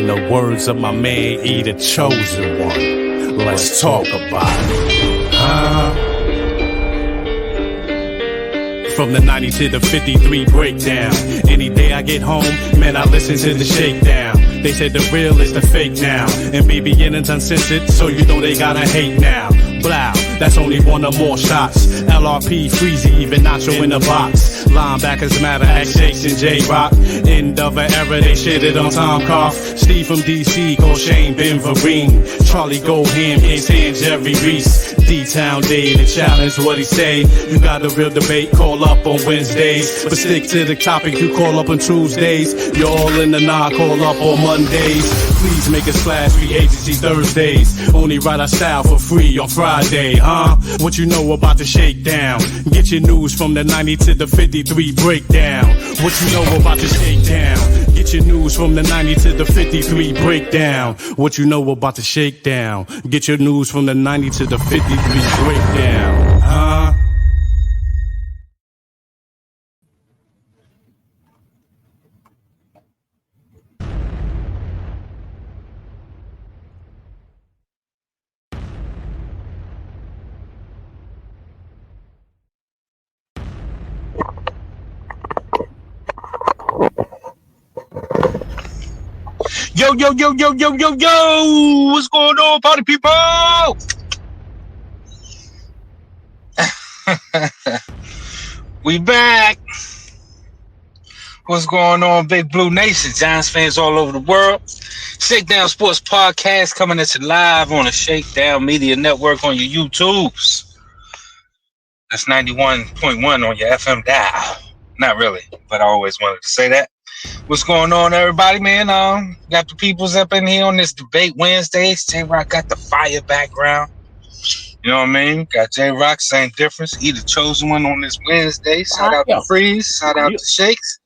the words of my man E, the chosen one. Let's talk about it. From the 90 to the 53 breakdown. Any day I get home, man, I listen to the Shakedown. They said the real is the fake now, and BBN's uncensored, so you know they gotta hate now. Blow, that's only one or more shots. LRP, Freezy, even Nacho in the box. Linebackers matter at Shakes and J-Rock. End of an era, they shitted on Tom Cough. Steve from DC, called Shane Ben Vereen. Charlie Goldham, his hand Jerry Reese. D-Town Day, the challenge, what he say? You got a real debate, call up on Wednesdays. But stick to the topic, you call up on Tuesdays. You're all in the knock, call up on Mondays. Please make a slash, free agency Thursdays. Only write our style for free on Friday, huh? What you know about the Shakedown? Get your news from the 90 to the 53 breakdown. What you know about the Shakedown? Get your news from the 90 to the 53 breakdown. What you know about the Shakedown? Get your news from the 90 to the 53 breakdown, huh? Yo, yo, yo, yo, yo, yo, yo! What's going on, party people? We back. What's going on, Big Blue Nation? Giants fans all over the world. Shakedown Sports Podcast coming at you live on the Shakedown Media Network on your YouTubes. That's 91.1 on your FM dial. Not really, but I always wanted to say that. What's going on, everybody, man? Got the peoples up in here on this Debate Wednesdays. J-Rock got the fire background. You know what I mean? Got J-Rock, same difference. He the chosen one on this Wednesday. Shout out to Freeze. Shout out to Shakes.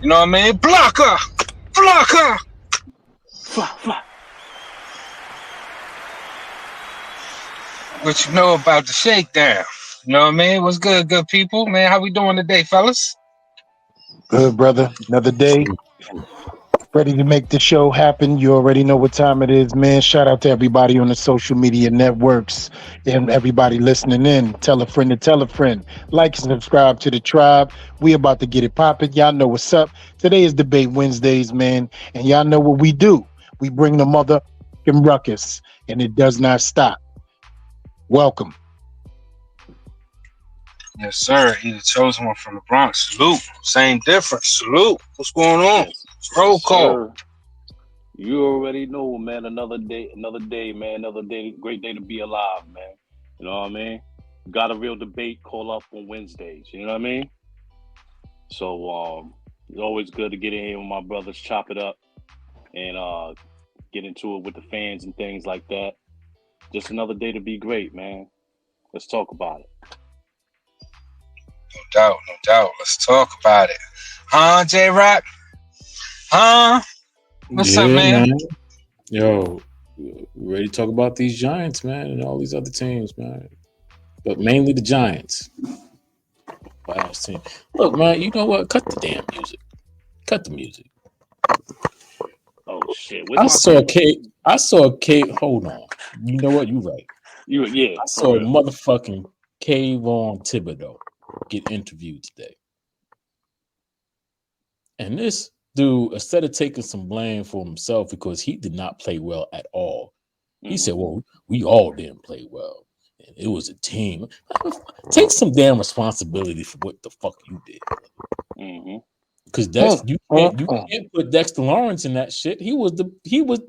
You know what I mean? Blocker! Blocker! What you know about the Shakedown? You know what I mean? What's good, good people? Man, how we doing today, fellas? Good, brother. Another day. Ready to make the show happen. You already know what time it is, man. Shout out to everybody on the social media networks and everybody listening in. Tell a friend to tell a friend. Like and subscribe to the tribe. We about to get it popping. Y'all know what's up. Today is Debate Wednesdays, man. And y'all know what we do. We bring the motherfucking ruckus, and it does not stop. Welcome. Yes, sir. He the chosen one from the Bronx. Salute. Same difference. Salute. What's going on? Roll call. You already know, man. Another day, man. Another day. Great day to be alive, man. You know what I mean? Got a real debate call up on Wednesdays. You know what I mean? So it's always good to get in here with my brothers, chop it up, and get into it with the fans and things like that. Just another day to be great, man. Let's talk about it. No doubt, no doubt. Let's talk about it. Huh, J-Rock? Huh? What's up, man? Yo, ready to talk about these Giants, man, and all these other teams, man. But mainly the Giants. Last team. Look, man, you know what? Cut the damn music. Cut the music. Oh shit! I saw Kate. Hold on. You know what? You right. I saw motherfucking Kayvon Thibodeau get interviewed today. And this dude, instead of taking some blame for himself because he did not play well at all, he said, well, we all didn't play well. And it was a team. Take some damn responsibility for what the fuck you did. Because you can't put Dexter Lawrence in that shit. He was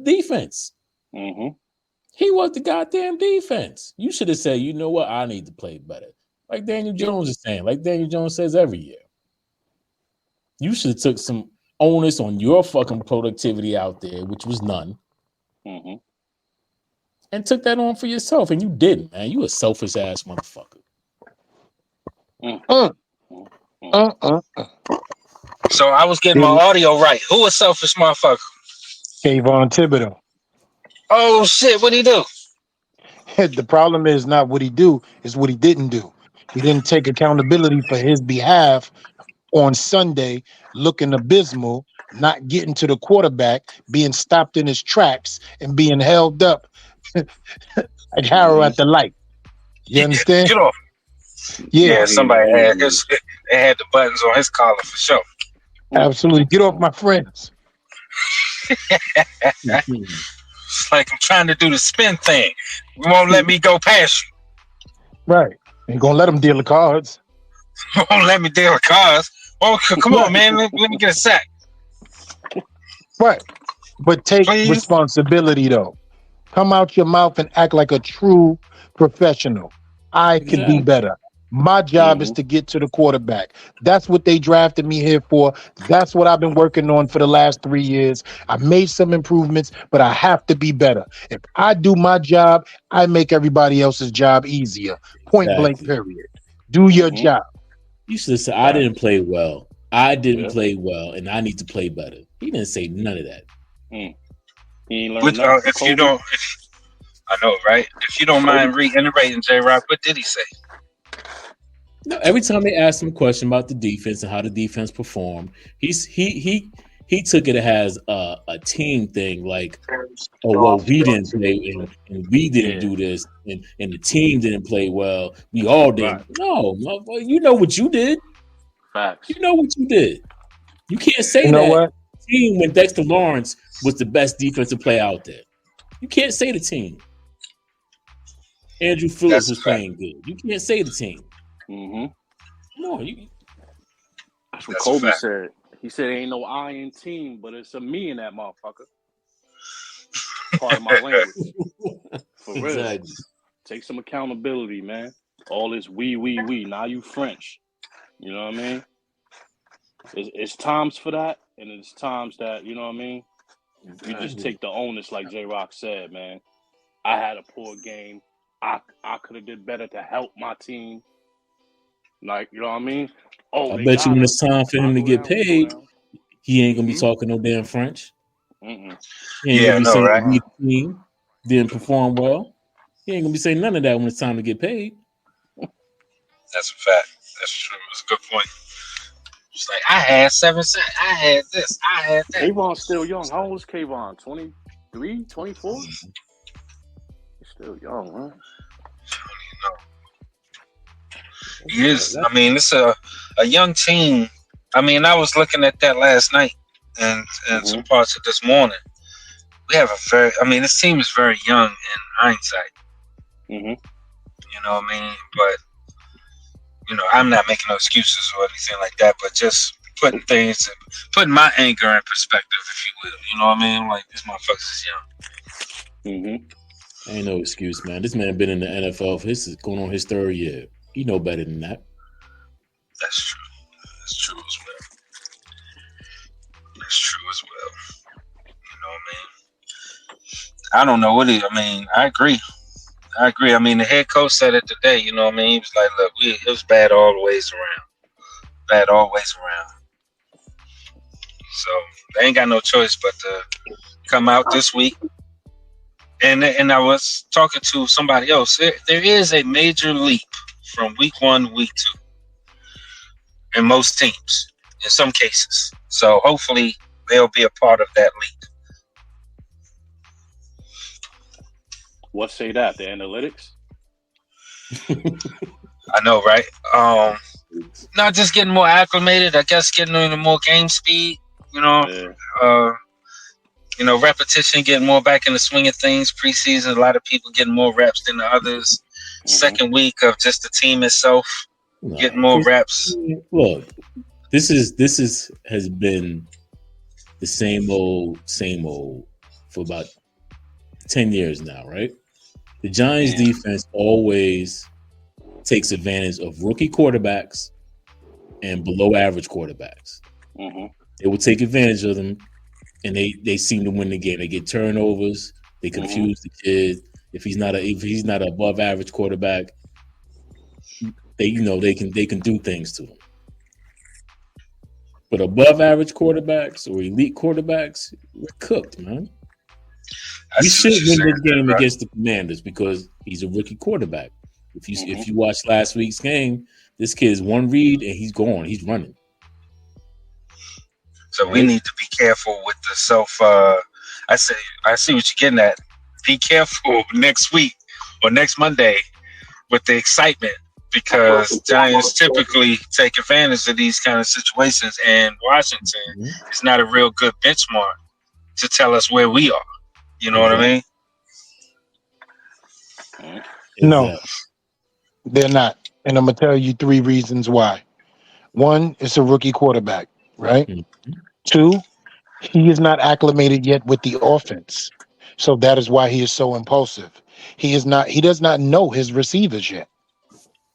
defense. He was the goddamn defense. You should have said, you know what, I need to play better. Like Daniel Jones is saying, like Daniel Jones says every year. You should have took some onus on your fucking productivity out there, which was none, and took that on for yourself. And you didn't, man. You a selfish ass motherfucker. So I was getting my audio right. Who a selfish motherfucker? Kayvon Thibodeau. Oh shit! What'd he do? The problem is not what he do, is what he didn't do. He didn't take accountability for his behalf on Sunday, looking abysmal not getting to the quarterback, being stopped in his tracks, and being held up like Harrow at the light. You understand? Get off. Yeah, Yeah, somebody had his. They had the buttons on his collar for sure. absolutely. Get off my friends. It's like I'm trying to do the spin thing. You won't let me go past you. Right. Ain't gonna let them deal the cards. You won't let me deal with cars. Oh, come on, man. Let me get a sack. Right. But take Please. responsibility though. Come out your mouth and act like a true professional. I can do better. My job is to get to the quarterback. That's what they drafted me here for. That's what I've been working on for the last 3 years. I made some improvements, but I have to be better. If I do my job, I make everybody else's job easier. Point blank, period. Do your job. You should have said, I didn't play well. I didn't play well, and I need to play better. He didn't say none of that. He ain't learned nothing. If you don't, I know, right? If you don't mind reiterating, J-Rock, what did he say? No, every time they asked him a question about the defense and how the defense performed, he took it as a team thing, like, oh well, we didn't play and we didn't do this, and the team didn't play well. We all did. Right. No, you know what you did. Facts. You know what you did. You can't say that team when Dexter Lawrence was the best defensive player out there. You can't say the team. Andrew Phillips was playing good. You can't say the team. No, that's what Kobe said. He said, "Ain't no I in team, but it's a me in that motherfucker." Part of my language. For real. Take some accountability, man. All this we. Now you French. You know what I mean? It's times for that, and it's times that, you know what I mean? You just take the onus, like J-Rock said, man. I had a poor game. I could have did better to help my team. Like, you know what I mean? Oh, I bet you when it's time for him to get paid, he ain't gonna be talking no damn French. He ain't gonna be saying the team didn't perform well. He ain't gonna be saying none of that when it's time to get paid. That's a fact. That's true. That's a good point. It's like, I had 7 cents. I had this. I had that. Kayvon's still young. How old is Kayvon? 23, 24? He's still young, huh? He is. I mean, it's a young team. I mean, I was looking at that last night and some parts of this morning. We have this team is very young in hindsight. You know what I mean? But, I'm not making no excuses or anything like that, but just putting my anger in perspective, if you will. You know what I mean? Like, these motherfuckers is young. Ain't no excuse, man. This man been in the NFL for going on his 3rd year. He know better than that. That's true. That's true as well. That's true as well. You know what I mean? I don't know what I agree. I mean, the head coach said it today. You know what I mean? He was like, look, it was bad all the ways around. So they ain't got no choice but to come out this week. And I was talking to somebody else. There is a major leap from week 1 to week 2 in most teams, in some cases. So hopefully they'll be a part of that leap. What say that? The analytics? I know, right? Not just getting more acclimated, I guess getting into more game speed, repetition, getting more back in the swing of things. Preseason, a lot of people getting more reps than the others. Second week of just the team itself getting more reps. Look, this has been the same old for about 10 years now, right? The Giants defense always takes advantage of rookie quarterbacks and below average quarterbacks. They will take advantage of them, and they seem to win the game. They get turnovers. They confuse the kid. If he's not an above average quarterback, they can do things to him. But above average quarterbacks or elite quarterbacks, we're cooked, man. We should win this game against the Commanders because he's a rookie quarterback. If you watch last week's game, this kid is one read and he's gone. He's running. So we need to be careful with the self. I see what you're getting at. Be careful next week or next Monday with the excitement, because Giants typically take advantage of these kind of situations, and Washington is not a real good benchmark to tell us where we are. You know what I mean? No, they're not. And I'm going to tell you 3 reasons why. 1, it's a rookie quarterback, right? 2, he is not acclimated yet with the offense. So that is why he is so impulsive. He does not know his receivers yet.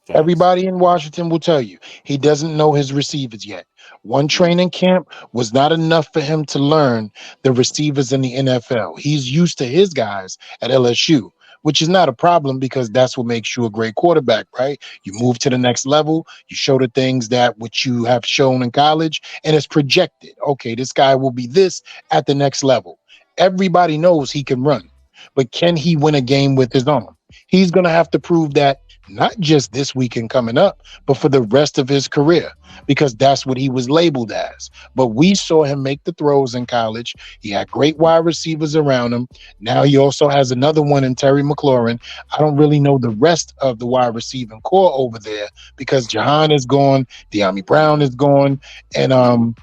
Everybody in Washington will tell you he doesn't know his receivers yet. One training camp was not enough for him to learn the receivers in the NFL. He's used to his guys at LSU, which is not a problem because that's what makes you a great quarterback, right? You move to the next level, you show the things that which you have shown in college, and it's projected. Okay, this guy will be this at the next level. Everybody knows he can run, but can he win a game with his arm? He's going to have to prove that not just this weekend coming up, but for the rest of his career, because that's what he was labeled as. But we saw him make the throws in college. He had great wide receivers around him. Now he also has another one in Terry McLaurin. I don't really know the rest of the wide receiving core over there because Jahan is gone, De'Ami Brown is gone, and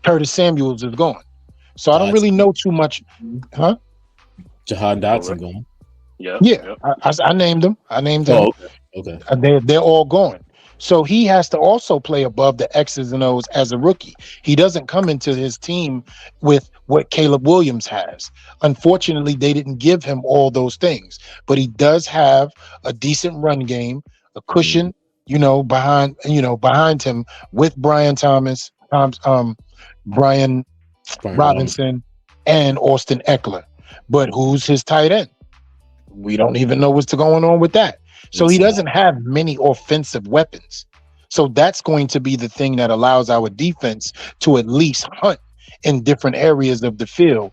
Curtis Samuels is gone. So I don't really know too much. Huh? Jahan Dotson gone. Yeah. I named them. I named them. Oh, okay. They're all gone. So he has to also play above the X's and O's as a rookie. He doesn't come into his team with what Caleb Williams has. Unfortunately, they didn't give him all those things, but he does have a decent run game, a cushion, behind him with Brian Thomas, Brian Robinson, and Austin Eckler. But who's his tight end? We don't even know what's going on with that. So he doesn't have many offensive weapons. So that's going to be the thing that allows our defense to at least hunt in different areas of the field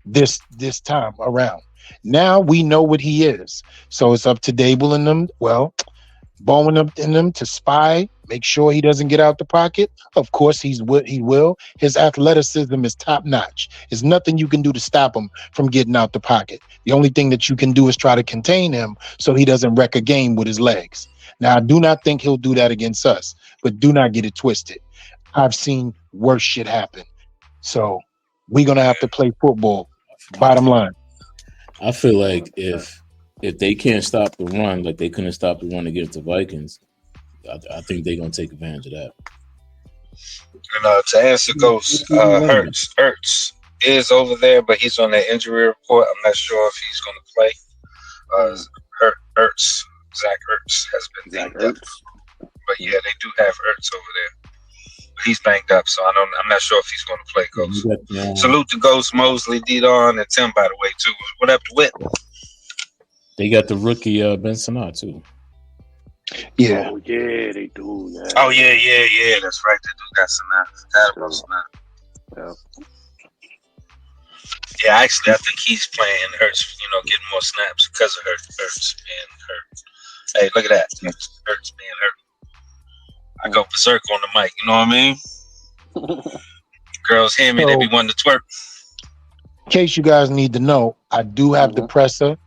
this time around. Now we know what he is. So it's up to Dable and them, Bowen up in them to spy, make sure he doesn't get out the pocket. Of course, he will. His athleticism is top notch. There's nothing you can do to stop him from getting out the pocket. The only thing that you can do is try to contain him so he doesn't wreck a game with his legs. Now, I do not think he'll do that against us, but do not get it twisted. I've seen worse shit happen. So we're going to have to play football, bottom line. I feel like if they can't stop the run, like they couldn't stop the run against the Vikings, I think they're gonna take advantage of that. And to answer Ghost, Hurts is over there, but he's on the injury report. I'm not sure if he's going to play. Zach Ertz has been banged up, but yeah, they do have Ertz over there. He's banged up, so I'm not sure if he's going to play. Ghost. Salute to Ghost, Mosley, D-Don, and Tim, by the way, too. What up to Whit? They got the rookie Ben Sinnott too. Yeah. Oh yeah, they do. Yeah. Oh yeah. That's right. They do got Sinnott. Yeah. Yeah, actually, I think he's playing Hurts. Getting more snaps because of Hurts being hurt. Hey, look at that. Hurts being hurt. I go berserk on the mic. You know what I mean? Girls hear me, they be wanting to twerk. In case you guys need to know, I do have the presser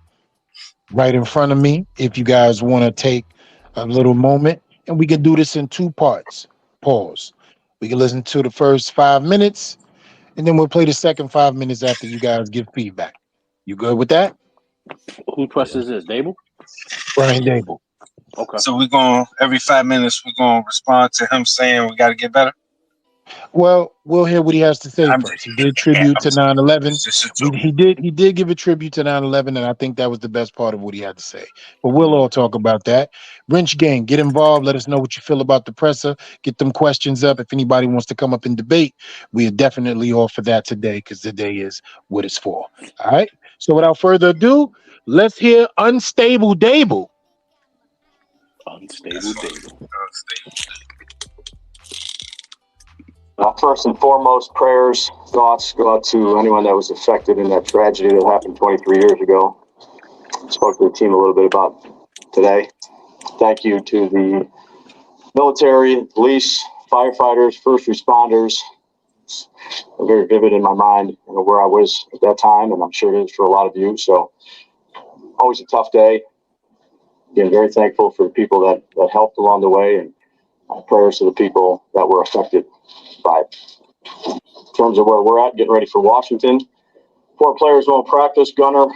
right in front of me. If you guys want to take a little moment, and we can do this in 2 parts. Pause. We can listen to the first 5 minutes, and then we'll play the second 5 minutes after you guys give feedback. You good with that? Who presses this? Dable? Brian Dable. Okay. So every 5 minutes, we're going to respond to him saying we got to get better? Well, we'll hear what he has to say first. He did tribute to 9/11. He did give a tribute to 9/11, and I think that was the best part of what he had to say. But we'll all talk about that. Wrench Gang, get involved. Let us know what you feel about the presser. Get them questions up. If anybody wants to come up and debate, we are definitely all for that today because today is what it's for. All right? So without further ado, let's hear Unstable Dable. Unstable Dable. First and foremost, prayers, thoughts go out to anyone that was affected in that tragedy that happened 23 years ago. Spoke to the team a little bit about today. Thank you to the military, police, firefighters, first responders, It's very vivid in my mind, where I was at that time, and I'm sure it is for a lot of you. So always a tough day. Again, very thankful for the people that helped along the way, and prayers to the people that were affected by it. In terms of where we're at, getting ready for Washington. 4 players won't practice. Gunner,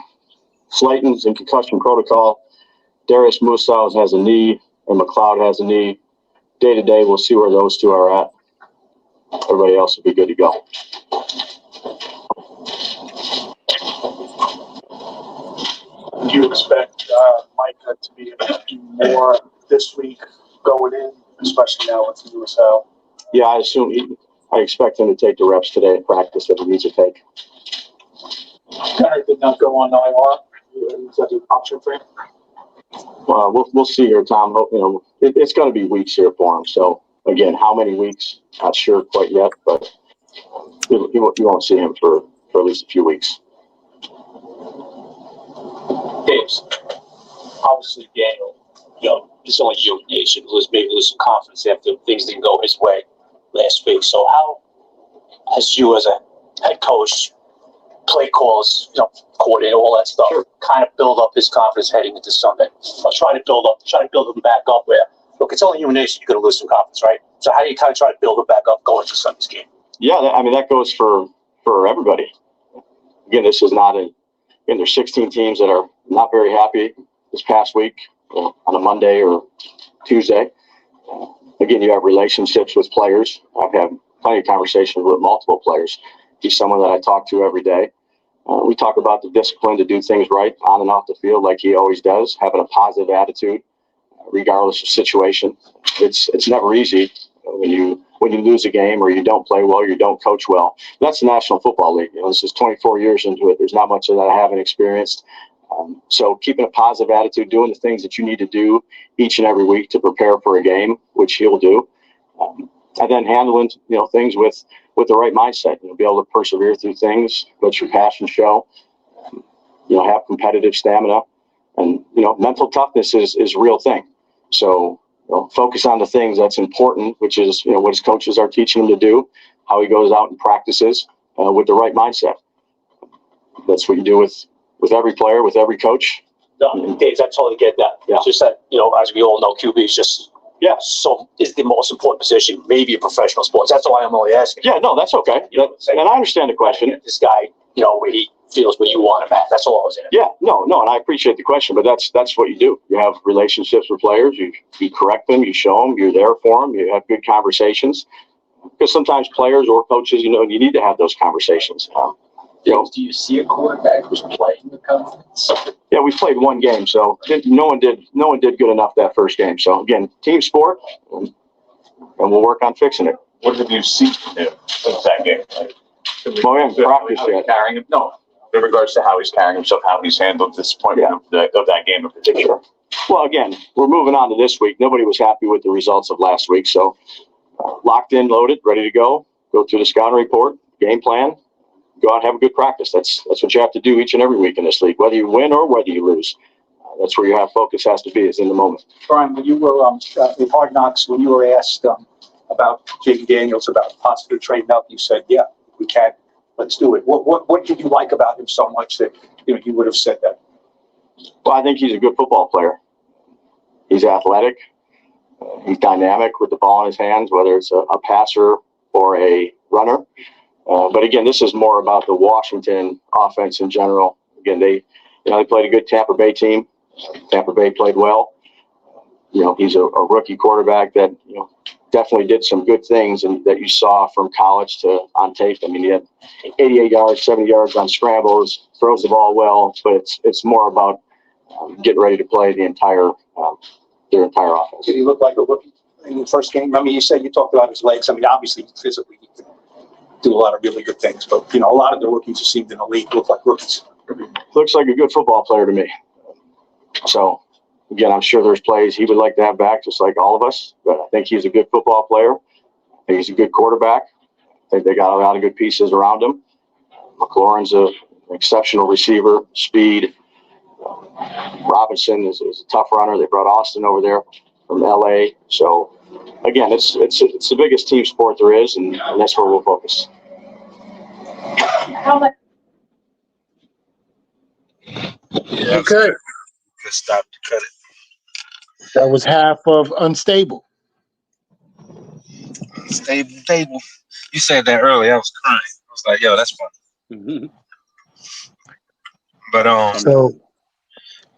Slayton's in concussion protocol. Darius Musaus has a knee, and McLeod has a knee. Day to day, we'll see where those 2 are at. Everybody else will be good to go. Do you expect Micah to be able to do more this week going in, especially now with the USL? Yeah, I expect him to take the reps today in practice that he needs to take. Gunner did not go on IR. Is that an option for him? Well, we'll see here, Tom. It's going to be weeks here for him. So again, how many weeks? Not sure quite yet, but you won't see him for at least a few weeks. Dave's obviously Daniel, it's only you, Nation, who was maybe lose some confidence after things didn't go his way last week. So how has you as a head coach, play calls, coordinator, all that stuff, kind of build up his confidence heading into Sunday? Try to build him back up where, look, it's only you, Nation, you're going to lose some confidence, right? So how do you kind of try to build it back up going into Sunday's game? Yeah, that goes for everybody. Again, this is not there's 16 teams that are not very happy this past week on a Monday or Tuesday. Again, you have relationships with players. I've had plenty of conversations with multiple players. He's someone that I talk to every day. We talk about the discipline to do things right on and off the field like he always does, having a positive attitude regardless of situation. It's never easy when you lose a game or you don't play well, or you don't coach well. That's the National Football League. This is 24 years into it. There's not much of that I haven't experienced. So keeping a positive attitude, doing the things that you need to do each and every week to prepare for a game, which he'll do, and then handling things with the right mindset. Be able to persevere through things, let your passion show. Have competitive stamina, and mental toughness is a real thing. So focus on the things that's important, which is what his coaches are teaching him to do, how he goes out and practices with the right mindset. That's what you do with every player, with every coach. No, Dave, I totally get that. Yeah. It's just that, as we all know, QB is just, so is the most important position, maybe in professional sports. That's why I'm only asking. Yeah, no, that's okay. And I understand the question. This guy, where he feels where you want him at. That's all I was in. Yeah, no, and I appreciate the question, but that's what you do. You have relationships with players. You correct them. You show them. You're there for them. You have good conversations. Because sometimes players or coaches, you need to have those conversations. Do you see a quarterback who's playing with confidence? Yeah, we played one game, so no one did good enough that first game. So again, team sport, and we'll work on fixing it. What did you see from him in that game? Well, we haven't practiced yet. Carrying him? No, in regards to how he's carrying himself, how he's handled disappointment of that game in particular. Well, again, we're moving on to this week. Nobody was happy with the results of last week, so locked in, loaded, ready to go through the scouting report, game plan, go out and have a good practice. That's what you have to do each and every week in this league, whether you win or whether you lose. That's where your focus has to be, is in the moment. Brian, when you were in Hard Knocks, when you were asked about Jaden Daniels, about possibly trading up, you said, yeah, we can. Let's do it. What did you like about him so much that you would have said that? Well, I think he's a good football player. He's athletic. He's dynamic with the ball in his hands, whether it's a passer or a runner. But again, this is more about the Washington offense in general. Again, they played a good Tampa Bay team. Tampa Bay played well. He's a rookie quarterback that definitely did some good things, and that you saw from college to on tape. I mean, he had 88 yards, 70 yards on scrambles, throws the ball well, but it's more about getting ready to play their entire offense. Did he look like a rookie in the first game? I mean, you talked about his legs. I mean, obviously physically he can do a lot of really good things, but a lot of the rookies who seemed in the league look like rookies. Looks like a good football player to me. So again, I'm sure there's plays he would like to have back, just like all of us. But I think he's a good football player. I think he's a good quarterback. I think they got a lot of good pieces around him. McLaurin's an exceptional receiver, speed. Robinson is a tough runner. They brought Austin over there from LA. So again, it's the biggest team sport there is, and that's where we'll focus. Yeah, that was Okay. good. Good stop to cut it. That was half of Unstable. Stable. You said that earlier. I was crying. I was like, yo, that's funny. But I So, mean,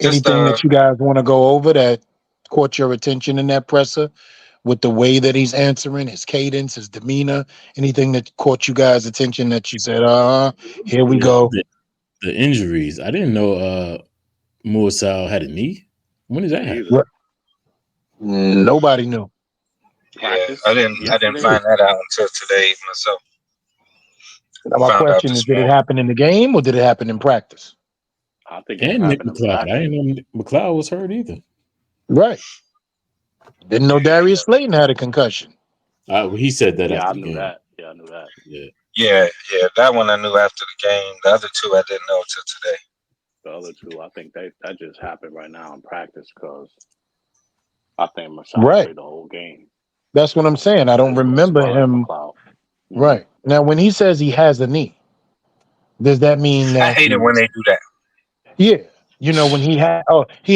just anything that you guys want to go over that caught your attention in that presser with the way that he's answering, his cadence, his demeanor, anything that caught you guys' attention that you said, here we Yeah, go. the injuries. I didn't know Morsal had a knee. When did that me happen? either. What? Nobody knew. yeah, Practice I didn't yesterday. find that out until today myself. Now, my Found out question is, this did it morning. happen in the game or did it happen in practice? I think it And Nick happened in McLeod. I practice. didn't know McLeod was hurt either. Right. Didn't know Darius Slayton had a concussion. He said that Yeah, I after the knew game. that. Yeah, I knew that. Yeah. Yeah, that one I knew after the game. The other two I didn't know until today. The other two, I think that just happened right now in practice because I think Mashal Right. played the whole game. That's what I'm saying. I don't As remember well as him. McLeod. Right. Now, when he says he has a knee, does that mean I that hate it when they do that. yeah, when he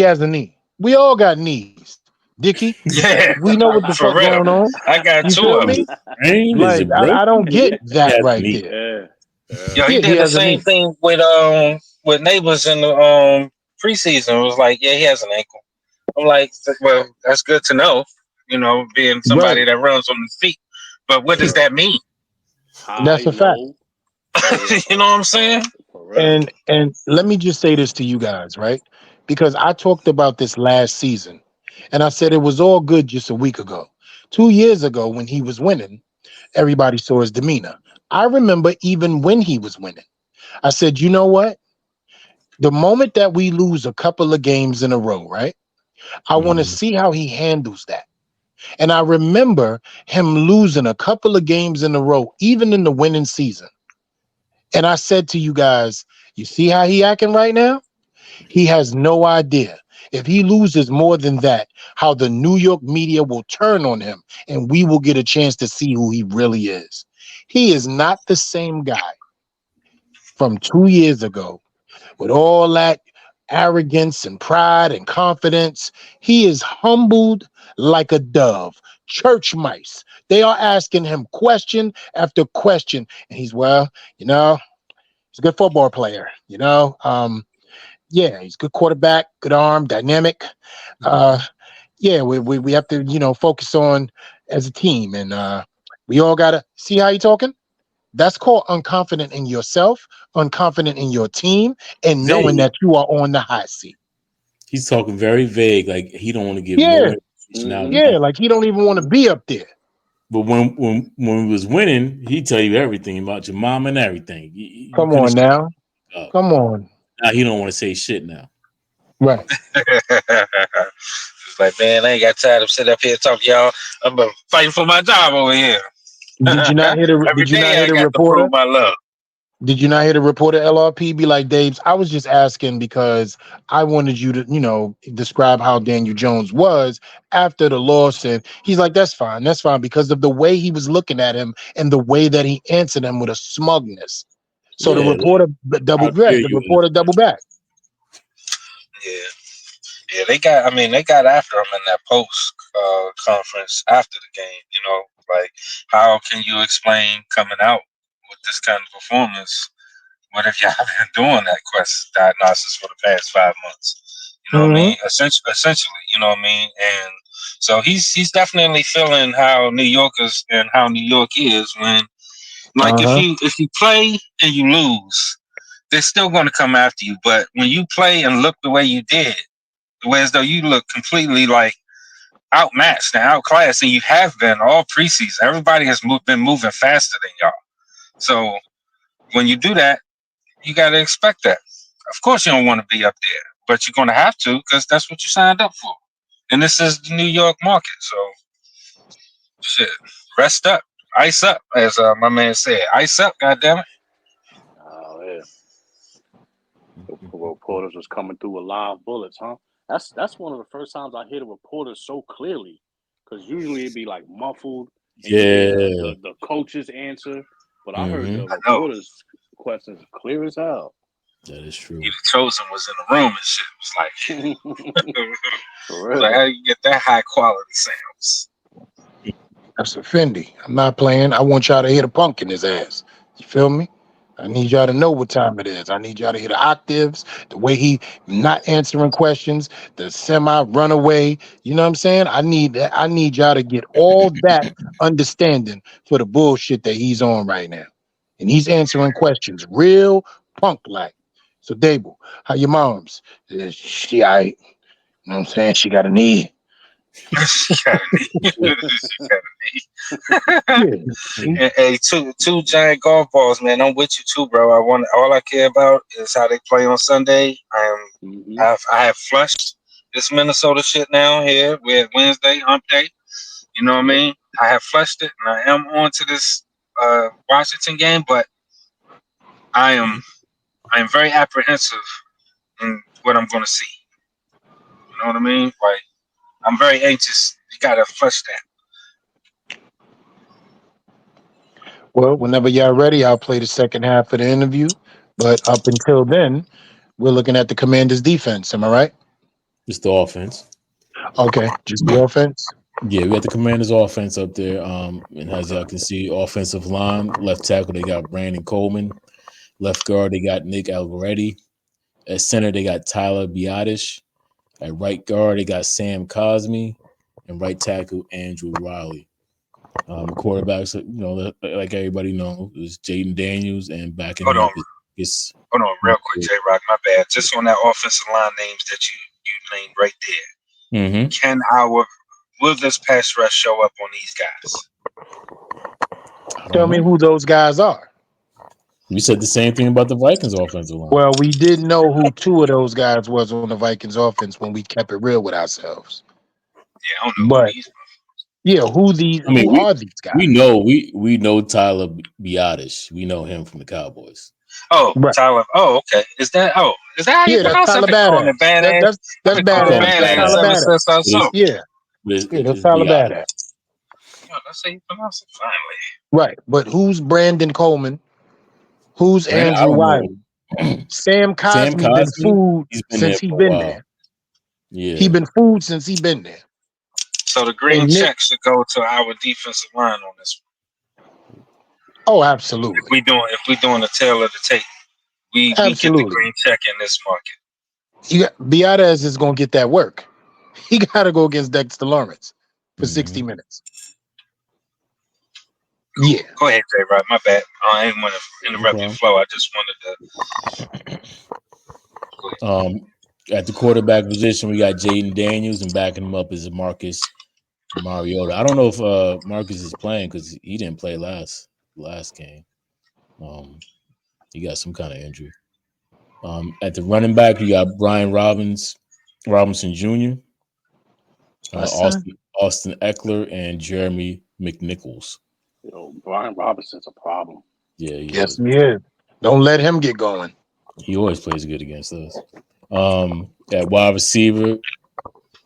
has a knee. We all got knees, Dickie. Yeah, We know what the for fuck real. going on. I got You two feel of them. Is me? it sprained? Is Like it broken? I don't get He that has a right knee. there. Yeah. Yo, he Yeah, he did the has a same knee. thing with neighbors in the preseason. It was like, yeah, he has an ankle. I'm like, well, that's good to know. Being Right. somebody that runs on his feet. But what does Yeah. that mean? High, That's a fact. low. Yeah, You know what I'm saying? for real. And let me just say this to you guys, right? Because I talked about this last season, and I said it was all good just a week ago. 2 years ago, when he was winning, everybody saw his demeanor. I remember even when he was winning, I said, you know what? The moment that we lose a couple of games in a row, right? I want to Mhm. see how he handles that. And I remember him losing a couple of games in a row, even in the winning season. And I said to you guys, you see how he acting right now? He has no idea. If he loses more than that, how the New York media will turn on him and we will get a chance to see who he really is. He is not the same guy from 2 years ago with all that arrogance and pride and confidence. He is humbled like a dove. Church mice. They are asking him question after question. And he's, well, he's a good football player, yeah, he's a good quarterback, good arm, dynamic. Yeah, we have to, focus on as a team. And we all gotta see how you talking. That's called unconfident in yourself, unconfident in your team, and knowing Vague. that you are on the hot seat. He's talking very vague, like he don't want to give no Yeah, information out. yeah, like he don't even want to be up there. But when we was winning, he tell you everything about your mom and everything. You Come couldn't on shut now. up. Come on. Now he don't want to say shit now. Right. It's like, man, I ain't got time to sit up here and talk to y'all. I'm fighting for my job over here. Did you not hear the Every did you not day hear I the got to reporter? prove my love. Did you not hear the reporter LRP be like, Daves, I was just asking because I wanted you to, describe how Daniel Jones was after the loss. And he's like, that's fine. That's fine. Because of the way he was looking at him and the way that he answered him with a smugness. So the Yeah, reporter how dare you? double back. Yeah. Yeah, they got after him in that post conference after the game. Like, how can you explain coming out with this kind of performance? What if y'all been doing that quest diagnosis for the past 5 months? You know what I Mm-hmm. mean? Essentially, you know what I mean? And so he's definitely feeling how New Yorkers and how New York is when, like, Uh-huh. if you play and you lose, they're still going to come after you. But when you play and look the way you did, the way as though you look completely like outmatched and outclassed, and you have been all preseason. Everybody has been moving faster than y'all. So when you do that, you got to expect that. Of course, you don't want to be up there, but you're going to have to because that's what you signed up for. And this is the New York market. So, shit, rest up, ice up, as my man said. Ice up, goddammit. Oh yeah. The reporters was coming through with live bullets, huh? That's one of the first times I hear the reporters so clearly, because usually it'd be like muffled, and you hear Yeah. the coach's answer. But I heard Mm-hmm. the I know. reporters questions clear as hell. That is true. The chosen was in the room and shit. It was like, For real. like how you get that high quality sounds? That's a Fendi. I'm not playing. I want y'all to hit a punk in his ass. You feel me? I need y'all to know what time it is. I need y'all to hear the octaves, the way he not answering questions, the semi runaway. You know what I'm saying? I need that. I need y'all to get all that understanding for the bullshit that he's on right now. And he's answering questions real punk like. So Dable, how your mom's? She all right. You know what I'm saying? She got a knee. She got a knee. She got a knee. Yeah. Hey, two giant golf balls, man. I'm with you too, bro. All I care about is how they play on Sunday. I have flushed this Minnesota shit now. Here we're at Wednesday, hump day. You know what I mean? I have flushed it, and I am on to this Washington game, but I am very apprehensive in what I'm going to see. You know what I mean? Like I'm very anxious. You gotta flush that. Well, whenever y'all ready, I'll play the second half of the interview. But up until then, we're looking at the Commanders' defense. Am I right? It's the offense. Okay, just the offense. Yeah, we got the Commanders' offense up there. And as y'all can see, offensive line, left tackle, they got Brandon Coleman. Left guard, they got Nick Alvaretti. At center, they got Tyler Biadasz. At right guard, they got Sam Cosmi. And right tackle, Andrew Riley. Quarterbacks, like everybody knows, is Jaden Daniels, and backing him up is Hold on, real quick, J Rock. My bad. Just on that offensive line names that you named right there. Mm-hmm. Will this pass rush show up on these guys? Tell me who those guys are. We said the same thing about the Vikings offensive line. Well, we did know who two of those guys was on the Vikings offense when we kept it real with ourselves. Yeah, I don't know who these. Yeah, who are these guys? We know Tyler Biadasz. We know him from the Cowboys. Oh, right. Tyler. Oh, okay. Is that how you pronounce it? Tyler Badass. That's badass. That's Tyler Badass. Yeah, that's Tyler Badass. Let's say you pronounce it finally. Right, but who's Brandon Coleman? Who's Andrew Wiley? Sam Cosmi been fooled since he been there. Yeah, he been fooled since he been there. So the green check should go to our defensive line on this one. Oh, absolutely. If we doing a tail of the tape, we get the green check in this market. Biadasz is gonna get that work. He got to go against Dexter Lawrence for 60 minutes. Yeah. Go ahead, J. Rod. My bad. I didn't want to interrupt your flow. I just wanted to. At the quarterback position, we got Jaden Daniels, and backing him up is Marcus Mariota. I don't know if Marcus is playing because he didn't play last game. He got some kind of injury. At the running back, you got Brian Robinson Jr., Austin Eckler, and Jeremy McNichols. Brian Robinson's a problem. Yeah, he is. Don't let him get going. He always plays good against us. At wide receiver,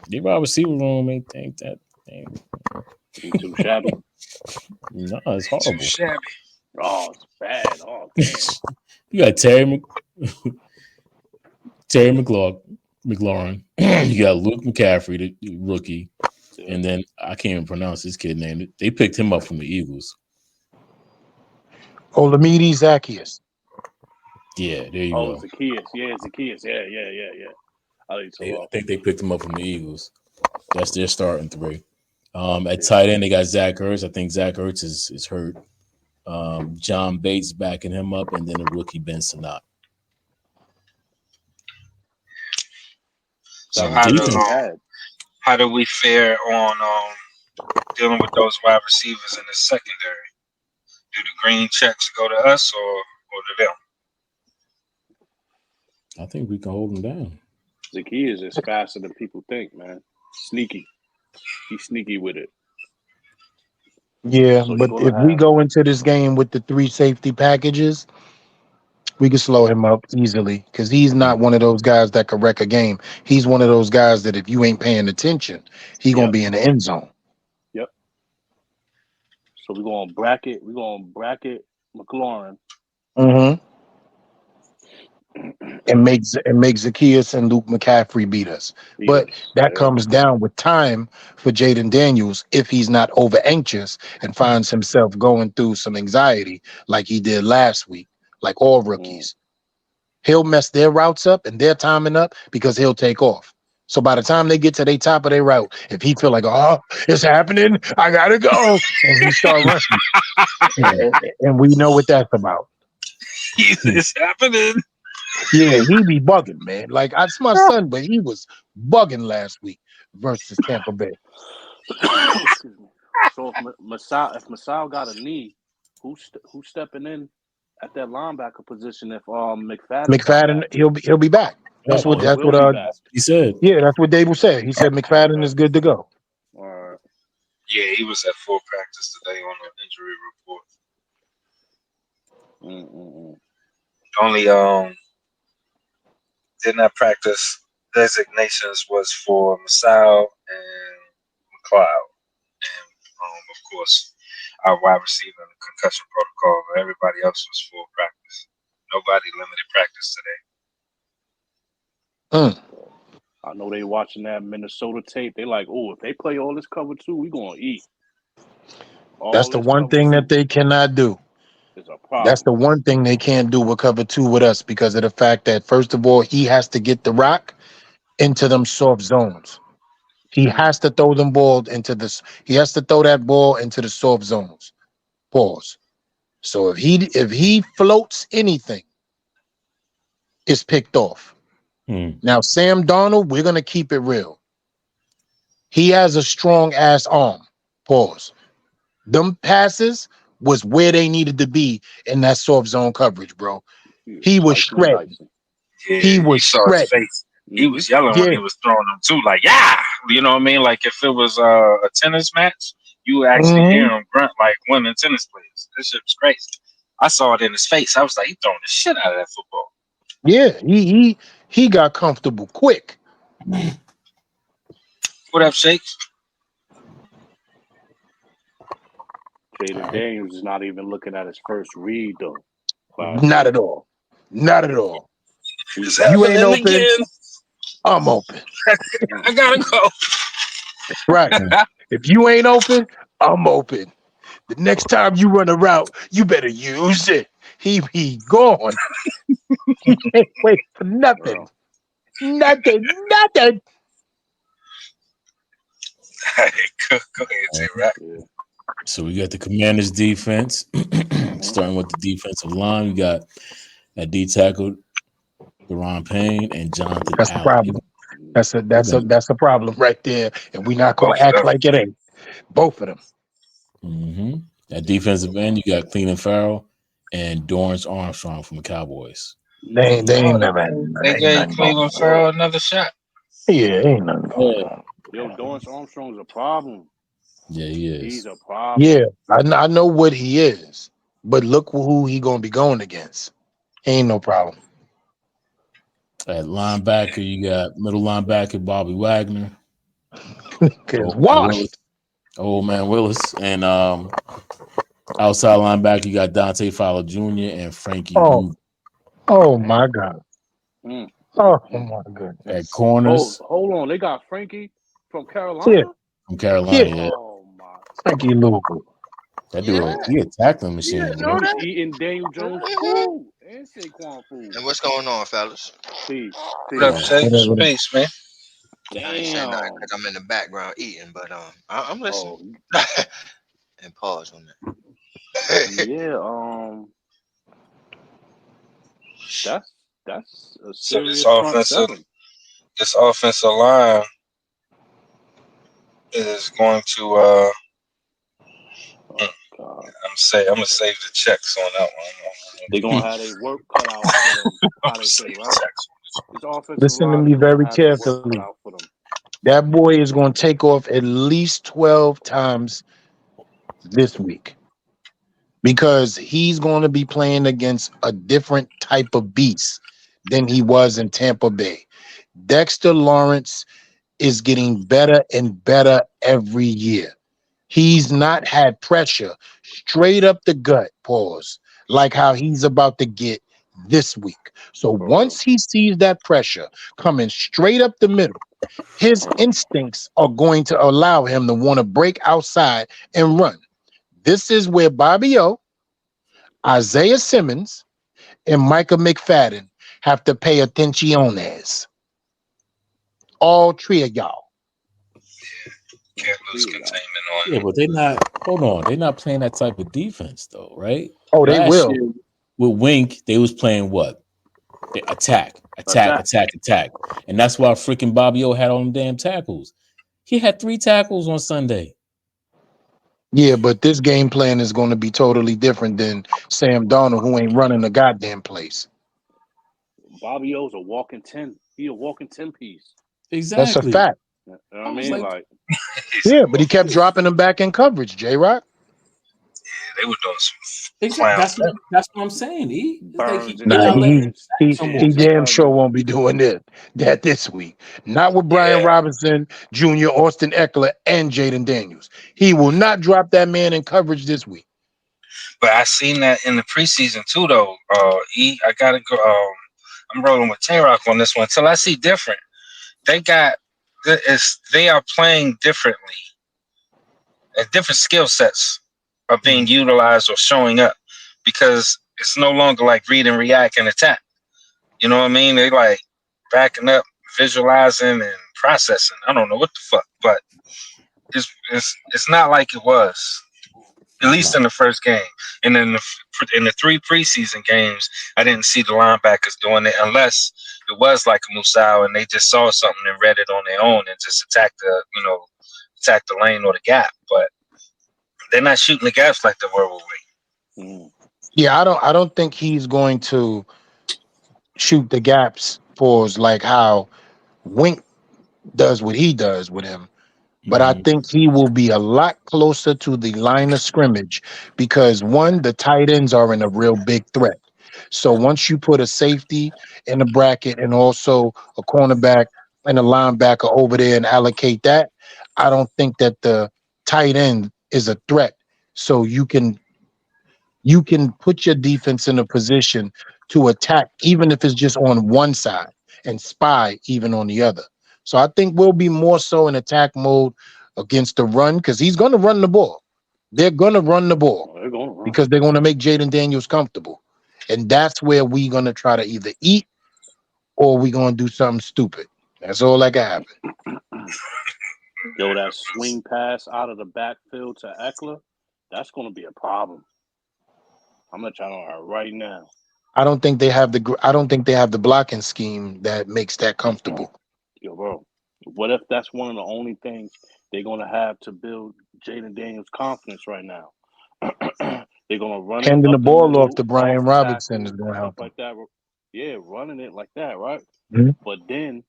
the wide receiver room ain't think that thing. Too shabby. No, it's horrible. Too shabby. Oh, it's bad. Oh, damn. You got Terry McLaurin. You got Luke McCaffrey, the rookie. And then I can't even pronounce his kid name. They picked him up from the Eagles. Olamide Zaccheaus. Yeah, there you go. Zaccheaus. Yeah, Zaccheaus. Yeah. I think they picked him up from the Eagles. That's their starting three. At tight end, they got Zach Ertz. I think Zach Ertz is hurt. John Bates backing him up, and then the rookie Ben Sinnott. So how do we fare on dealing with those wide receivers in the secondary? Do the green checks go to us or to them? I think we can hold them down. Zaccheaus is faster than people think, man. Sneaky. He's sneaky with it. Yeah, but if we go into this game with the 3 safety packages, we can slow him up easily because he's not one of those guys that could wreck a game. He's one of those guys that if you ain't paying attention, he's gonna be in the end zone. Yep. So we're gonna bracket McLaurin. Mm-hmm. and make Zacchaeus and Luke McCaffrey beat us. But that comes down with time for Jaden Daniels if he's not over anxious and finds himself going through some anxiety like he did last week, like all rookies. He'll mess their routes up and their timing up because he'll take off. So by the time they get to the top of their route, if he feel like, oh, it's happening, I gotta go, and he start running, and we know what that's about. It's happening. Yeah, he be bugging, man. Like that's my son, but he was bugging last week versus Tampa Bay. So if Masao got a knee, who's stepping in at that linebacker position if McFadden, he'll be back. That's what he said. Yeah, that's what Dable said. He said McFadden is good to go. All right. Yeah, he was at full practice today on the injury report. Only did not practice designations was for Masao and McLeod. And of course our wide receiver in the concussion protocol, but everybody else was full practice. Nobody limited practice today. I know they watching that Minnesota tape. They like, oh, if they play all this cover 2, we gonna eat. That's the one thing that they cannot do. That's the one thing they can't do with cover 2 with us because of the fact that, first of all, he has to get the rock into them soft zones. He has to throw them ball into this. He has to throw that ball into the soft zones. Pause. So if he floats anything, it's picked off. Now, Sam Darnold, we're gonna keep it real. He has a strong ass arm. Pause. Them passes was where they needed to be in that soft zone coverage, bro. He was shredding. Yeah, he was shredding. His face. He was yelling when he was throwing them too, like, yeah, you know what I mean? Like if it was a tennis match, you would actually hear him grunt like one of the tennis players. This shit was crazy. I saw it in his face. I was like, he throwing the shit out of that football. Yeah, he got comfortable quick. What up, Shake? Jaden Daniels is not even looking at his first read though. Not at all. Not at all. You ain't open. Again. I'm open. I gotta go. Right. If you ain't open, I'm open. The next time you run a route, you better use it. He gone. He can't wait for nothing. Nothing. Go ahead, T-Rack. So we got the Commanders defense. Starting with the defensive line, we got a D tackle, Deron Payne and Jonathan That's Allen. the problem. That's a problem right there. And we're not gonna act like it ain't. Both of them. At defensive end, you got Cleveland Farrell and Dorrance Armstrong from the Cowboys. They ain't never. They gave Cleveland Farrell another shot. Yeah, ain't nothing going on. Yo, Dorrance Armstrong's a problem. Yeah, he is. He's a problem. Yeah, I know what he is, but look who he gonna be going against. Ain't no problem. At linebacker, you got middle linebacker Bobby Wagner. Old man Willis. And outside linebacker, you got Dante Fowler Jr. and Frankie Booth. Oh my God. Oh my goodness. At corners. Hold on. They got Frankie from Carolina? Yeah. From Carolina, yeah. Oh my. Frankie Louisville. That dude, he a tackling machine. Yeah, he's eating Daniel Jones food and Saquon food. And what's going on, fellas? Peace. What up, Shake? Space, man. I ain't saying nothing because I'm in the background eating, but I'm listening. And pause on that. That's a serious this offensive line is going to I'm gonna save the checks on that one. They're gonna have their work cut out for them. How they say, right? Listen to me very carefully. That boy is going to take off at least 12 times this week because he's going to be playing against a different type of beast than he was in Tampa Bay. Dexter Lawrence is getting better and better every year. He's not had pressure straight up the gut, pause, like how he's about to get this week. So once he sees that pressure coming straight up the middle, his instincts are going to allow him to want to break outside and run. This is where Bobby O, Isaiah Simmons, and Micah McFadden have to pay attentiones. All three of y'all. Can't lose containment on. Yeah, but they're not. Hold on, they're not playing that type of defense though, right? Oh, they will. Year, with Wink, they was playing what? They attack, and that's why freaking Bobby O had on them damn tackles. He had 3 tackles on Sunday. Yeah, but this game plan is going to be totally different than Sam Darnold, who ain't running a goddamn place. Bobby O's a walking 10. He a walking 10 piece. Exactly. That's a fact. You know what I mean? Like yeah, but he kept dropping them back in coverage, J-Rock. Yeah, they were doing some. Exactly. That's what I'm saying. He damn sure won't be doing that this week. Not with Brian Robinson, Jr., Austin Eckler, and Jaden Daniels. He will not drop that man in coverage this week. But I seen that in the preseason too, though. I gotta go. I'm rolling with J-Rock on this one until I see different. They are playing differently, and different skill sets are being utilized or showing up because it's no longer like read and react and attack. You know what I mean? They like backing up, visualizing, and processing. I don't know what the fuck, but it's not like it was. At least in the first game, and in the 3 preseason games, I didn't see the linebackers doing it unless it was like a Musau and they just saw something and read it on their own and just attack the lane or the gap. But they're not shooting the gaps like they were with Wink. Yeah, I don't think he's going to shoot the gaps for like how Wink does what he does with him. But I think he will be a lot closer to the line of scrimmage because, one, the tight ends are in a real big threat. So once you put a safety in the bracket and also a cornerback and a linebacker over there and allocate that, I don't think that the tight end is a threat. So you can put your defense in a position to attack, even if it's just on one side, and spy even on the other. So I think we'll be more so in attack mode against the run because he's going to run the ball. They're going to run the ball because they're going to make Jaden Daniels comfortable. And that's where we're going to try to either eat or we're going to do something stupid. That's all that can happen. Yo, that swing pass out of the backfield to Eckler, that's going to be a problem. I'm going to try on right now. I don't think they have the blocking scheme that makes that comfortable. Yo, bro, what if that's one of the only things they're going to have to build Jaden Daniels' confidence right now? They're going to run handing it the ball middle, off to Brian Robinson is going to help like that. Yeah, running it like that, right? Mm-hmm. But then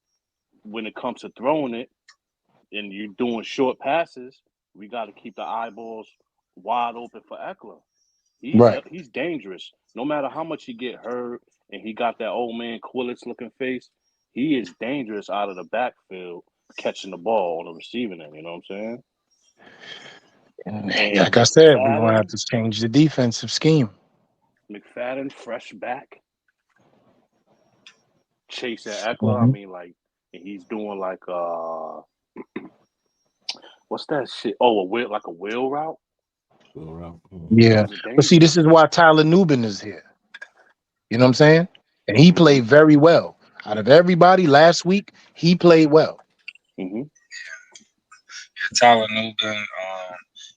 when it comes to throwing it and you're doing short passes, we got to keep the eyeballs wide open for Eckler. He's dangerous. No matter how much he get hurt and he got that old man Quillets looking face, he is dangerous out of the backfield catching the ball on the receiving end. You know what I'm saying? And like I said, we're going to have to change the defensive scheme. McFadden, fresh back. Chase at Eckler. I mean, like, he's doing like, what's that shit? Oh, a wheel route? Yeah. But see, this is why Tyler Nubin is here. You know what I'm saying? And he played very well. Out of everybody last week, he played well. Yeah, Tyler Nubin,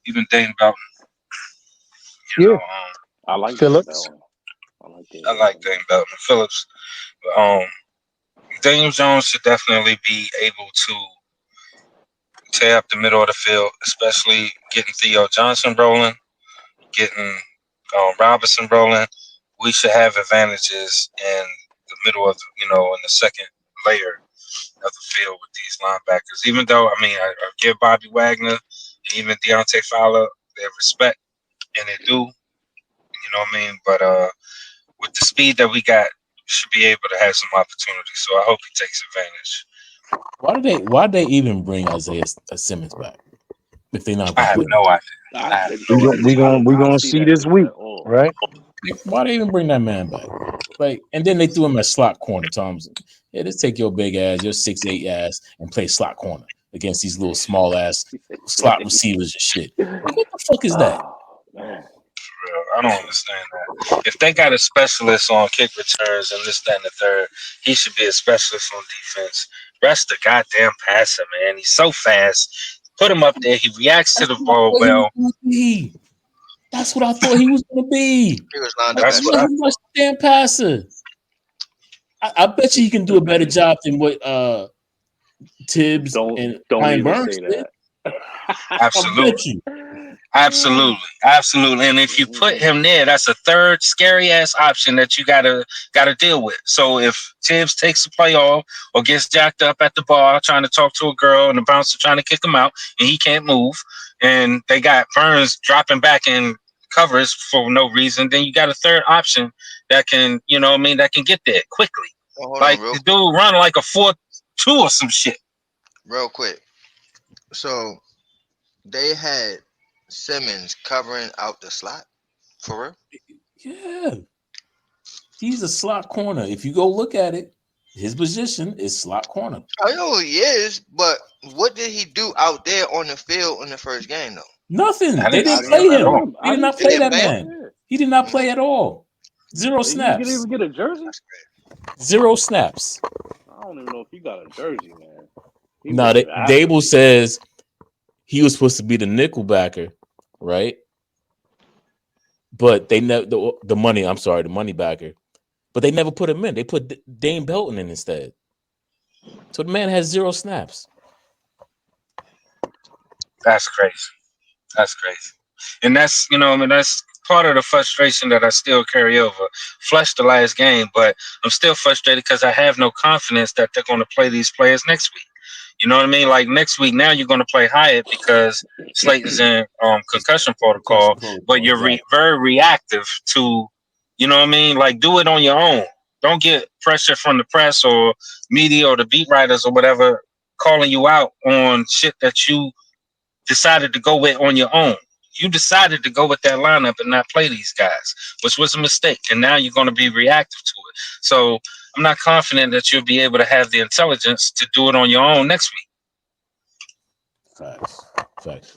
even Dane Belton. I like Phillips. I like Dane Belton. Phillips. Daniel Jones should definitely be able to tear up the middle of the field, especially getting Theo Johnson rolling, getting Robinson rolling. We should have advantages in the middle of, in the second layer of the field with these linebackers. Even though, I give Bobby Wagner and even Deontay Fowler their respect, and they do, But with the speed that we got, we should be able to have some opportunities. So I hope he takes advantage. Why did they even bring Isaiah Simmons back? If they're not, I have no idea. We're gonna see this week, right? Like, why they even bring that man back? Like, and then they threw him at slot corner. Tom's, yeah, just take your big ass, your 6'8" ass, and play slot corner against these little small ass slot receivers and shit. Like, what the fuck is that? Oh, man. I don't understand that. If they got a specialist on kick returns and this, that, and the third, he should be a specialist on defense. Rest the goddamn passer, man. He's so fast. Put him up there. He reacts to the ball well. That's what I thought he was going to be. He was lined up That's at what I He was a damn passer. I bet you he can do a better job than what Tibbs and don't Ryan even Burns say did. that. absolutely. Absolutely. And if you put him there, that's a third scary ass option that you gotta deal with. So if Tibbs takes the play off or gets jacked up at the bar trying to talk to a girl and the bouncer trying to kick him out and he can't move, and they got Burns dropping back in covers for no reason, then you got a third option that can, that can get there quickly. Well, Like the dude run like a 4-2 or some shit. Real quick. So they had Simmons covering out the slot for real? Yeah. He's a slot corner. If you go look at it, his position is slot corner. I know he is, but what did he do out there on the field in the first game, though? Nothing. They didn't play him. They did not play that play man. He did not play at all. Zero snaps. He didn't even get a jersey? 0 snaps. I don't even know if he got a jersey, man. No, Dable says he was supposed to be the nickelbacker, right? But they never the money backer. But they never put him in. They put Dane Belton in instead. So the man has 0 snaps. That's crazy. And that's, that's part of the frustration that I still carry over. Flushed the last game, but I'm still frustrated because I have no confidence that they're going to play these players next week. You know what I mean? Like next week, now you're going to play Hyatt because Slayton's in concussion protocol, but you're very reactive to, you know what I mean? Like do it on your own. Don't get pressure from the press or media or the beat writers or whatever calling you out on shit that you decided to go with on your own. You decided to go with that lineup and not play these guys, which was a mistake. And now you're going to be reactive to it. So I'm not confident that you'll be able to have the intelligence to do it on your own next week. Facts.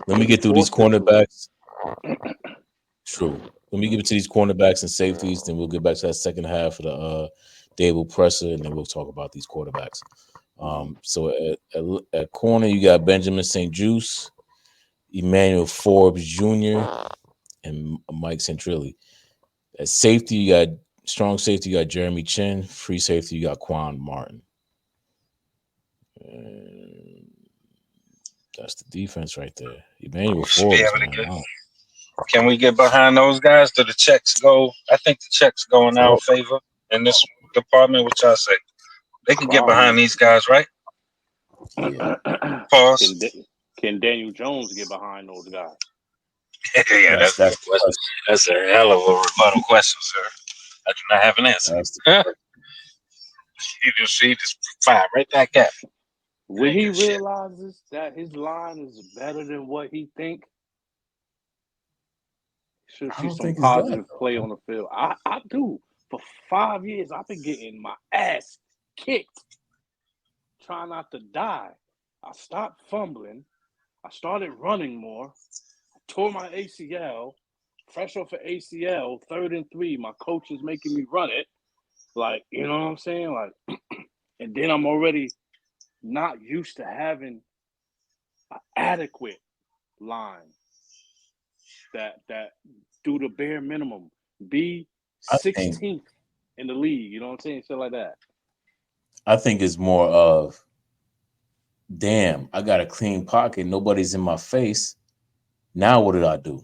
Let me get through these cornerbacks. True. Let me give it to these cornerbacks and safeties, then we'll get back to that second half of the Dable presser, and then we'll talk about these quarterbacks. So at corner, you got Benjamin St. Juice, Emmanuel Forbes Jr., and Mike Centrilli. At safety, you got strong safety, you got Jeremy Chin. Free safety, you got Quan Martin. And that's the defense right there. Emmanuel Forbes, man. Can we get behind those guys? Do the checks go? I think the checks go in our favor in this department. What y'all say? They can get behind these guys, right? Yeah. Pause. Can Daniel Jones get behind those guys? Yeah, that's a question. That's a hell of a rebuttal question, sir. I do not have an answer. He just fired right back at me. When he realizes that his line is better than what he think, should see some positive play on the field. I do. For 5 years, I've been getting my ass kicked, trying not to die. I stopped fumbling. I started running more. I tore my ACL. Fresh off of ACL, 3rd and 3. My coach is making me run it. Like, you know what I'm saying? Like, and then I'm already not used to having an adequate line that do the bare minimum, be 16th in the league. You know what I'm saying? Shit like that. I think it's more of, damn, I got a clean pocket. Nobody's in my face. Now what did I do?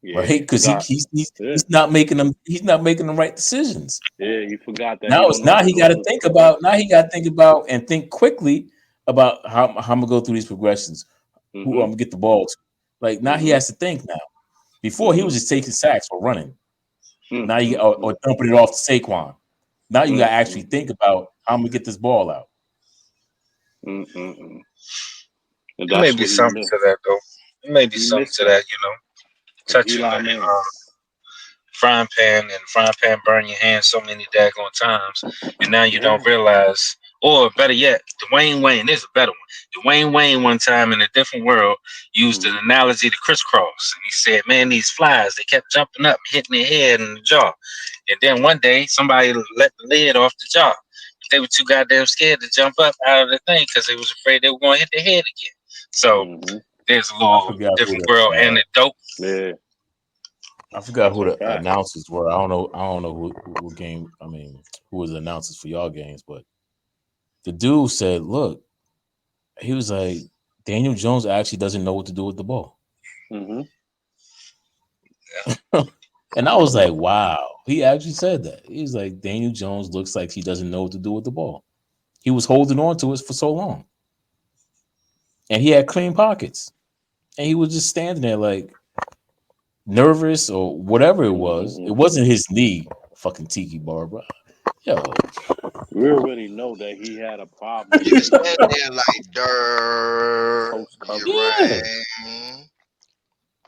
Yeah, right? Because he's not making them. He's not making the right decisions. Yeah, you forgot that. Now he got to think about. Now he got to think about and think quickly about how I'm gonna go through these progressions. Mm-hmm. Who I'm gonna get the ball to. Like now he has to think now. Before he was just taking sacks or running. Now you or dumping it off to Saquon. Now you got to actually think about how I'm gonna get this ball out. It may be something to that, though. It may be something to that, touching frying pan, and the frying pan burn your hands so many daggone times, and now you don't realize. Or better yet, Dwayne Wayne is a better one. Dwayne Wayne one time in a different world used an analogy to crisscross, and he said, "Man, these flies they kept jumping up, hitting their head in the jaw, and then one day somebody let the lid off the jaw. They were too goddamn scared to jump up out of the thing because they was afraid they were going to hit their head again." So there's a I little forgot who different world anecdote. Yeah. I forgot That's who a the fact. announcers were. I don't know. Who game. I mean, who was the announcers for y'all games? But the dude said, "Look, he was like, Daniel Jones actually doesn't know what to do with the ball." And I was like, "Wow." He actually said that. He was like, "Daniel Jones looks like he doesn't know what to do with the ball. He was holding on to it for so long, and he had clean pockets, and he was just standing there like nervous or whatever it was. It wasn't his knee, fucking Tiki bar, bro. Yo, We already know that he had a problem You with stand there like dirt. post You coverage. yeah. rang.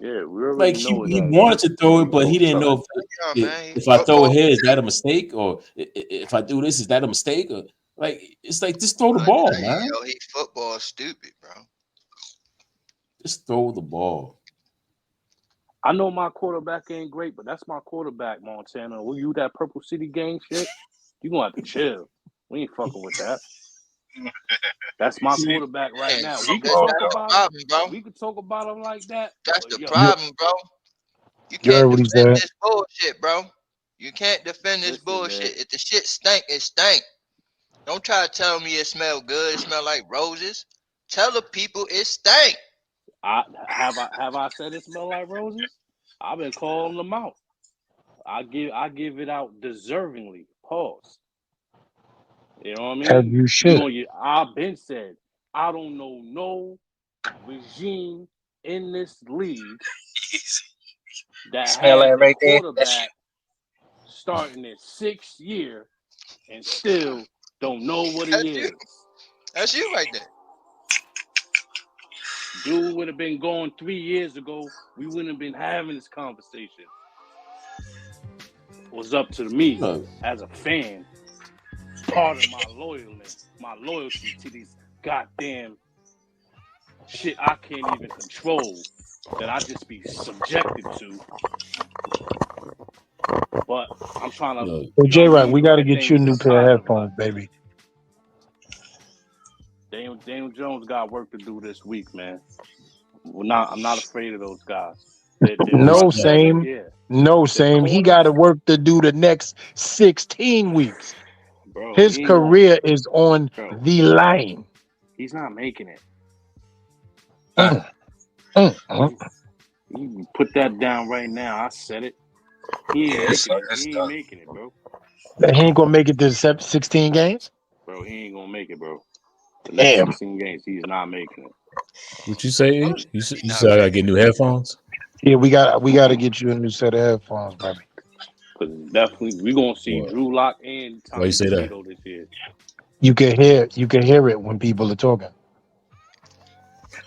Yeah, we already Like know he that wanted to throw it, he but he post didn't know coverage. Yeah, if, man. if I throw it Football. here, is that a mistake? Or if I do this, is that a mistake? Or like it's like just throw the I ball, tell you, man. yo, he football stupid, bro. Just throw the ball. I know my quarterback ain't great, but that's my quarterback, Montana. Will you that Purple City gang shit? You gonna have to chill. We ain't fucking with that. That's my See, quarterback right Man, now. see, We could that's talk football. the about him. problem, bro. We could talk about him like that. That's But the yo, problem, bro. You You heard can't what he defend said. this bullshit, bro. You can't defend this listen, man. bullshit. If the shit stank, it stank. Don't try to tell me it smell good. It smell like roses. Tell the people it stank. I said it smell like roses? I've been calling them out. I give it out deservingly. Pause. You know what I As mean? you You should. gonna get I've been said, I don't know no regime in this league that Smell has that a right there? That's you. quarterback starting his 6th year and still don't know what That's he you. is. That's you right there. Dude would have been gone 3 years ago. We wouldn't have been having this conversation. It was up to me Look, as a fan. Part of my loyalty to these goddamn shit I can't even control that I just be subjected to. But I'm trying to, look. Hey, you know what I J-Rock, mean, we put got to that get thing you a to the new pair of side of headphones, baby. Daniel Jones got work to do this week, man. I'm not afraid of those guys. Their Who's No, front that? seven, same. yeah. No, Their same. He got to corners, work to do the next 16 weeks. bro, His he ain't going, career is on bro, the line. he's not making it. Mm, mm, mm. You can put that down right now. I said it. He ain't Yeah, making it. it's He ain't done. making it, bro. He ain't gonna make it to 16 games. Bro, he ain't gonna make it, bro. The next Damn. 16 games, he's not making it. What you say? Of E? course, You he not said I gotta making get new it. headphones. Yeah, we got to get you a new set of headphones, baby. Because definitely, we're going to see What? Drew Lock and Why you Tommy say that? DeVito this year. You can hear it when people are talking.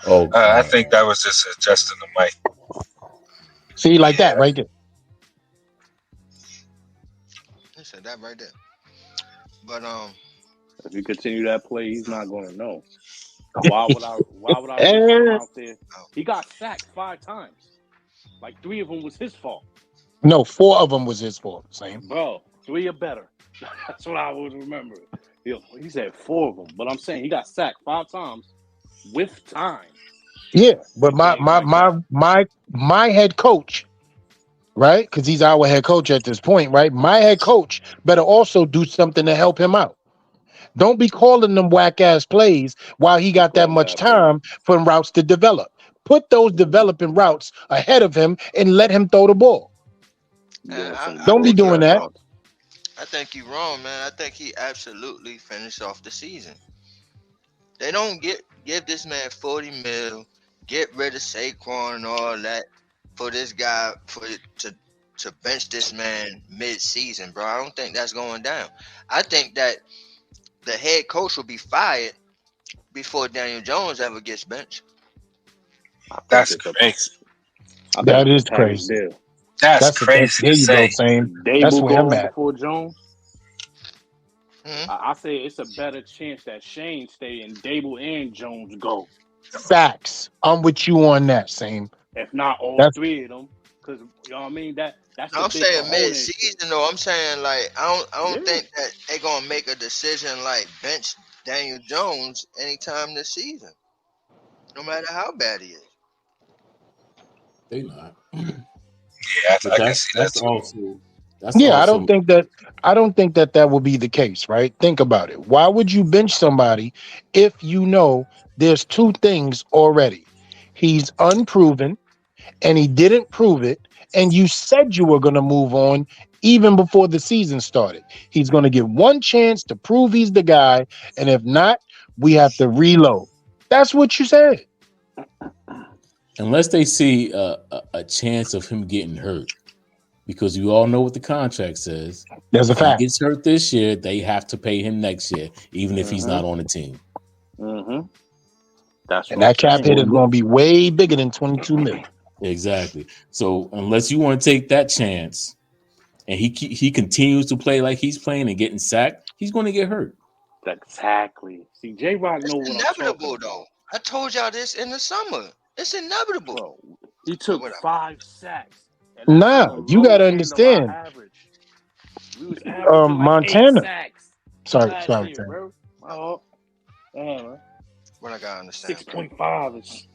Oh, I think that was just adjusting the mic. See, like Yeah, that right there. He said that right there. But If he continue that play, he's not going to know. Why would I risk him Eh, out there? He got sacked 5 times. Like 3 of them was his fault. no, 4 of them was his fault. Same. Bro, 3 are better. That's what I would remember. He said 4 of them, but I'm saying he got sacked 5 times with time. Yeah, but And my came my right my back. my my head coach, right? Because he's our head coach at this point, right? My head coach better also do something to help him out. Don't be calling them whack ass plays while he He got that called much bad plays. time for routes to develop. Put those developing routes ahead of him and let him throw the ball. Doing some Don't be think he doing bullcrap that. wrong. routes. I think you wrong, man. I think he absolutely finished off the season. They don't give this man 40 mil, get rid of Saquon and all that for this guy to bench this man mid season, bro. I don't think that's going down. I think that the head coach will be fired before Daniel Jones ever gets benched. I think that's it's a crazy. That is package crazy. deal. That's That's the thing. crazy to There you go, say. same. That's Dable where I'm going at. before Jones. Hmm? I say it's a better chance that Shane stay and Dable and Jones go. Facts. I'm with you on that, same. If not all That's three of them, because you know what I mean. That's the I'm big saying cojones shit. mid-season though. I'm saying like I don't Yeah, think that they gonna make a decision like bench Daniel Jones anytime this season, no matter how bad he is. They not. Yeah, But I can see that too. that's yeah. also I don't think that that will be the case, right? Think about it. Why would you bench somebody if you know there's two things already? He's unproven and he didn't prove it, and you said you were going to move on even before the season started. He's going to get one chance to prove he's the guy, and if not, we have to reload. That's what you said. unless they see a chance of him getting hurt, because you all know what the contract says. There's a If he fact. gets hurt this year, they have to pay him next year, even if he's not mm-hmm, on the team. mm-hmm. That's And what I'm that cap hit saying. is going to be way bigger than 22 million. Exactly. So unless you want to take that chance, and he continues to play like he's playing and getting sacked, he's going to get hurt. Exactly. See, J Rock It's know what I'm talking inevitable though. about, I told y'all this in the summer. It's inevitable. bro. He But took whatever. 5 sacks, and that's on the Nah, you low got to end of our understand. average. We was averaging like 8 Montana. sacks last Sorry, year, Tam. bro. Oh, man. What I gotta understand, bro. 6.5 is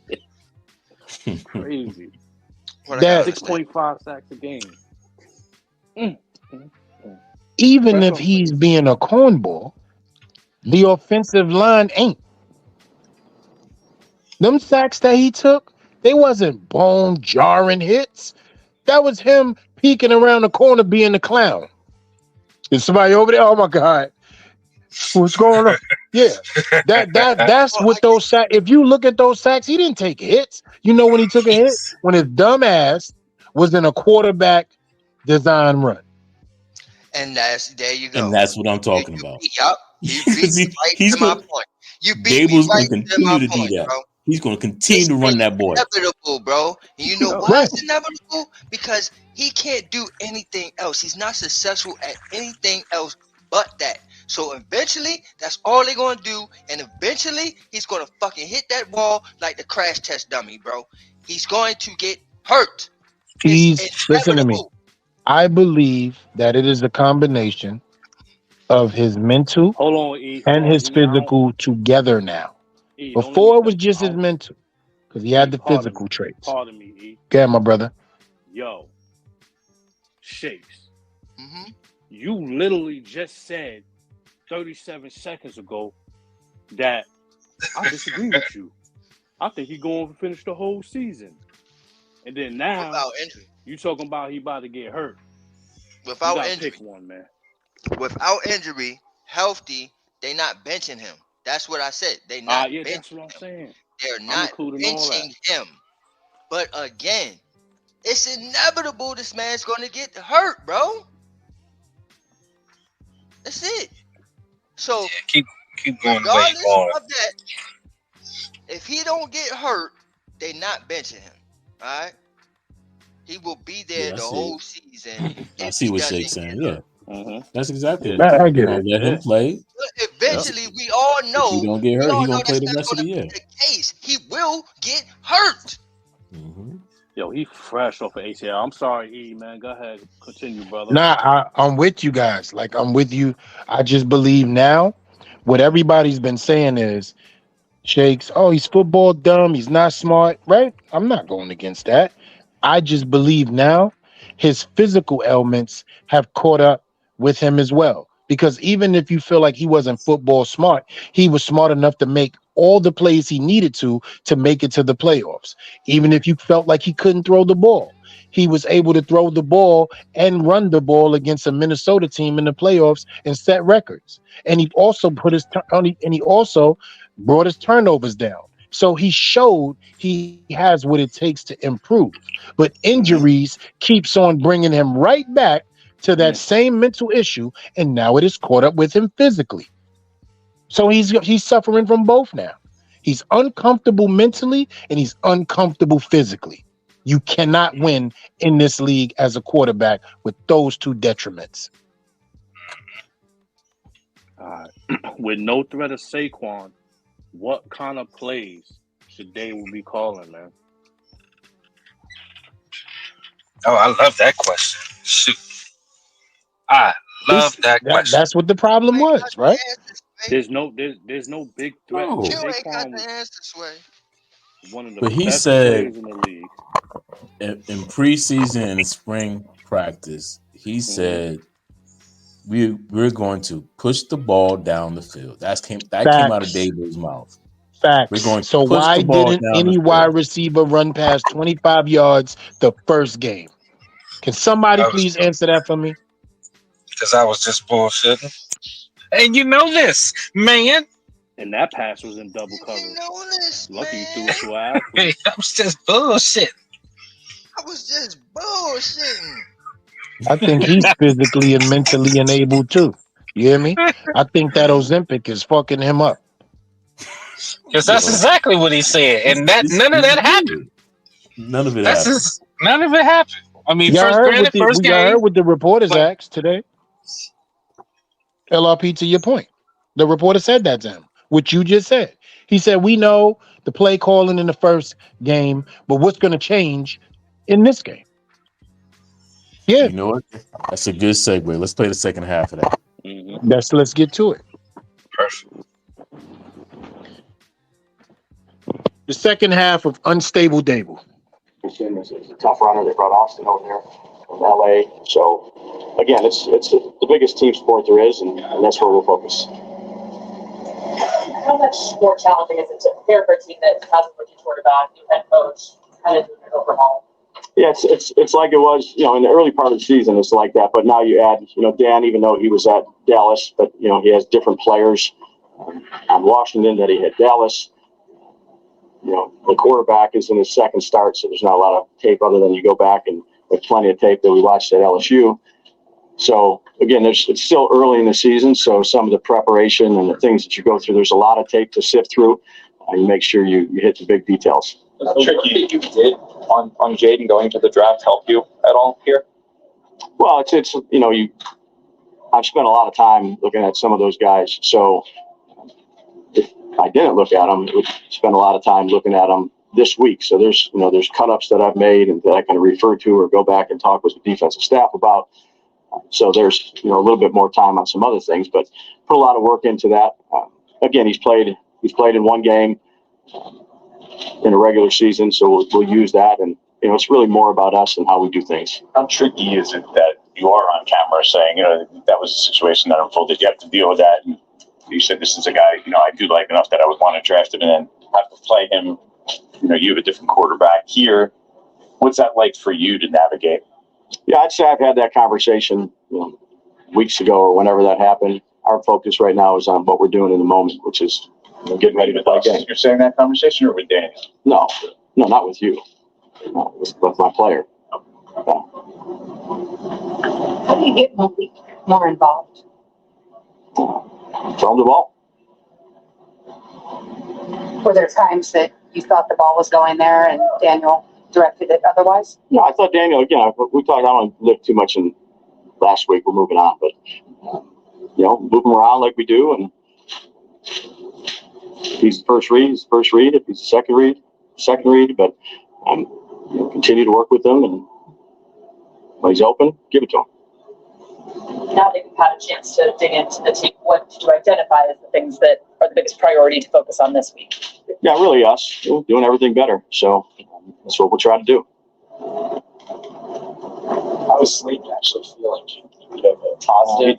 crazy. What I gotta That 6.5 sacks a game. Mm, mm, mm. even That's if what I'm he's saying. being a cornball, the offensive line ain't. Them sacks that he took, they wasn't bone jarring hits. That was him peeking around the corner being the clown. Is somebody over there? Oh my God. What's going on? Yeah. That's Well, what those sacks. If you look at those sacks, he didn't take hits. You know when he took a hit? When his dumb ass was in a quarterback design run. and there you And go. that's what I'm talking about. Yup. You beat Because me right he's to my going, point. You beat me Dable's going right to to my continue to do point, that. bro. He's going to continue It's to run that boy. inevitable, bro. And you know Yo, why Right. it's inevitable? Because he can't do anything else. He's not successful at anything else but that. So eventually, that's all they're gonna do, and eventually he's gonna fucking hit that wall like the crash test dummy, bro. He's going to get hurt. It's Listen to me. inevitable. I believe that it is a combination of his mental hold on, E. Hold and on, his E. I don't, physical together now. E. Don't let me Before it cut. was just I his don't, mental because he E. had the physical traits. Pardon me, E. Okay, my brother. Yo, Shakes. Mm-hmm. You literally just said 37 seconds ago that I disagree with you. I think he going to finish the whole season. And then now Without injury. you talking about he about to get hurt. You Without got to injury. pick one, man. Without injury, healthy, they not benching him. That's what I said. They not Yeah, benching that's what I'm him. saying. They're I'm not including all that. benching him. But again, it's inevitable this man's gonna get hurt, bro. That's it. So Yeah, keep going the way you're regardless going. of that, if he don't get hurt, they not benching him. All right. He will be there Yeah, I the see. whole season I if see he what doesn't Shake's get saying. hurt. Yeah, Mm-hmm. that's exactly Yeah. it. I They're get going it. to let him Yeah. play. But Yep. eventually, we all If he know. don't get We hurt, all he know going to play that's the not rest of going the to year. be the case. He will get hurt. Mm-hmm. Yo, he fresh off of ACL. I'm sorry, E, man. Go ahead. Continue, brother. Nah, I'm with you guys. Like I'm with you. I just believe now what everybody's been saying is Shakes, oh, he's football dumb, he's not smart, right? I'm not going against that. I just believe now his physical ailments have caught up with him as well. Because even if you feel like he wasn't football smart, he was smart enough to make all the plays he needed to make it to the playoffs. Even if you felt like he couldn't throw the ball, he was able to throw the ball and run the ball against a Minnesota team in the playoffs and set records. And he also put his and he also brought his turnovers down. So he showed he has what it takes to improve. But Mm-hmm. injuries keeps on bringing him right back to that Mm. same mental issue, and now it is caught up with him physically. So he's suffering from both now. He's uncomfortable mentally and he's uncomfortable physically. You cannot win in this league as a quarterback with those two detriments. With no threat of Saquon, what kind of plays should they will be calling, man? Oh, I love that question. Shoot. I love that question. That's what the problem You ain't was, got the right? answer, Sway. There's no big threat. No. You ain't got Saquon the was answer, Sway. one of the But he best said players in the league. in preseason and spring practice, he said we're going to push the ball down the field. That came out of Facts. Dabo's mouth. Facts. We're going So to push why the ball didn't down any the wide field. receiver run past 25 yards the first game? Can somebody please answer that for me? Because I was just bullshitting. And you know this, man. And that pass was in double coverage. You know this, Lucky man. he threw it to an athlete. I was just bullshitting. I was just bullshitting. I think he's physically and mentally enabled too. You hear me? I think that Ozempic is fucking him up. Because that's exactly what he said. And none of that happened. None of it happened. None of it happened. I mean, Y'all heard first game. what the reporters asked today. LRP, to your point. The reporter said that to him, which you just said. He said, we know the play calling in the first game, but what's going to change in this game? Yeah. You know what? That's a good segue. Let's play the second half of that. Mm-hmm. Let's get to it. Perfect. The second half of Unstable Dable. It's a tough runner. They brought Austin over there from LA. So again, it's the biggest team sport there is, and that's where we'll focus. How much more challenging is it to prepare for a team that has a rookie quarterback, new head coach, kind of an overhaul? Yeah, it's like it was, in the early part of the season, it's like that. But now you add, Dan, even though he was at Dallas, but he has different players on Washington that he had Dallas. The quarterback is in his second start, so there's not a lot of tape other than you go back and with plenty of tape that we watched at LSU. So again, it's still early in the season, so some of the preparation and the things that you go through, there's a lot of tape to sift through. You make sure you hit the big details. How tricky you did on Jaden going to the draft help you at all here? Well, it's I've spent a lot of time looking at some of those guys, so if I didn't look at them, I would spend a lot of time looking at them this week. So there's cut-ups that I've made and that I can refer to or go back and talk with the defensive staff about. So there's a little bit more time on some other things, but put a lot of work into that. Again, he's played in one game in a regular season, so we'll use that. And it's really more about us and how we do things. How tricky is it that you are on camera saying, that was a situation that unfolded? You have to deal with that. And you said this is a guy, I do like enough that I would want to draft him and then have to play him. You have a different quarterback here. What's that like for you to navigate? Yeah, I'd say I've had that conversation weeks ago or whenever that happened. Our focus right now is on what we're doing in the moment, which is getting ready to play a game. You're saying that conversation or with Daniel? No, not with you. No, with my player. Yeah. How do you get more involved? Throw him the ball. Were there times that you thought the ball was going there and Daniel directed it otherwise? No, I thought Daniel, again, we talked, I don't want to live too much in last week. We're moving on, but, move him around like we do. And if he's the first read, he's the first read. If he's the second read. But continue to work with him. And when he's open, give it to him. Now that you've had a chance to dig into the team, what did you identify as the things that are the biggest priority to focus on this week? Yeah, really us. We're doing everything better. So that's what we'll try to do. How is Slayton actually feeling? Do you have a positive,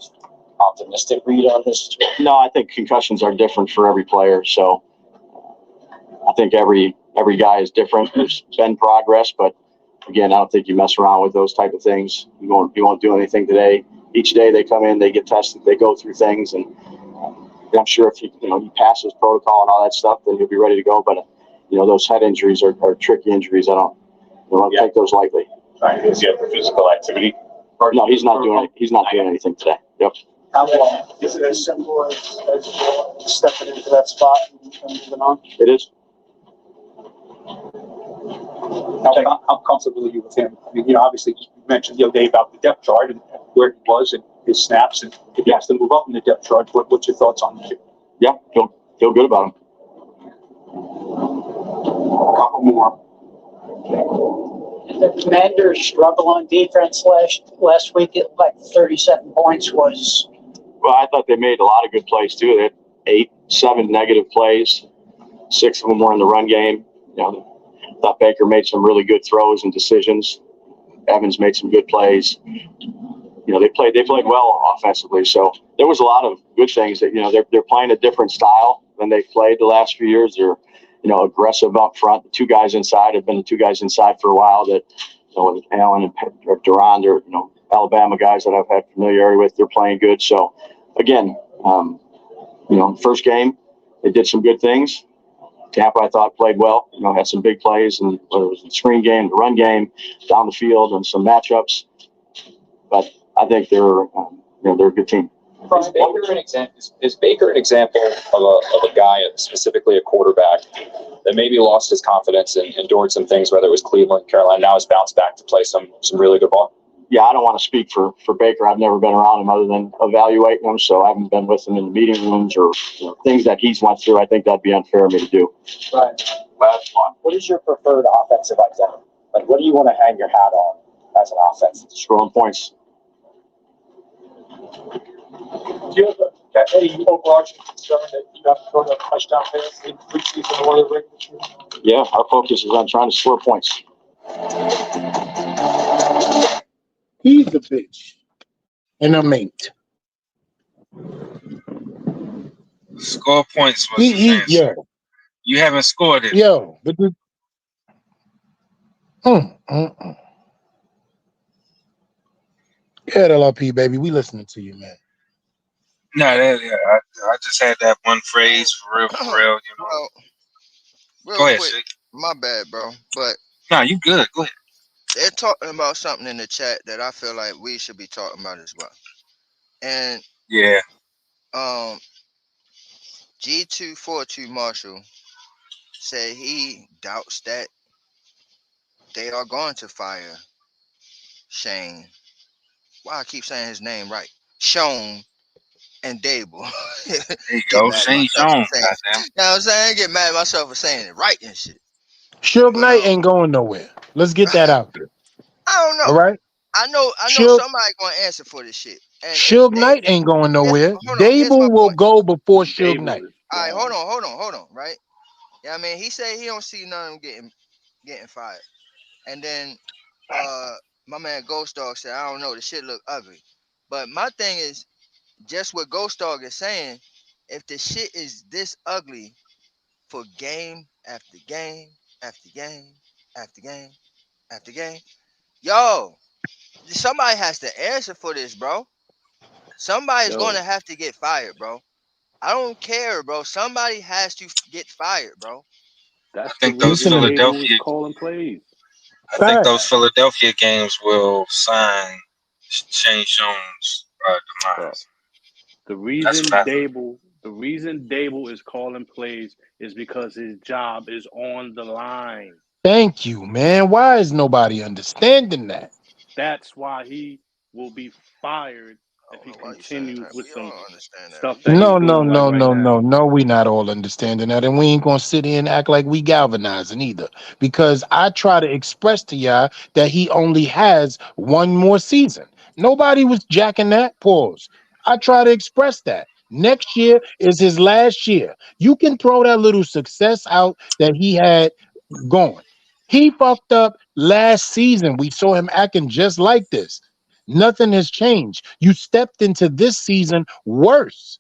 optimistic read on this? No, I think concussions are different for every player. So I think every guy is different. There's been progress, but again, I don't think you mess around with those type of things. You won't do anything today. Each day they come in, they get tested, they go through things, and I'm sure if he pass his protocol and all that stuff, then he'll be ready to go. But those head injuries are tricky injuries. I don't take those lightly. Does he have the physical activity? No, he's not doing it. He's not doing anything today. Yep. How long? Is it as simple as stepping into that spot and moving on? It is. How comfortable are you with him? I mean, obviously you mentioned the other day about the depth chart and where he was and his snaps, and if he has to move up in the depth chart, what's your thoughts on that? Yeah, feel good about him. A couple more. The Commanders struggle on defense last week. Like 37 points was. Well, I thought they made a lot of good plays too. They had 7 negative plays. 6 of them were in the run game. I thought Baker made some really good throws and decisions. Evans made some good plays. They played well offensively. So there was a lot of good things that, they're playing a different style than they've played the last few years. They're, aggressive up front. The 2 guys inside have been the 2 guys inside for a while that, Allen and Duran, they're, Alabama guys that I've had familiarity with. They're playing good. So again, first game, they did some good things. Tampa, I thought, played well. Had some big plays, and whether it was the screen game, the run game, down the field, and some matchups. But I think they're a good team. Is Baker an example of a guy, specifically a quarterback, that maybe lost his confidence and endured some things, whether it was Cleveland, Carolina, now has bounced back to play some really good ball? Yeah, I don't want to speak for Baker. I've never been around him other than evaluating him, so I haven't been with him in the meeting rooms or things that he's went through. I think that'd be unfair of me to do. Right. Last one. What is your preferred offensive identity? Like, what do you want to hang your hat on as an offense? Scoring points. Do you have any overarching concern that you have to throw a touchdown pass in preseason or the regular season? Yeah, our focus is on trying to score points. He's a bitch and a mate. Score points was his answer. Yeah. You haven't scored it. Yo, but Yeah, LRP, baby, we listening to you, man. No, I just had that one phrase for real. Well, real go ahead, quick, Shake. my bad, bro. But no, you good. Go ahead. They're talking about something in the chat that I feel like we should be talking about as well. And yeah, G242 Marshall said he doubts that they are going to fire Shane. Why I keep saying his name right? Sean and Dable. There you go. Shane Sean. You know what I'm saying? Get mad at myself for saying it right and shit. Suge Knight ain't going nowhere. Let's get that out there. I don't know. All right? I know somebody gonna answer for this shit. And Suge Knight ain't going nowhere. Dable will go before Suge Knight. All right, hold on, right? Yeah, I mean, he said he don't see none of them getting fired. And then my man Ghost Dog said, I don't know, the shit look ugly. But my thing is, just what Ghost Dog is saying, if the shit is this ugly for game after game after game after game after game, yo, somebody has to answer for this, bro. Somebody's going to have to get fired, bro. I don't care, bro. Somebody has to get fired, bro. That's I think those Philadelphia calling plays. I think those Philadelphia games will sign Shane Sean's demise. The reason Dable is calling plays is because his job is on the line. Thank you, man. Why is nobody understanding that? That's why he will be fired if he continues with some stuff that No, he's doing no. We not all understanding that, and we ain't gonna sit here and act like we galvanizing either. Because I try to express to y'all that he only has one more season. Nobody was jacking that. Pause. I try to express that. Next year is his last year. You can throw that little success out that he had going. He fucked up last season. We saw him acting just like this. Nothing has changed. You stepped into this season worse.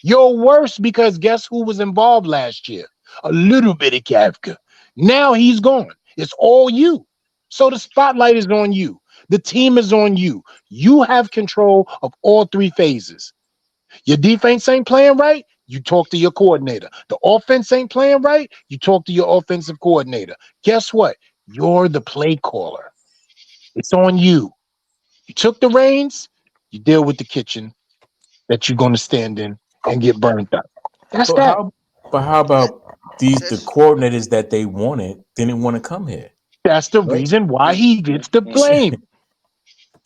You're worse because guess who was involved last year? A little bit of Kafka. Now he's gone. It's all you. So the spotlight is on you. The team is on you. You have control of all 3 phases. Your defense ain't playing right, you talk to your coordinator. The offense ain't playing right, you talk to your offensive coordinator. Guess what? You're the play caller. It's on you. You took the reins, you deal with the kitchen that you're going to stand in and get burned up. That's that. How about the coordinators that they wanted didn't want to come here? That's the reason why he gets the blame.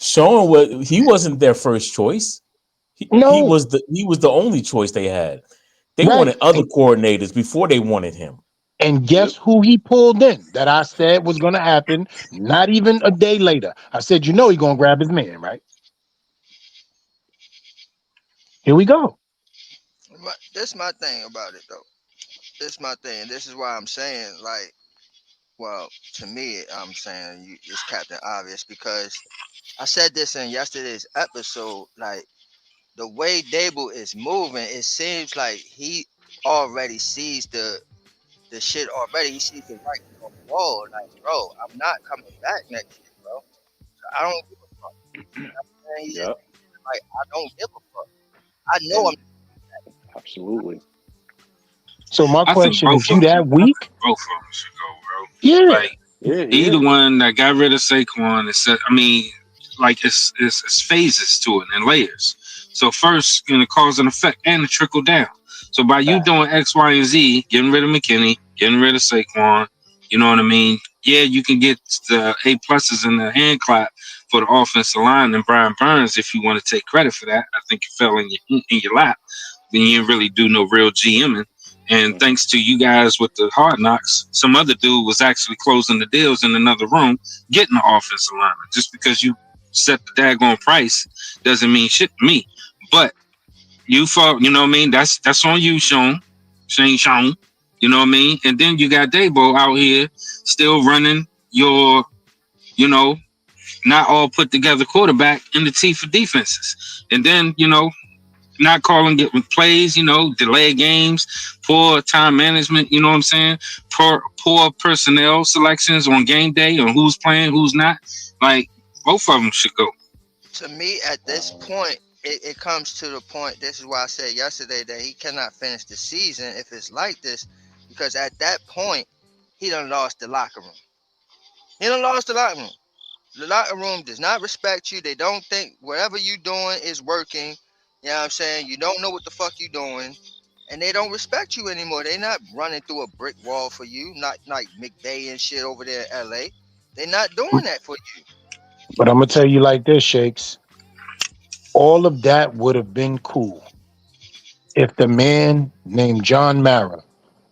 Showing what he wasn't their first choice. He No, was the only choice they had. They right. wanted other coordinators before they wanted him. And guess who he pulled in that I said was going to happen not even a day later? I said, you know, he's going to grab his man, right? Here we go. This my thing about it though. This my thing. This is why I'm saying like, well, to me, I'm saying it's Captain Obvious because I said this in yesterday's episode. Like the way Dable is moving, it seems like he already sees the shit already. He sees the writing on the wall. Like, bro, I'm not coming back next year, bro. I don't give a fuck. He just like I don't give a fuck. I know I'm absolutely. So my I think question is, you that weak? both of them should go, bro. Yeah. Like either one that got rid of Saquon. Like it's phases to it and layers. So first, cause and effect and the trickle down. So by you doing X, Y, and Z, getting rid of McKinney, getting rid of Saquon, you know what I mean? Yeah, you can get the A pluses and the hand clap for the offensive line and Brian Burns if you want to take credit for that. I think it fell in your lap. Then you didn't really do no real GMing. And thanks to you guys with the hard knocks, some other dude was actually closing the deals in another room, getting the offensive lineman. Just because you set the daggone price doesn't mean shit to me. But you fought, you know what I mean? That's on you, Sean. You know what I mean? And then you got Dabo out here still running your, not all put together quarterback in the teeth of defenses. And then, not calling getting plays, delay games, poor time management, you know what I'm saying? Poor personnel selections on game day on who's playing, who's not. Like, both of them should go. To me, at this point, it comes to the point. This is why I said yesterday that he cannot finish the season if it's like this, because at that point, he done lost the locker room. He done lost the locker room. The locker room does not respect you. They don't think whatever you doing is working. You know what I'm saying? You don't know what the fuck you doing. And they don't respect you anymore. They're not running through a brick wall for you. Not like McVay and shit over there in LA. They're not doing that for you. But I'm going to tell you like this, Shakes. All of that would have been cool if the man named John Mara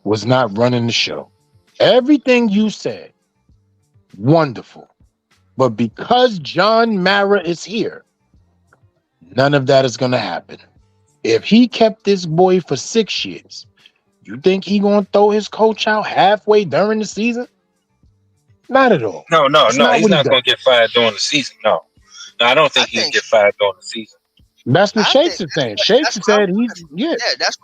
was not running the show. Everything you said, wonderful. But because John Mara is here, none of that is going to happen. If he kept this boy for 6 years, you think he going to throw his coach out halfway during the season? Not at all. No. That's He's what he not going to get fired during the season. No, I don't think he'll get fired during the season. That's what Shakes is saying. Shakes said that's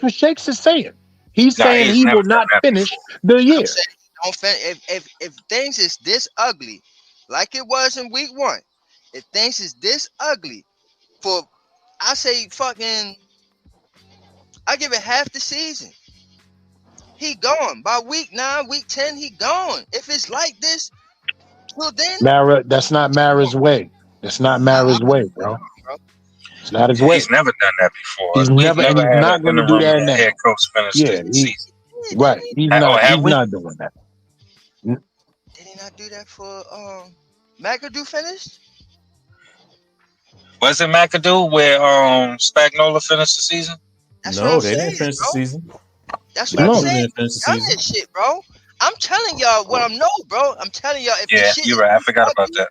what Shakes is saying. He's saying he will not finish the year. I'm saying if things is this ugly, like it was in week 1, if things is this ugly, I say fucking, I give it half the season. He gone by week 9, week 10. He gone. If it's like this, well then, Mara, that's not Mara's way. That's not Mara's way, bro. It's not his way. He's never done that before. He's never had not going to do that now. Head coach finish the season. Right. He's not doing that. Did he not do that for McAdoo finished? Was it McAdoo where Spagnuolo finished the season? No, they didn't finish the season. That's what I'm saying. Done this shit, bro. I'm telling y'all what I know, bro. I'm telling y'all if this shit you're right. I forgot about that.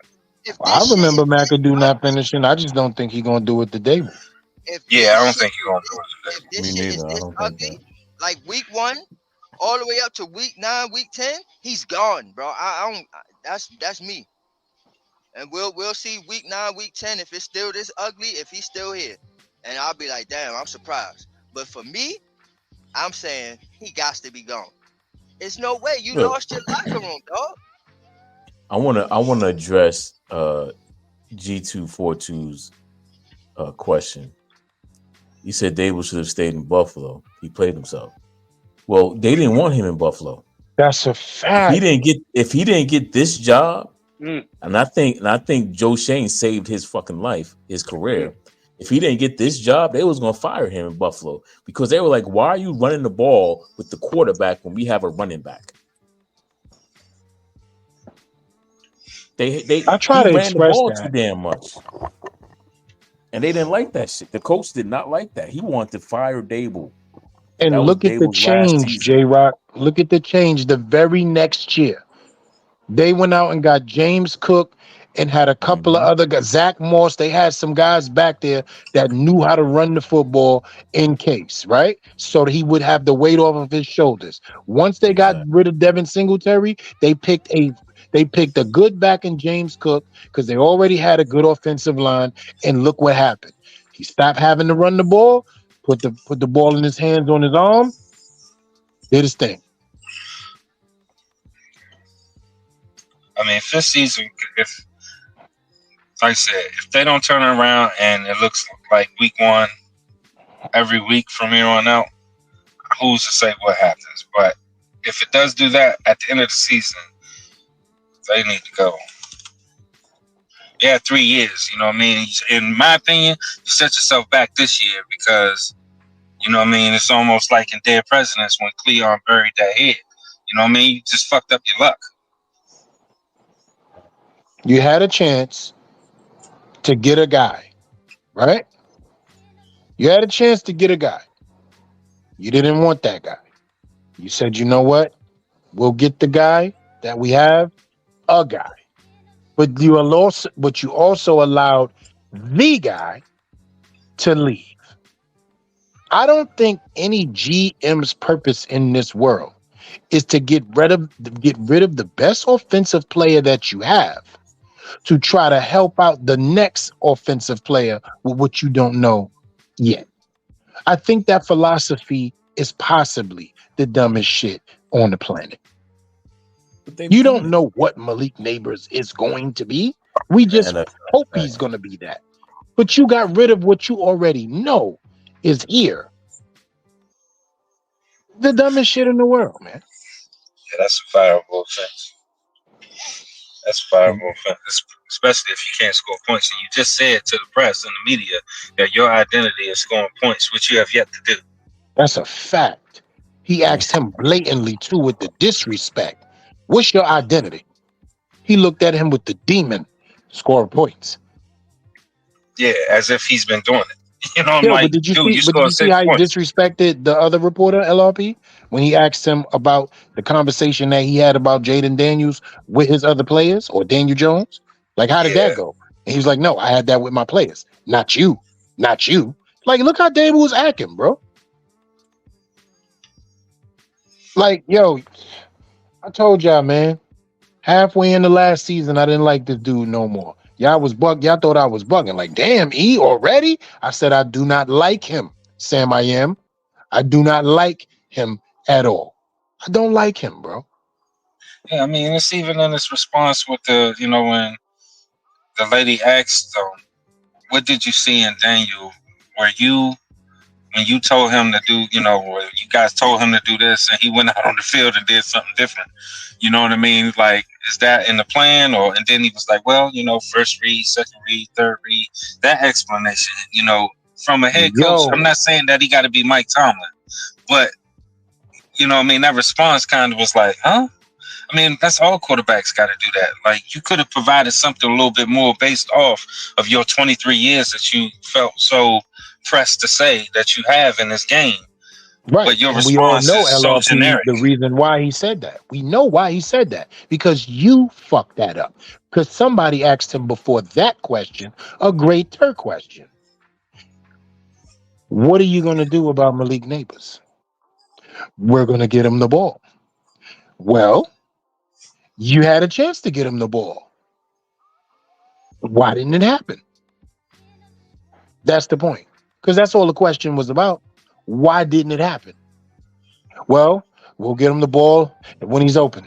I remember McAdoo not finishing. I just don't think he's gonna do it today. I don't think he's gonna do it today. If this shit is this ugly, like week 1 all the way up to week 9, week 10, he's gone, bro. I don't. That's me. And we'll see week 9, week 10 if it's still this ugly, if he's still here, and I'll be like, damn, I'm surprised. But for me, I'm saying he got to be gone. It's no way you lost your locker room, dog. I wanna address G242's question. He said Dable should have stayed in Buffalo. He played himself. Well, they didn't want him in Buffalo. That's a fact. If he didn't get this job, and I think Joe Shane saved his fucking life, his career. If he didn't get this job, they was gonna fire him in Buffalo because they were like, "Why are you running the ball with the quarterback when we have a running back?" I try he to ran the express ball too that. damn much, and they didn't like that shit. The coach did not like that. He wanted to fire Dable. That And was look at the Dable's last change, season. J Rock. Look at the change the very next year. They went out and got James Cook and had a couple of Mhm. other guys, Zach Moss. They had some guys back there that knew how to run the football in case, right? So that he would have the weight off of his shoulders. Once they got Exactly. rid of Devin Singletary, they picked a good back in James Cook because they already had a good offensive line. And look what happened. He stopped having to run the ball, put the ball in his hands on his arm, did his thing. I mean, if this season, if like I said, if they don't turn it around and it looks like week one every week from here on out, who's to say what happens? But if it does do that at the end of the season, they need to go. Yeah, 3 years. You know what I mean? In my opinion, you set yourself back this year because, you know what I mean? It's almost like in Dead Presidents when Cleon buried that head. You know what I mean? You just fucked up your luck. You had a chance to get a guy, right? You had a chance to get a guy. You didn't want that guy. You said, you know what? We'll get the guy that we have, a guy. But you also allowed the guy to leave. I don't think any GM's purpose in this world is to get rid of the best offensive player that you have to try to help out the next offensive player with what you don't know yet. I think that philosophy is possibly the dumbest shit on the planet. But they've You done don't it. know what Malik Neighbors is going to be. We just And hope he's going to be that. But you got rid of what you already know is here. The dumbest shit in the world, man. Yeah, that's a fireable offense. That's a fireable offense, especially if you can't score points. And you just said to the press and the media that your identity is scoring points, which you have yet to do. That's a fact. He asked him blatantly, too, with the disrespect. What's your identity? He looked at him with the demon, score points. Yeah, as if he's been doing it. You know, I'm Yo, but like, did you dude, see? you But did scored you see 6 how he points. disrespected the other reporter, LRP, when he asked him about the conversation that he had about Jaden Daniels with his other players or Daniel Jones? Like, how did Yeah. that go? And he was like, "No, I had that with my players, not you, not you." Like, look how David was acting, bro. Like, yo, I told y'all, man. Halfway in the last season, I didn't like this dude no more. Y'all thought I was bugging. Like, damn, E already? I said I do not like him, Sam. I do not like him at all. I don't like him, bro. Yeah, I mean, it's even in his response with the, you know, when the lady asked him, what did you see in Daniel? Were you, when you told him to do, you know, where you guys told him to do this and he went out on the field and did something different? You know what I mean? Like, is that in the plan? And then he was like, well, you know, first read, second read, third read. That explanation, you know, from a head coach, I'm Yo, not saying that he got to be Mike Tomlin, but, you know what I mean? That response kind of was like, huh? I mean, that's all quarterbacks got to do that. Like, you could have provided something a little bit more based off of your 23 years that you felt so pressed to say that you have in this game. right. But your And we all response know, is so LRP, generic. the reason why he said that. We know why he said that because you fucked that up. Because somebody asked him before that question a greater question. What are you going to do about Malik Neighbors? We're going to get him the ball. Well, you had a chance to get him the ball. Why didn't it happen? That's the point. Because that's all the question was about. Why didn't it happen? Well, we'll get him the ball when he's open.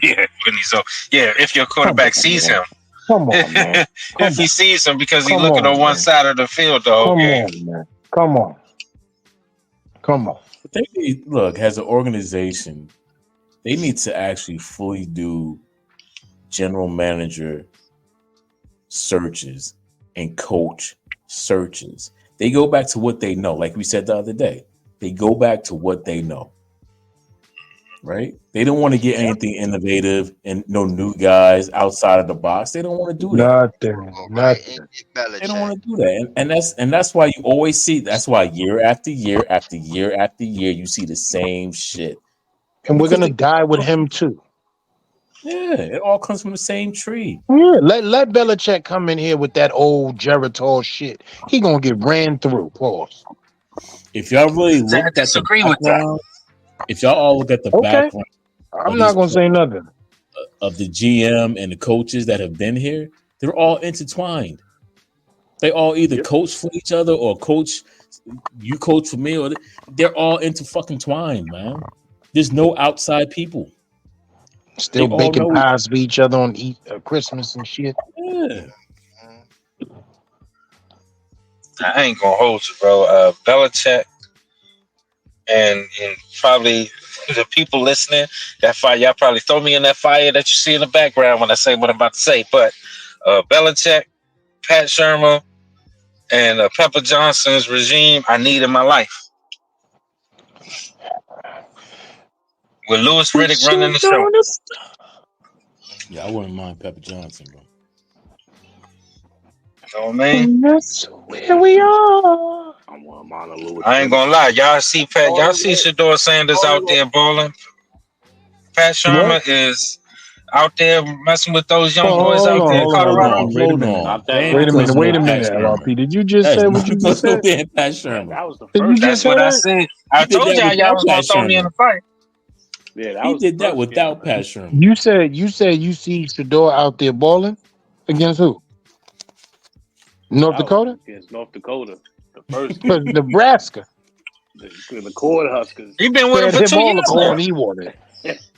Yeah, when he's up. Yeah, if your Come quarterback on, sees man. him. Come on, man. If Come he on. sees him because he's Come looking on on, one man. side of the field the whole Come game. on, man. Come on. Come on. But they need, look, as an organization, they need to actually fully do general manager searches and coach searches. They go back to what they know. Like we said the other day, they go back to what they know. Right? They don't want to get anything innovative and no new guys outside of the box. They don't want to do that. Nothing. All right, Nothing. and get They don't Belichick. want to do that, and that's why you always see. That's why year after year after year after year, you see the same shit. And we're Because gonna die with him too. yeah, it all comes from the same tree. Yeah, let Belichick come in here with that old Geritol shit. He gonna get ran through. Pause. If y'all really I looked at the disagree with that. background, if y'all all look at the Okay, background I'm of not these gonna say nothing. of the GM and the coaches that have been here, they're all intertwined. They all either coach for each other or coach. You coach for me, or they're all into fucking twined, man. There's no outside people. They Still all baking know. pies for each other on Christmas and shit. Yeah. I ain't gonna hold you, bro. Belichick and probably the people listening, that fire, y'all probably throw me in that fire that you see in the background when I say what I'm about to say. But Belichick, Pat Shermer, and Pepper Johnson's regime, I need in my life. With Louis Riddick running the show. Yeah, I wouldn't mind Pepper Johnson, bro. You know what I mean? That's where we are. I ain't gonna lie, y'all see Shador Sanders out there balling. Pat Shermer is out there messing with those young boys Hold out there in on, Colorado. Wait a Hold minute. on. that Wait a minute. Close Wait no a Pat minute, Shermer. LRP. Did you just That say is what you not just close no said? damn Pat Shermer. That was the Did you first. just That's say what I that? said. He I did told that y'all without was gonna Pat throw me in the Shermer. fight. Yeah, that He was the did that first game, without man. Pat Shermer. You said you see Shador out there balling against who? North That was Dakota? against North Dakota. The first game. Nebraska. The Cornhuskers. He been with him Fed for him 2 all the years now. corn he wanted.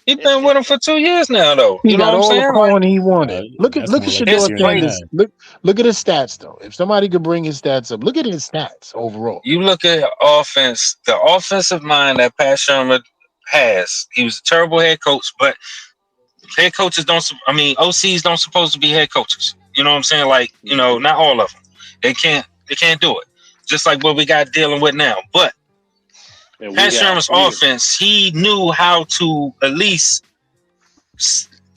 He been with him for 2 years now, though. He You know got what I'm all the saying? Like corn he wanted. Look That's at more like a his Shador year and a play. half. Sanders. Look at his stats though. If somebody could bring his stats up, look at his stats overall. You look at offense, the offensive mind that Pat Shermer has. He was a terrible head coach, but head coaches don't. I mean, OCs don't supposed to be head coaches. You know what I'm saying? Like, not all of them. They can't do it. Just like what we got dealing with now. But Pat Shermer's offense, he knew how to at least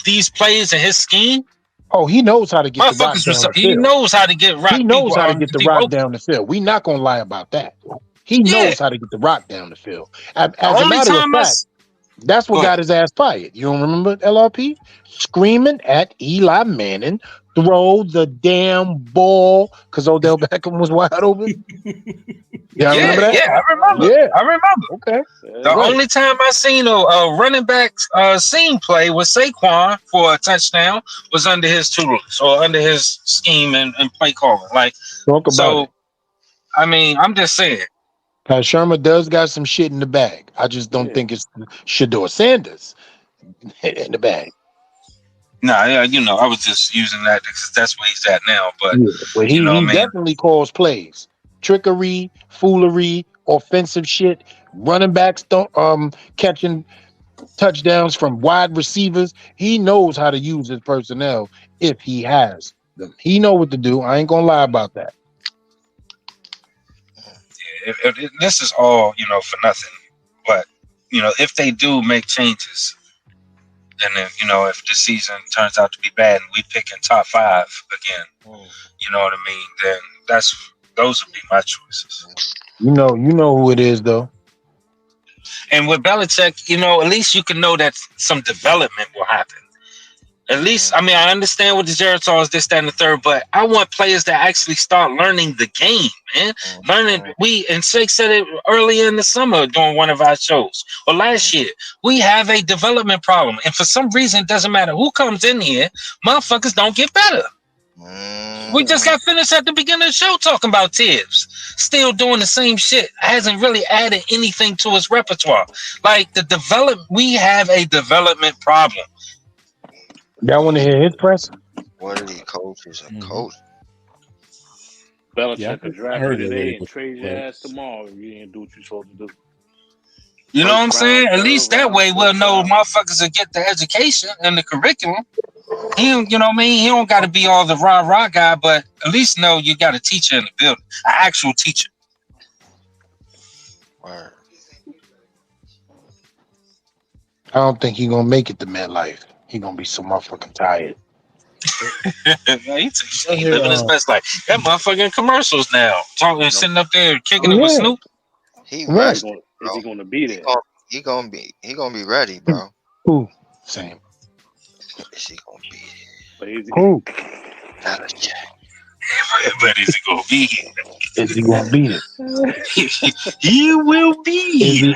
these plays in his scheme. Oh, he knows how to get the rock Motherfuckers, down the he field. knows how to get He knows how to get the people rock open. down the field. We not gonna lie about that. He knows how to get the rock down the field. The As a only matter of time fact, that's what got his ass fired. You don't remember LRP? Screaming at Eli Manning, throw the damn ball because Odell Beckham was wide open. Yeah, I remember that. Yeah, I remember. Yeah, I remember. Okay. The only time I seen a running back scene play with Saquon for a touchdown was under his tutelage or under his scheme and play calling. Like, Talk about it. I mean, I'm just saying. Pat Shermer does got some shit in the bag. I just don't think it's Shador Sanders in the bag. Nah, I was just using that because that's where he's at now. But Well, he definitely calls plays, trickery, foolery, offensive shit. Running backs don't catching touchdowns from wide receivers. He knows how to use his personnel if he has them. He know what to do. I ain't gonna lie about that. this is all for nothing. But if they do make changes, and then if the season turns out to be bad and we pick in top 5 again, you know what I mean? Then those would be my choices. You know who it is though. And with Belichick, at least you can know that some development will happen. At least, I mean, I understand what the Geritons, this, that, and the third, but I want players to actually start learning the game, man. And Shake said it earlier in the summer during one of our shows, or last year. We have a development problem. And for some reason, it doesn't matter who comes in here, motherfuckers don't get better. We just got finished at the beginning of the show talking about Tibbs. Still doing the same shit. Hasn't really added anything to his repertoire. Like, we have a development problem. Y'all want to hear his press? What are these coaches and coach? Belichick could draft you today and trade your ass tomorrow if you didn't do what you're supposed to do. You know what I'm saying? At least that way we'll know motherfuckers will get the education and the curriculum. He don't, you know what I mean? He don't got to be all the rah-rah guy, but at least know you got a teacher in the building, an actual teacher. I don't think he's gonna make it to MetLife. He gonna be so motherfucking tired. He living his best life. That motherfucking commercials now. Talking, sitting up there kicking it with Yeah, Snoop. He right. rested, Is bro. he going to be He there? gon' he gonna be ready, bro. Who? Same. Is he gonna be there? But is Who Not a check. But is he gonna be here? is he gonna beat it? He will be Is here.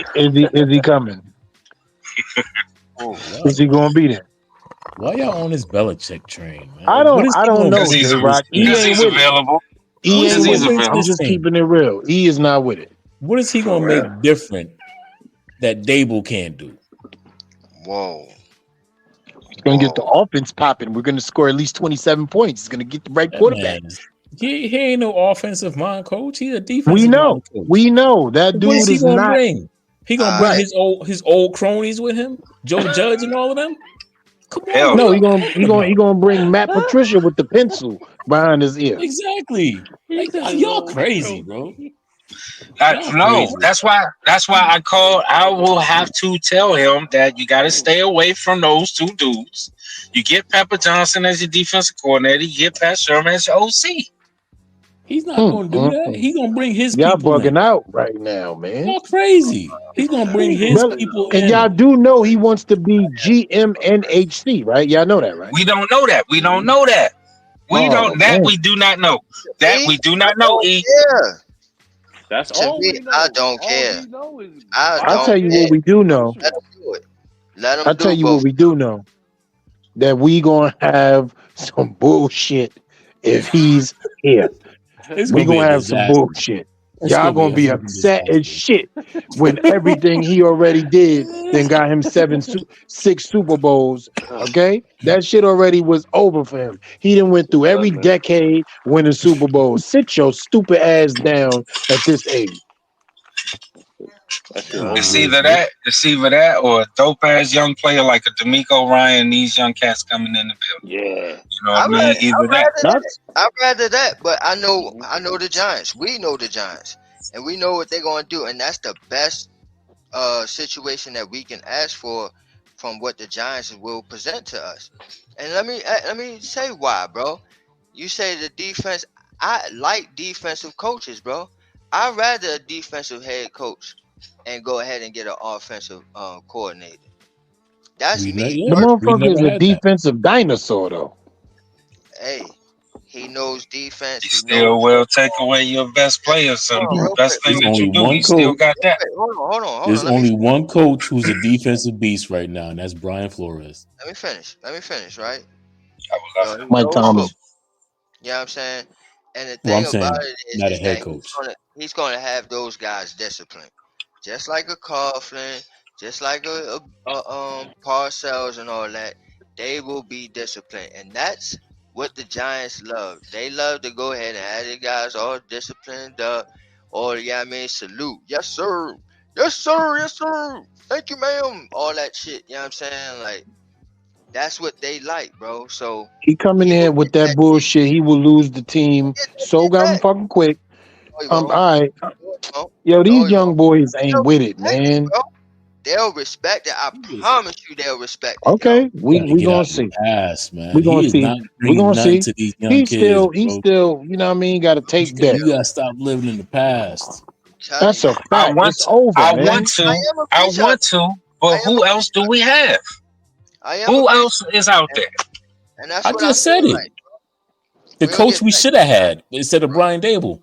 he coming? Is he gonna beat it? Why y'all on this Belichick train, man? I Like, what is he don't gonna know, Because bring he's J to this Rock. He team? because ain't he's with it. available. He What is ain't he Because gonna with he's it. bring to I'm available. this just team? keeping it real. He is not with it. What is he For gonna real. make different that Dable can't do? Whoa. He's gonna get the Whoa. offense popping. We're gonna score at least 27 points. He's gonna get the right That quarterback. man is he ain't no offensive mind coach. He's a We defensive know. mind coach. We know that What is dude he is gonna not bring? He gonna bring right. his old cronies with him, Joe Judge and all of them. Come on, Hell what No, are no. he you gonna talking about? bring Matt Patricia with the pencil behind his ear. Exactly. Like his y'all old crazy, bro. crony? Y'all No, crazy. that's why I called. I will have to tell him that you got to stay away from those two dudes. You get Pepper Johnson as your defensive coordinator. You get Pat Sherman as your OC. He's not gonna do that. Mm. He's gonna bring his Y'all people in. bugging out right now, man. Y'all crazy. He's gonna bring his people And y'all in. do know he wants to be GMNHC, right? Y'all know that, right? We don't know that. We don't know that. We Oh don't. That man. we do not know. That Me? we do I not know. don't E. care. That's To all me, we I know. don't All care. we know is I I'll don't tell you care. what we do know. Let him do it. Let I'll him tell do you what both. we do know. That we gonna have some bullshit if he's here. It's We gonna be a gonna have some disaster. bullshit. It's Y'all gonna be gonna a be fucking upset as disaster. shit when everything he already did then got him 6 Super Bowls. Okay, that shit already was over for him. He done went through every Listen, decade winning Super Bowl. Sit your stupid ass down at this age. that shit Nah, It's over with. either man. that. It's either that or a dope ass young player like a D'Amico Ryan. These young cats coming in the building. Yeah. You know what I mean? Either that. That's I'd rather that, but I know Mhm. the Giants. We know the Giants, and we know what they're gonna do, and that's the best situation that we can ask for from what the Giants will present to us. And let me say why, bro. You say the defense. I like defensive coaches, bro. I'd rather a defensive head coach and go ahead and get an offensive coordinator. That's We me the we motherfucker never is a had that. defensive dinosaur though. Hey, he knows defense. He He knows. still will take away your best player. Hold Some on, real best quick, thing There's real that only you do. one He still coach. got that. quick. Hold on. There's only one coach who's a defensive beast right now, and that's Brian Flores. Let me finish. Right. I would love He that. Mike knows football. Tomlin. You know what I'm saying? And the Well, thing I'm about saying it not a is head that coach. he's gonna have those guys disciplined, just like a Coughlin, just like a Parcells and all that. They will be disciplined, and that's what the Giants love. They love to go ahead and have the guys all disciplined up. Or yeah, I mean, salute, yes sir, yes sir, yes sir, thank you, ma'am, all that shit. You know what I'm saying? Like that's what they like, bro. So He come in he there will get with that that shit. bullshit. He will lose the team Get that so shit back. fucking quick. No, he All won't. right. No, he won't. Yo, No, these he won't. young boys ain't They'll with it, respect it, man. bro. They'll respect it. I promise you, they'll respect it, yo. Okay, Got to we get gonna out of the see. past, man. We gonna He is see. not We bringing gonna nothing see. to these young kids, He's bro. still, you know what I mean, got a tape deck. You gotta stop living in the past. Telling That's a you, I fact. want It's to. over, I I, man. want I to. am a I piece of want it. to. I But am a who else piece do of we have? it. I am a Who piece, else is out and, there? and that's I what I just said feel it. like. The We'll coach get we back should to have that, had instead of bro. Brian Dable.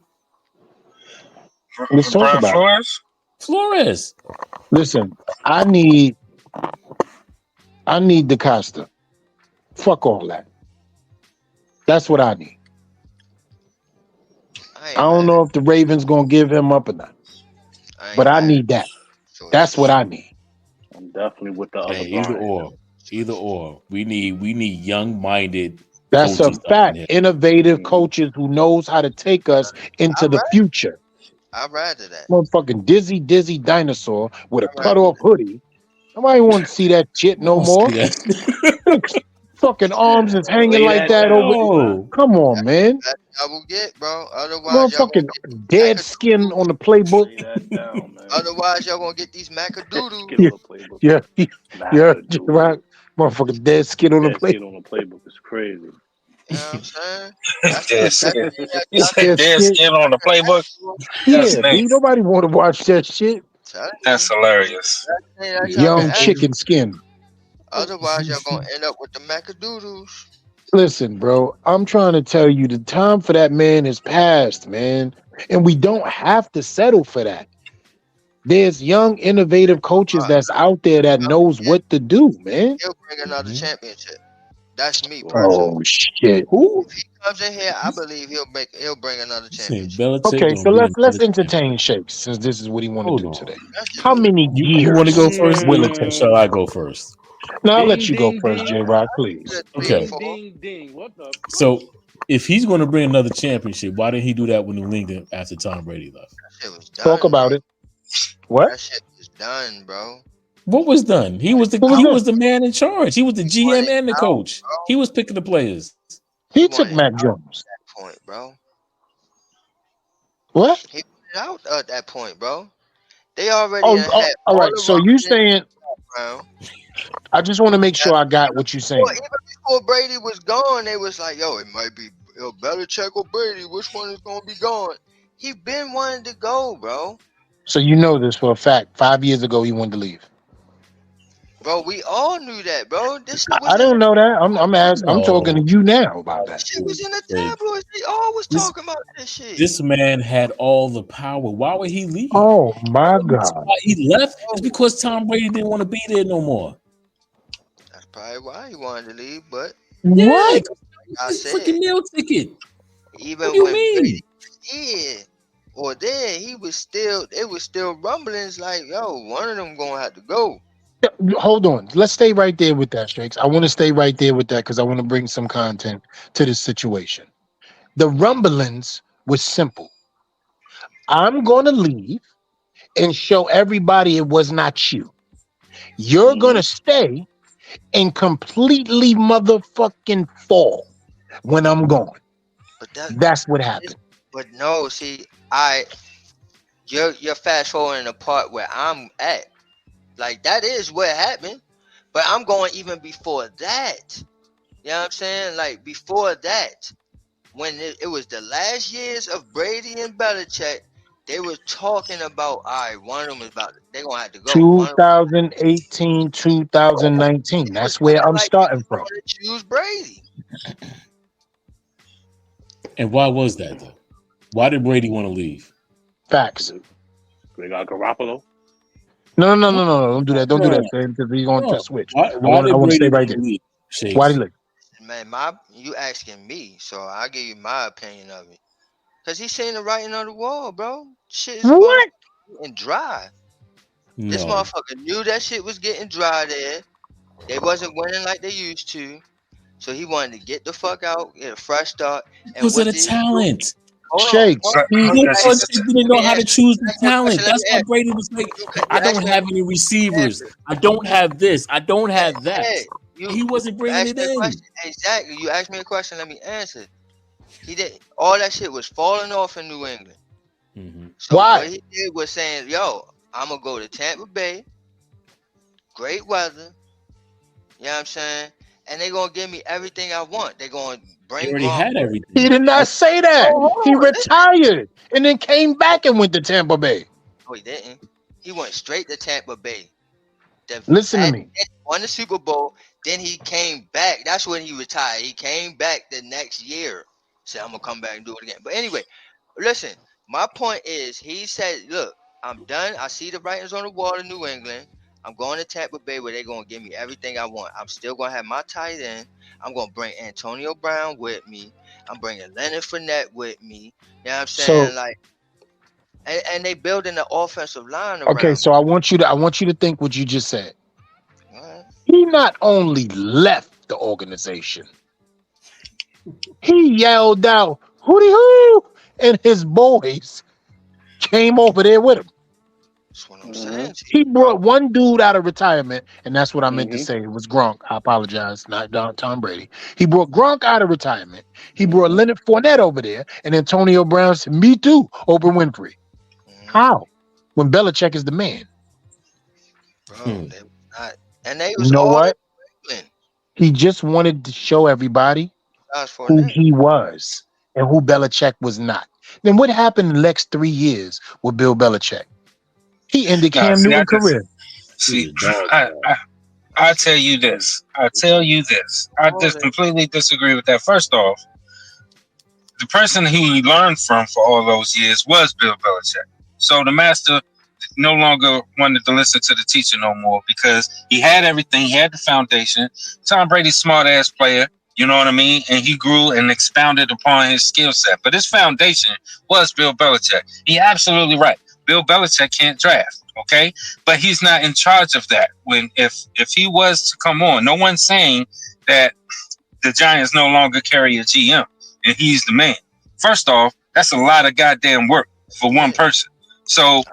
Let's talk Brian about it. Flores. Flores. Listen, I need DeCosta. Fuck all that. That's what I need. I I ain't don't mad. know if the Ravens gonna give him up or not, I but ain't I mad at need that. the That's what choices. I need. I'm definitely with the other Hey, either Brian. or. Either or. We need young minded That's a coaches up in fact. here. Innovative Mhm. coaches who knows how to take us into the future. I'd rather that. Motherfucking dizzy dinosaur with a I'd rather cut off hoodie. Nobody want to see that shit I no don't see more. that. Fucking arms is hanging Lay like that that over. down, son. No. Come on, man. That's what I will get, bro. Otherwise, y'all gonna Motherfucking get dead skin on the playbook. Lay that down, man. otherwise y'all gonna get these Skin macadoodles. Yeah, on the playbook. yeah, yeah. Macadoodle. Right. Motherfucking dead skin on the That play. skin on the playbook is crazy. You know what I'm saying? Dead That's skin. that, You that's said Dead dead skin. skin on the playbook. That's Yeah, neat. B. Nobody want to watch that shit. telling That's you. hilarious. That y'all can Young act. chicken skin. Otherwise, y'all gonna end up with the macadoodles. Listen, bro, I'm trying to tell you the time for that man is past, man. And we don't have to settle for that. There's young, innovative coaches that's out there that knows what to do, man. He'll bring another championship. That's me personally. Oh shit. Who? If he comes in here, I believe he'll bring another You saying championship. Belichick Okay, gonna so bring let's another champion? entertain Shakes since this is what he want to Hold do on. today. That's just How me. many You want to go years first, will it or take? shall I go first? Now I'll let Ding, you go ding, first, J ding. Rock, The please. three or Okay. Ding, four. ding, ding. What the? So if he's going to bring another championship, why didn't he do that with New England after Tom Brady left? That shit was Talk done, bro. about it. What? That shit was done, bro. What was done? He was the What was he done? was the man in charge. He was the He wanted GM and the out, coach. He was picking the players. He He took wanted Mac out Jones. at that point, bro. What? He wanted out at that point, bro. They already Oh, done oh had all all right. the So you rumblings saying around. I just want to make That sure I got what you're saying. even before Brady was gone, they was like, "Yo, it might be Belichick or Brady. Which one is gonna be gone?" He been wanting to go, bro. So you know this for a fact. 5 years ago he wanted to leave. Bro, we all knew that, bro. This shit was I in don't know that. I'm talking to No, you now about this that. shit was in the Like, tabloids. They always this talking about this shit. this man had all the power. Why would he leave? Oh my That's God. why he left. It's Bro, because Tom Brady didn't want to be there no more. that's probably why he wanted to leave. But Yeah, What? like I it's a said, freaking meal ticket. What do even you when mean? Brady was here or there, he was still it was still rumblings like, yo, one of them gonna have to go. Hold on. Let's stay right there with that, Shakes. I want to stay right there with that because I want to bring some content to this situation. The rumblings was simple. I'm going to leave and show everybody it was not you. You're going to stay and completely motherfucking fall when I'm gone. But that That's what is, happened. but no, see, you're fast forwarding the part where I'm at. Like that is what happened. But I'm going even before that. You know what I'm saying? Like before that, when it was the last years of Brady and Belichick, they were talking about, all right, one of them is about they're gonna have to go. One of 2018, them, 2019. it was That's where looking I'm like they starting was from. gonna choose Brady. And why was that though? Why did Brady want to leave? Facts. They got Garoppolo. No. Don't do that. Don't do No, that, Sam, because we're going to no. switch. I Why want did to stay Brady right want there. to leave? Why Shakes. did he? Man, you asking me, so I give you my opinion of it. Cause he's seeing the writing on the wall, bro. Shit is going What? and dry. This No, motherfucker knew that shit was getting dry there. They wasn't winning like they used to. So he wanted to get the fuck out, get a fresh start. And because of what the did he do? talent. Hold on. Shakes. Belichick didn't Let know me how to answer. choose the Ask me a question. talent. Let That's me why answer. Brady was like, You I asked don't me have any a receivers. answer. I don't have this. I don't have that. Hey, you He wasn't bringing asked it me a in. question. Exactly. You asked me a question. Let me answer. He did all that shit was falling off in New England. Mm-hmm. So what Why? he did was saying, "Yo, I'm gonna go to Tampa Bay. Great weather. You know what I'm saying? And they're gonna give me everything I want. They're gonna He bring already Gronk had with. He everything. did not say that. Oh, He hold on. Listen. retired and then came back and went to Tampa Bay. No, he didn't. He went straight to Tampa Bay. Listen to me. Won the Super Bowl. Then he came back. That's when he retired. He came back the next year. Said, I'm gonna come back and do it again. But anyway, listen. My point is, he said, "Look, I'm done. I see the writings on the wall in New England. I'm going to Tampa Bay where they're gonna give me everything I want. I'm still gonna have my tight end. I'm gonna bring Antonio Brown with me. I'm bringing Leonard Fournette with me. You know what I'm So saying? Like, and they building the offensive line okay, around so me. I want you to think what you just said. Right? He not only left the organization, he yelled out, "Hootie hoo!" and his boys came over there with him. That's what I'm saying to He you, bro. brought one dude out of retirement, and that's what I meant to Mm-hmm. say. It was Gronk. I apologize, not Tom Brady. He brought Gronk out of retirement. He brought Mm-hmm. Leonard Fournette over there, and Antonio Brown said, "Me too." Oprah Winfrey. Mhm. How? When Belichick is the man. Bro, they was not, and they You was know all in what? England. He just wanted to show everybody Guys for who that. he was and who Belichick was not. Then what happened in the next 3 years with Bill Belichick? He ended No, Cam see, Newton's career. He was see, a dog. I tell you this. I tell you this. I All just that. completely disagree with that. First off, the person he learned from for all those years was Bill Belichick. So the master no longer wanted to listen to the teacher no more because he had everything. He had the foundation. Tom Brady's smart ass player. You know what I mean? And he grew and expounded upon his skill set. But his foundation was Bill Belichick. He absolutely right. Bill Belichick can't draft, okay? But he's not in charge of that. When if he was to come on, no one's saying that the Giants no longer carry a GM and he's the man. First off, that's a lot of goddamn work for one person. So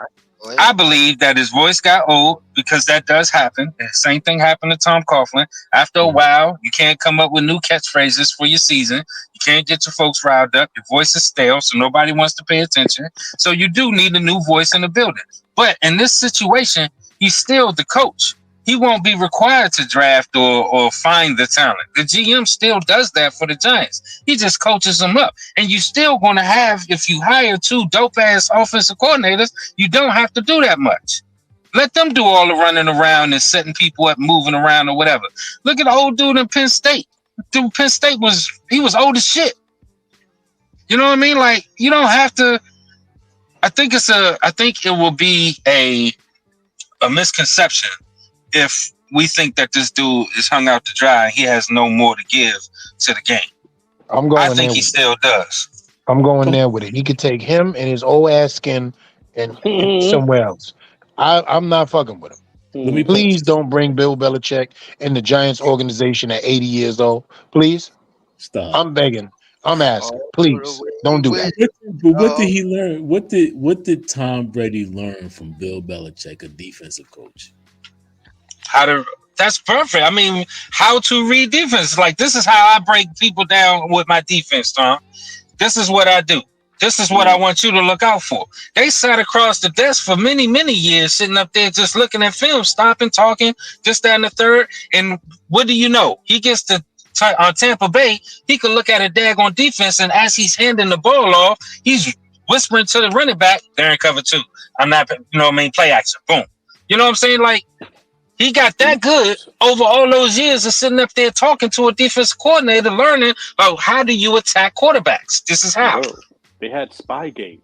I believe that his voice got old because that does happen. The same thing happened to Tom Coughlin. After a while, you can't come up with new catchphrases for your season. You can't get your folks riled up. Your voice is stale, so nobody wants to pay attention. So you do need a new voice in the building. But in this situation, he's still the coach. He won't be required to draft or find the talent. The GM still does that for the Giants. He just coaches them up. And you're still going to have, if you hire two dope-ass offensive coordinators, you don't have to do that much. Let them do all the running around and setting people up, moving around or whatever. Look at the old dude in Penn State. Dude, Penn State was old as shit. You know what I mean? Like, you don't have to. I think it will be a misconception if we think that this dude is hung out to dry. He has no more to give to the game. I think he still does. I'm going there with it. He could take him and his old ass skin and somewhere else. I'm not fucking with him. Let me Please don't bring Bill Belichick in the Giants organization at 80 years old. Please. Stop. I'm begging. I'm asking. Please don't do that. But what did he learn? What did Tom Brady learn from Bill Belichick, a defensive coach? That's perfect. I mean, how to read defense. Like, this is how I break people down with my defense, Tom. This is what I do. This is what I want you to look out for. They sat across the desk for many, many years, sitting up there just looking at film, stopping, talking, this, that, and the third. And what do you know? He gets to on Tampa Bay. He could look at a daggone defense, and as he's handing the ball off, he's whispering to the running back, "They're in cover two. I'm not, play action. Boom." You know what I'm saying? Like, he got that good over all those years of sitting up there talking to a defensive coordinator, learning about how do you attack quarterbacks. This is how. Bro, they had Spygate.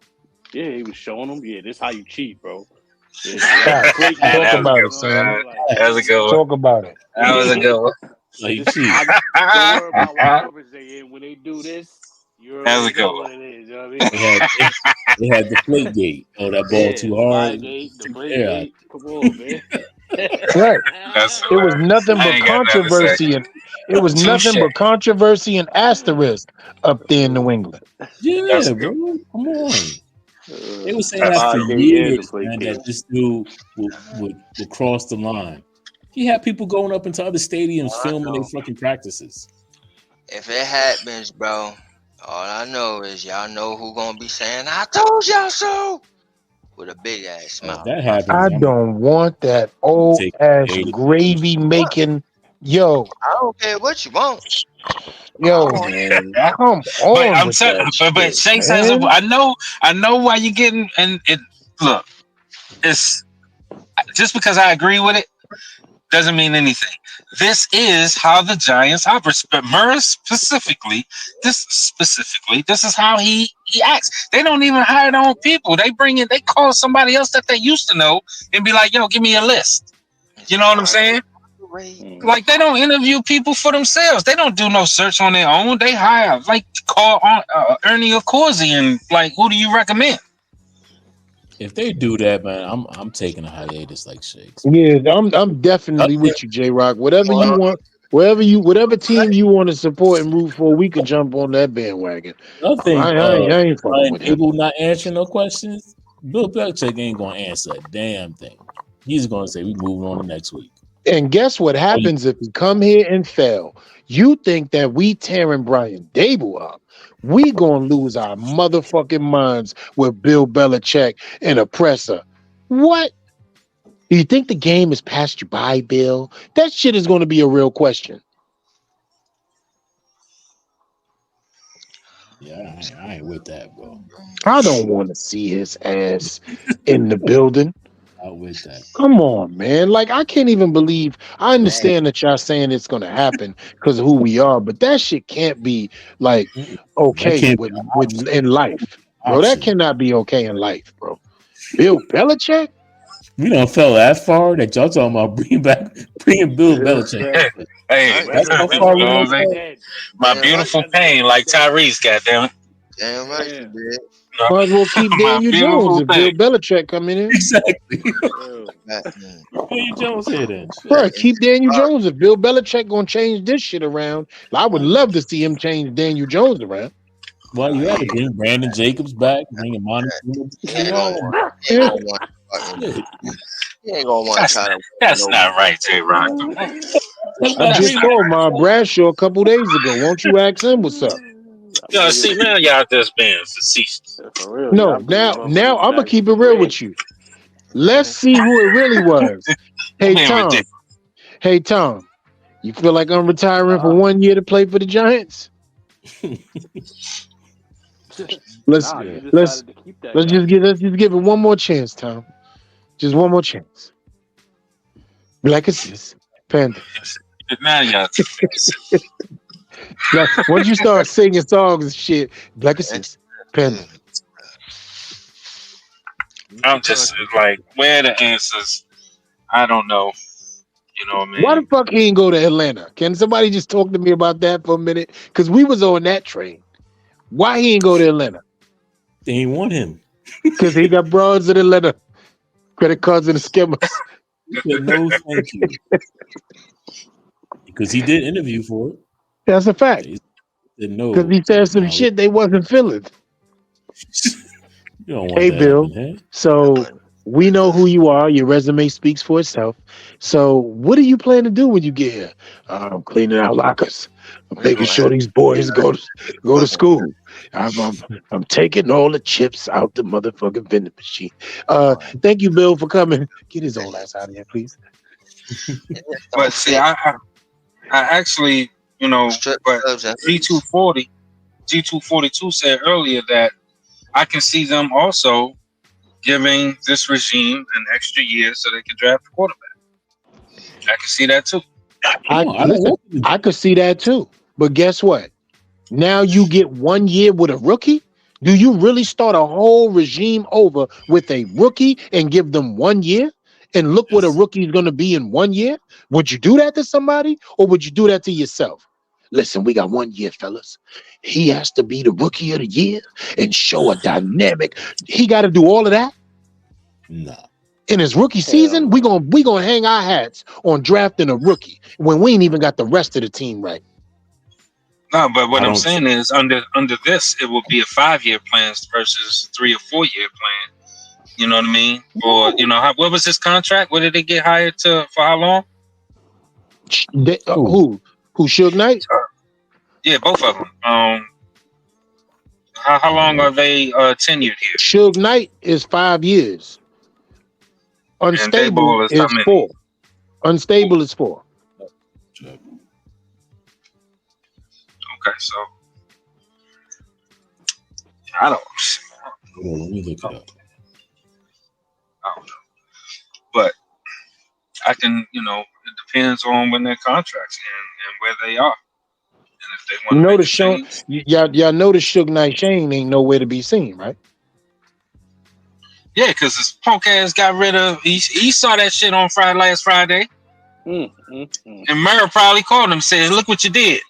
Yeah, he was showing them. Yeah, this is how you cheat, bro. Yeah, Talk about it, son. That was a good one. Talk about it. That was a good one. Like, don't worry about what numbers they in. When they do this, you already know what it is. You know what I mean? They had the plate gate. Oh, that ball too hard. The plate gate. Come on, man. Right. It was nothing but controversy, and it was nothing but controversy and asterisk up there in New England. Yeah, bro. Come on. They were saying that for years, man, that this dude would cross the line. He had people going up into other stadiums filming their fucking practices. If it happens, bro, all I know is y'all know who gonna be saying, "I told y'all so," with a big ass smile. That happens. I don't want that old ass gravy making. Yo, I don't care what you want. Yo, man, come on. But I'm telling you, but Shake says, I know why you're getting, and it. Look, it's just because I agree with it doesn't mean anything. This is how the Giants operate. But Murrah specifically, this is how he acts. They don't even hire their own people. They call somebody else that they used to know and be like, "Yo, give me a list." You know what I'm saying? Like, they don't interview people for themselves. They don't do no search on their own. They hire, call on Ernie Accorsi and who do you recommend? If they do that, man, I'm taking a hiatus like Shakes. Yeah, I'm definitely with you, J Rock. Whatever you want, whatever team you want to support and root for, we could jump on that bandwagon. Nothing. I ain't fucking with people not answering no questions. Bill Belichick ain't gonna answer a damn thing. He's gonna say we moving on to next week. And guess what happens if we come here and fail? You think that we tearing Brian Dable up? We gonna lose our motherfucking minds with Bill Belichick and oppressor. What? Do you think the game has passed you by, Bill? That shit is gonna be a real question. Yeah, I ain't with that, bro. I don't want to see his ass in the building. Out with that. Come on, man. Like, I can't even believe. I understand that y'all saying it's going to happen because of who we are, but that shit can't be, like, okay can't with in life. Bro, that cannot be okay in life, bro. Bill Belichick? We don't fell that far that y'all talking about bringing Bill Belichick. Hey, that's how far we know gonna what I'm go. saying? My beautiful pain, like Tyrese, goddamn. Damn right you did. Might as well keep Daniel Jones if Bill Belichick come in. Exactly. Batman. Daniel Jones here then. Right, keep Daniel Jones. If Bill Belichick gonna change this shit around, I would love to see him change Daniel Jones around. Well, you had to bring Brandon Jacobs back, bring Imani. He ain't gonna want. He ain't gonna want to try to. That's not right, J. Rock. I just told my Bradshaw a couple days ago. Won't you ask him what's up? Yo, see, now y'all just being facetious. No, now I'm gonna keep it real with you. Let's see who it really was. Hey Tom. Hey Tom. You feel like I'm retiring for 1 year to play for the Giants? Let's just give it one more chance, Tom. Just one more chance. Black Assist, Panda. Now y'all. Like, once you start singing songs and shit, Black Assist, Panda. I'm just like, where are the answers? I don't know. You know what I mean? Why the fuck he ain't go to Atlanta? Can somebody just talk to me about that for a minute? Because we was on that train. Why he ain't go to Atlanta? They ain't want him. Because he got broads in Atlanta, credit cards and the skimmers. He said no, thank you. Because he did interview for it. That's a fact. He said no. Because he said some shit they wasn't feeling. You don't want hey, that Bill. happen, huh? So we know who you are. Your resume speaks for itself. So what do you plan to do when you get here? I'm cleaning out lockers. I'm making sure these boys go to school. I'm taking all the chips out the motherfucking vending machine. Thank you, Bill, for coming. Get his old ass out of here, please. But see, I actually, you know, but G242 said earlier that I can see them also giving this regime an extra year so they can draft a quarterback. I can see that too. I could see that too. But guess what? Now you get 1 year with a rookie? Do you really start a whole regime over with a rookie and give them 1 year? And look what a rookie is going to be in 1 year? Would you do that to somebody or would you do that to yourself? Listen, we got 1 year, fellas. He has to be the rookie of the year and show a dynamic. He got to do all of that? No. In his rookie season, we gonna hang our hats on drafting a rookie when we ain't even got the rest of the team right. No, but what I'm saying is under this, it will be a 5-year plan versus 3 or 4 year plan. You know what I mean? Or what was his contract? What did they get hired to for how long? Who Suge Knight? Yeah, both of them. How long are they tenured here? Suge Knight is 5 years. Unstable is 4. Unstable is 4. Okay, so I don't. Let me look it up. I don't know, but I can. It depends on when their contracts and where they are, and if they want to make a change. Y'all know the Suge Knight Shane ain't nowhere to be seen, right? Yeah, because this punk ass got rid of. He saw that shit on last Friday, and Murray probably called him and said, "Look what you did."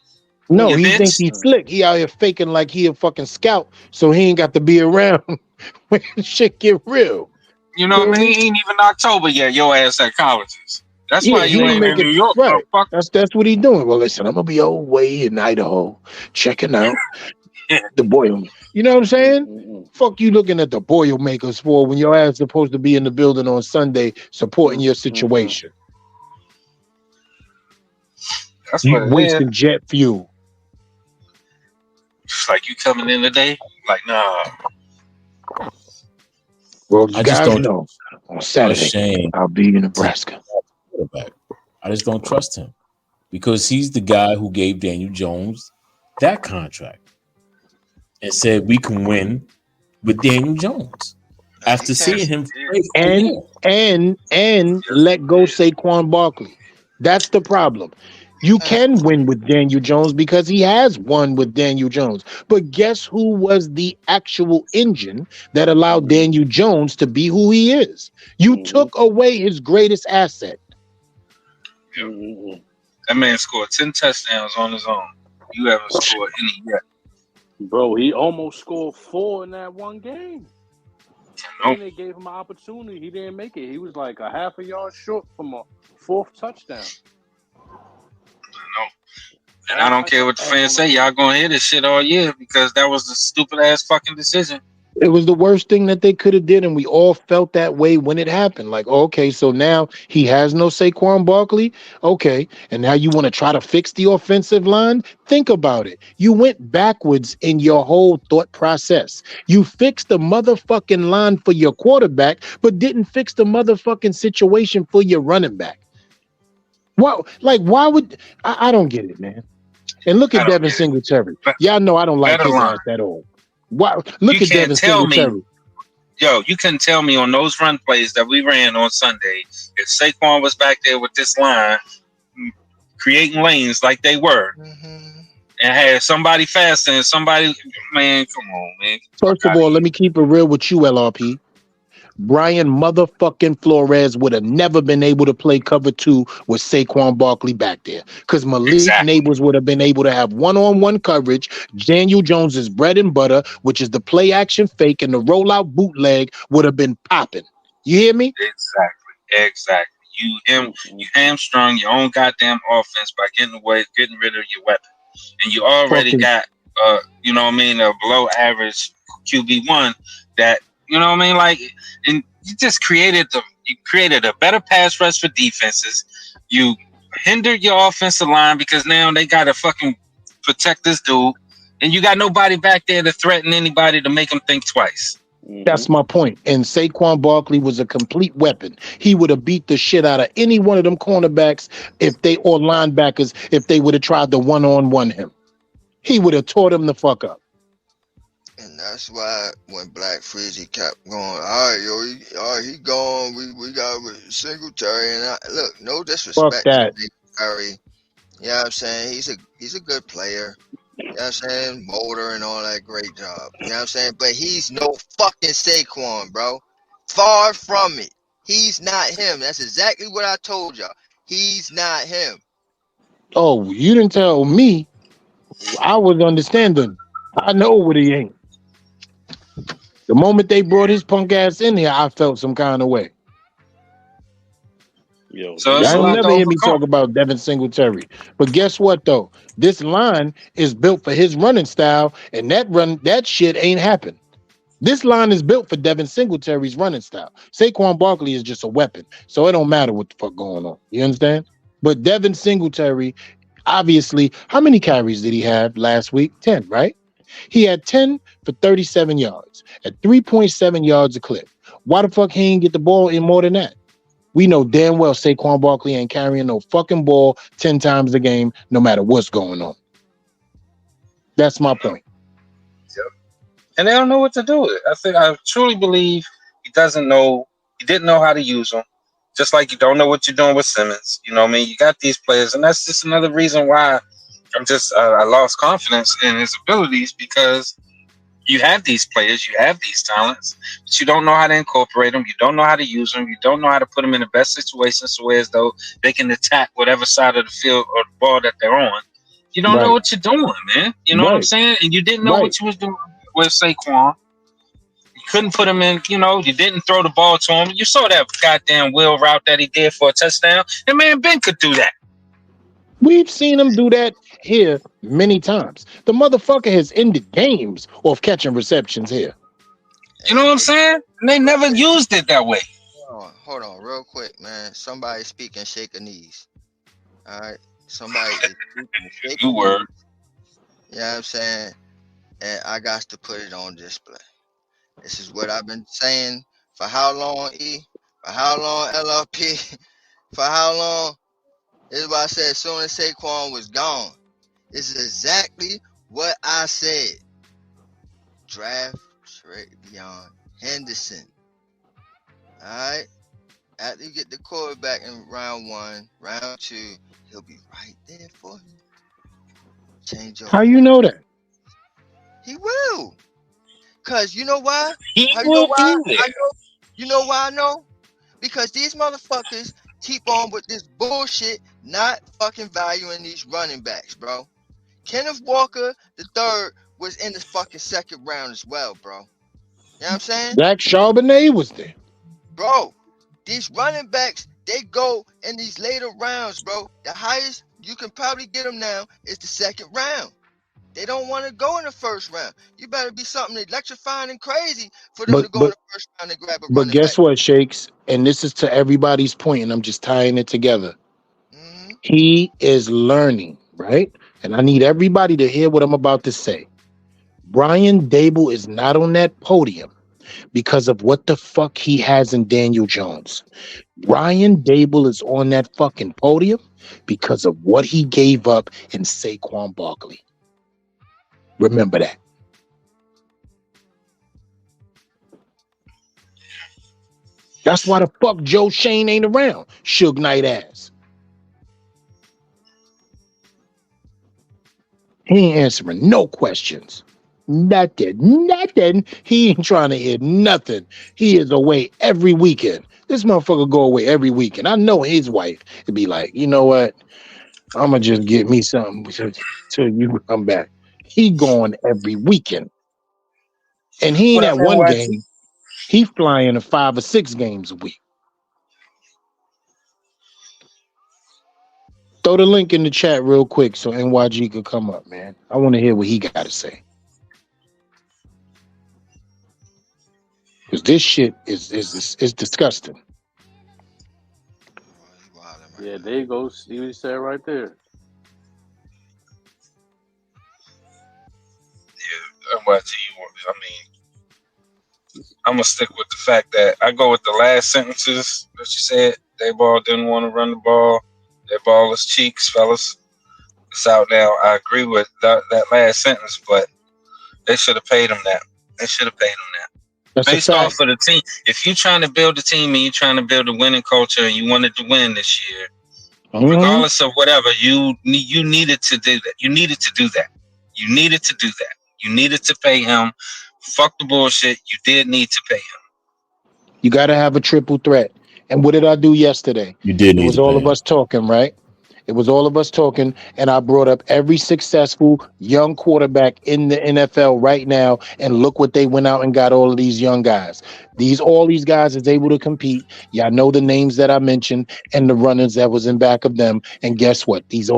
No, he thinks he's slick. He out here faking like he a fucking scout, so he ain't got to be around when shit get real. You know what I mean? He ain't even October yet. Your ass at colleges. That's why you ain't in New York. Right. That's what he doing. Well, listen, I'm gonna be old way in Idaho, checking out. The Boil. You know what I'm saying? Fuck you looking at the Boilermakers for when your ass supposed to be in the building on Sunday supporting your situation. That's You what it is. wasting jet fuel. It's like you coming in today, like nah. Well, you I just guys don't know on trust Saturday Shane I'll be in to Nebraska. quarterback. I just don't trust him because he's the guy who gave Daniel Jones that contract and said we can win with Daniel Jones after seeing him play for a year. And let go Saquon Barkley. That's the problem. You can win with Daniel Jones because he has won with Daniel Jones. But guess who was the actual engine that allowed Daniel Jones to be who he is? You took away his greatest asset. That man scored 10 touchdowns on his own. You haven't scored any yet. Bro, he almost scored 4 in that one game. Nope. And they gave him an opportunity. He didn't make it. He was like a half a yard short from a 4th touchdown. No. And I don't care what the fans say. Y'all gonna hear this shit all year because that was the stupid ass fucking decision. It was the worst thing that they could have did, and we all felt that way when it happened. Like, okay, so now he has no Saquon Barkley. Okay, and now you want to try to fix the offensive line? Think about it. You went backwards in your whole thought process. You fixed the motherfucking line for your quarterback, but didn't fix the motherfucking situation for your running back. Well, like, why would I don't get it, man. And look at Devin Singletary. Y'all know I don't like his ass at all. Wow, look at Devin Singletary. You couldn't tell me on those run plays that we ran on Sunday if Saquon was back there with this line creating lanes like they were and had somebody faster and somebody, man, come on, man. First of all, let me keep it real with you, LRP. Brian motherfucking Flores would have never been able to play cover 2 with Saquon Barkley back there because Malik Neighbors would have been able to have one-on-one coverage. Daniel Jones's bread and butter, which is the play action fake and the rollout bootleg, would have been popping. You hear me? Exactly. You hamstrung your own goddamn offense by getting rid of your weapon, and you already got you know what I mean, a below average QB1 that. You know what I mean? Like, and you just created a better pass rush for defenses. You hindered your offensive line because now they got to fucking protect this dude, and you got nobody back there to threaten anybody to make them think twice. That's my point. And Saquon Barkley was a complete weapon. He would have beat the shit out of any one of them cornerbacks or linebackers if they would have tried to one-on-one him. He would have tore them the fuck up. And that's why when Black Freezy kept going, all right, he gone. We got Singletary, and look, no disrespect to Singletary. You know what I'm saying? He's a good player. You know what I'm saying? Motor and all that great job. You know what I'm saying? But he's no fucking Saquon, bro. Far from it. He's not him. That's exactly what I told y'all. He's not him. Oh, you didn't tell me. I was understanding. I know what he ain't. The moment they brought his punk ass in here, I felt some kind of way. So y'all never hear me talk about Devin Singletary. But guess what, though? This line is built for his running style, and that shit ain't happened. This line is built for Devin Singletary's running style. Saquon Barkley is just a weapon, so it don't matter what the fuck going on. You understand? But Devin Singletary, obviously, how many carries did he have last week? 10, right? He had 10 for 37 yards at 3.7 yards a clip. Why the fuck he ain't get the ball in more than that? We know damn well Saquon Barkley ain't carrying no fucking ball 10 times a game, no matter what's going on. That's my point. Yep. And they don't know what to do with it. I truly believe he didn't know how to use them. Just like you don't know what you're doing with Simmons. You know what I mean? You got these players, and that's just another reason why I lost confidence in his abilities because you have these players, you have these talents, but you don't know how to incorporate them. You don't know how to use them. You don't know how to put them in the best situations so as though they can attack whatever side of the field or the ball that they're on. You don't know what you're doing, man. You know what I'm saying? And you didn't know what you was doing with Saquon. You couldn't put him in, you didn't throw the ball to him. You saw that goddamn wheel route that he did for a touchdown. And man, Ben could do that. We've seen him do that here many times. The motherfucker has ended games off catching receptions here. You know what I'm saying? And they never used it that way. Hold on, real quick, man. Somebody speaking Shakedownese. All right, somebody is speaking You were. Shakedownese. You know what I'm saying? And I got to put it on display. This is what I've been saying for how long, E? For how long, LRP? For how long? This is what I said as soon as Saquon was gone. This is exactly what I said. Draft Beyond Henderson. Alright? After you get the quarterback in round 1, round 2, he'll be right there for you. Change your How whole. you know that? He will. Cause you know why? He How you know will why? be there. I know. You know why I know? Because these motherfuckers keep on with this bullshit, not fucking valuing these running backs, bro. Kenneth Walker the third was in the fucking second round as well, bro. You know what I'm saying? Zach Charbonnet was there. Bro, these running backs, they go in these later rounds, bro. The highest you can probably get them now is the second round. They don't want to go in the first round. You better be something electrifying and crazy for them to go in the first round and grab a But running back. guess what, Shakes? And this is to everybody's point, and I'm just tying it together. Mm-hmm. He is learning, right? And I need everybody to hear what I'm about to say. Brian Dable is not on that podium because of what the fuck he has in Daniel Jones. Brian Dable is on that fucking podium because of what he gave up in Saquon Barkley. Remember that. That's why the fuck Joe Shane ain't around. Suge Knight ass. He ain't answering no questions. Nothing. He ain't trying to hear nothing. He is away every weekend. This motherfucker go away every weekend. I know his wife would be like, you know what? I'm gonna just get me something till you come back. He going every weekend. And he ain't What up, at one NYT? game. He flying to 5 or 6 games a week. Throw the link in the chat real quick so NYG could come up, man. I want to hear what he got to say. Because this shit is disgusting. Yeah, there you go. Stevie said right there. Yeah, NYT. I mean, I'm gonna stick with the fact that I go with the last sentences that you said. Dayball didn't want to run the ball. That ball is cheeks, fellas. It's out now. I agree with that last sentence, but they should have paid him that. They should have paid him that. That's Based a fact. off of the team. If you're trying to build a team and you're trying to build a winning culture and you wanted to win this year, regardless of whatever, you needed to do that. You needed to do that. You needed to do that. You needed to pay him. Fuck the bullshit. You did need to pay him. You got to have a triple threat. And what did I do yesterday? You did It need was to all pay of him. us talking, right? It was all of us talking, and I brought up every successful young quarterback in the NFL right now, and look what they went out and got all of these young guys. All these guys is able to compete. Y'all know the names that I mentioned and the runners that was in back of them. And guess what? These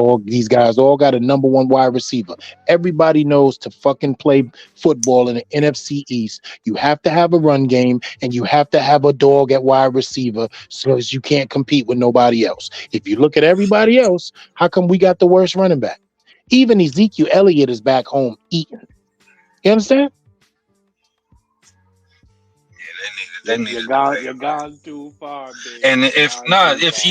guys all got a number 1 wide receiver. Everybody knows to fucking play football in the NFC East. You have to have a run game, and you have to have a dog at wide receiver, so as you can't compete with nobody else. If you look at everybody else, how come we got the worst running back? Even Ezekiel Elliott is back home eating. You understand? They needed You're gone too far, baby. and if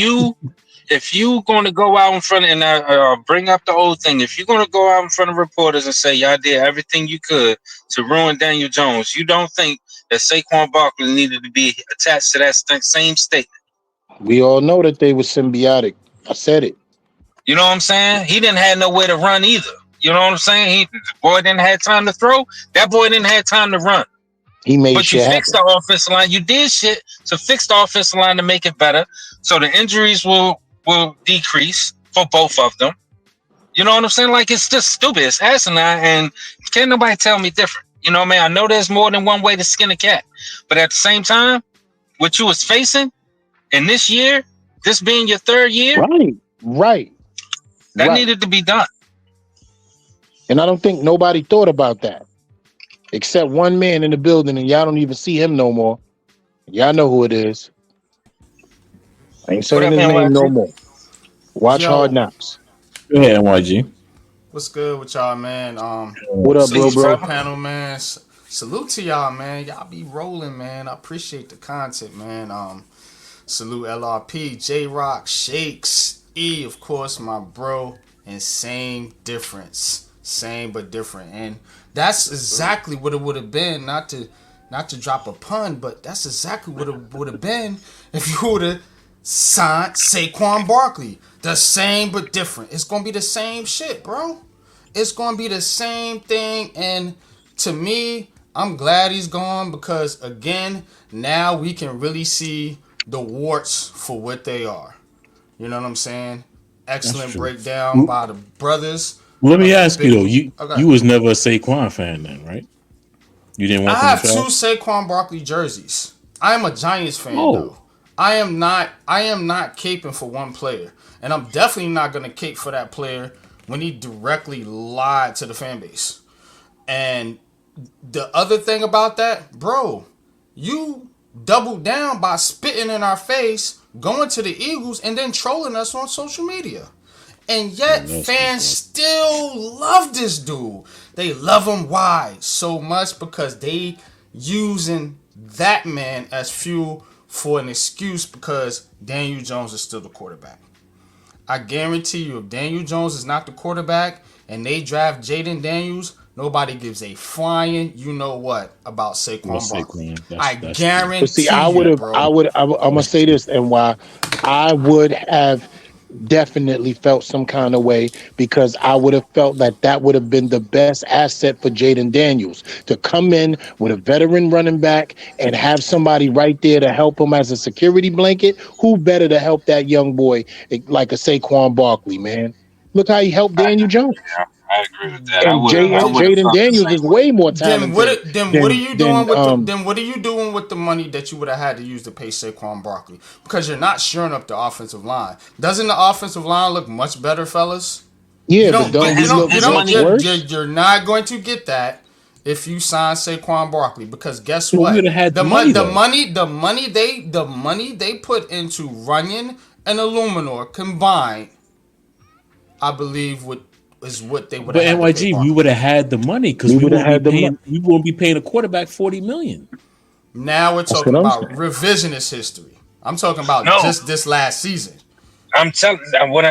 you going to go out in front and bring up the old thing, if you're going to go out in front of reporters and say y'all did everything you could to ruin Daniel Jones, you don't think that Saquon Barkley needed to be attached to that same statement? We all know that they were symbiotic. I said it. You know what I'm saying? He didn't have nowhere to run either. You know what I'm saying? The boy didn't have time to throw. That boy didn't have time to run. He made But you shit fixed happen. the offensive line. You did shit to fix the offensive line to make it better. So the injuries will decrease for both of them. You know what I'm saying? Like, it's just stupid. It's asinine, and can't nobody tell me different. You know what I mean? I know there's more than one way to skin a cat. But at the same time, what you was facing in this year, this being your third year. Right. That Right. needed to be done. And I don't think nobody thought about that except one man in the building, and y'all don't even see him no more. Y'all know who it is. I ain't What saying up, his name no NYC? more. Watch Hard Yo, Knocks. go ahead, NYG. What's good with y'all, man? What up, bro, Peace, Salute to the bro? brother. panel, man. Salute to y'all, man. Y'all be rolling, man. I appreciate the content, man. Salute LRP, J Rock, Shakes, E, of course, my bro, and same difference, same but different, and that's exactly what it would have been. Not to drop a pun, but that's exactly what it would have been if you would have signed Saquon Barkley. The same but different. It's gonna be the same shit, bro. It's gonna be the same thing, and to me, I'm glad he's gone because again, now we can really see the warts for what they are. You know what I'm saying? That's Excellent true. breakdown Well, by the brothers let me of the ask you big. though. You Okay, you was never a Saquon fan then, right? You didn't want I them to have two try. Saquon Barkley jerseys. I am a Giants fan Oh, though. I am not. I am not caping for one player, and I'm definitely not gonna cape for that player when he directly lied to the fan base. And the other thing about that, bro, you doubled down by spitting in our face, going to the Eagles, and then trolling us on social media. And yeah, yet that's fans fucked up. still love this dude. They love him. Why? So much because they using that man as fuel for an excuse because Daniel Jones is still the quarterback. I guarantee you, if Daniel Jones is not the quarterback and they draft Jaden Daniels, nobody gives a flying you know what about Well, Saquon Barkley. Saquon, I that's true. But see, guarantee you, bro. I'm gonna That's say true. this, and why I would have definitely felt some kind of way because I would have felt that that would have been the best asset for Jaden Daniels to come in with a veteran running back and have somebody right there to help him as a security blanket. Who better to help that young boy like a Saquon Barkley, man? Look how he helped Daniel Jones. I agree with that. And I would have Jaden felt the Daniels same is way. way more Then talented what are you doing than with the money that you would have had to use to pay Saquon Barkley? Because you're not shoring up the offensive line. Doesn't the offensive line look much better, fellas? You yeah, but don't But don't get we you his look don't you his don't much money. worse? you're not going to get that if you sign Saquon Barkley because guess Well, we would what? have had the money though. The money they put into Runyon and Illuminor combined, I believe is what they would But have had to pay NYG, we Barkley. would have had the money because We we would have won't be had the money. paying. We won't be paying a quarterback 40 million. Now we're That's what talking I'm about saying. revisionist history. I'm talking about No, just this last season. I'm telling.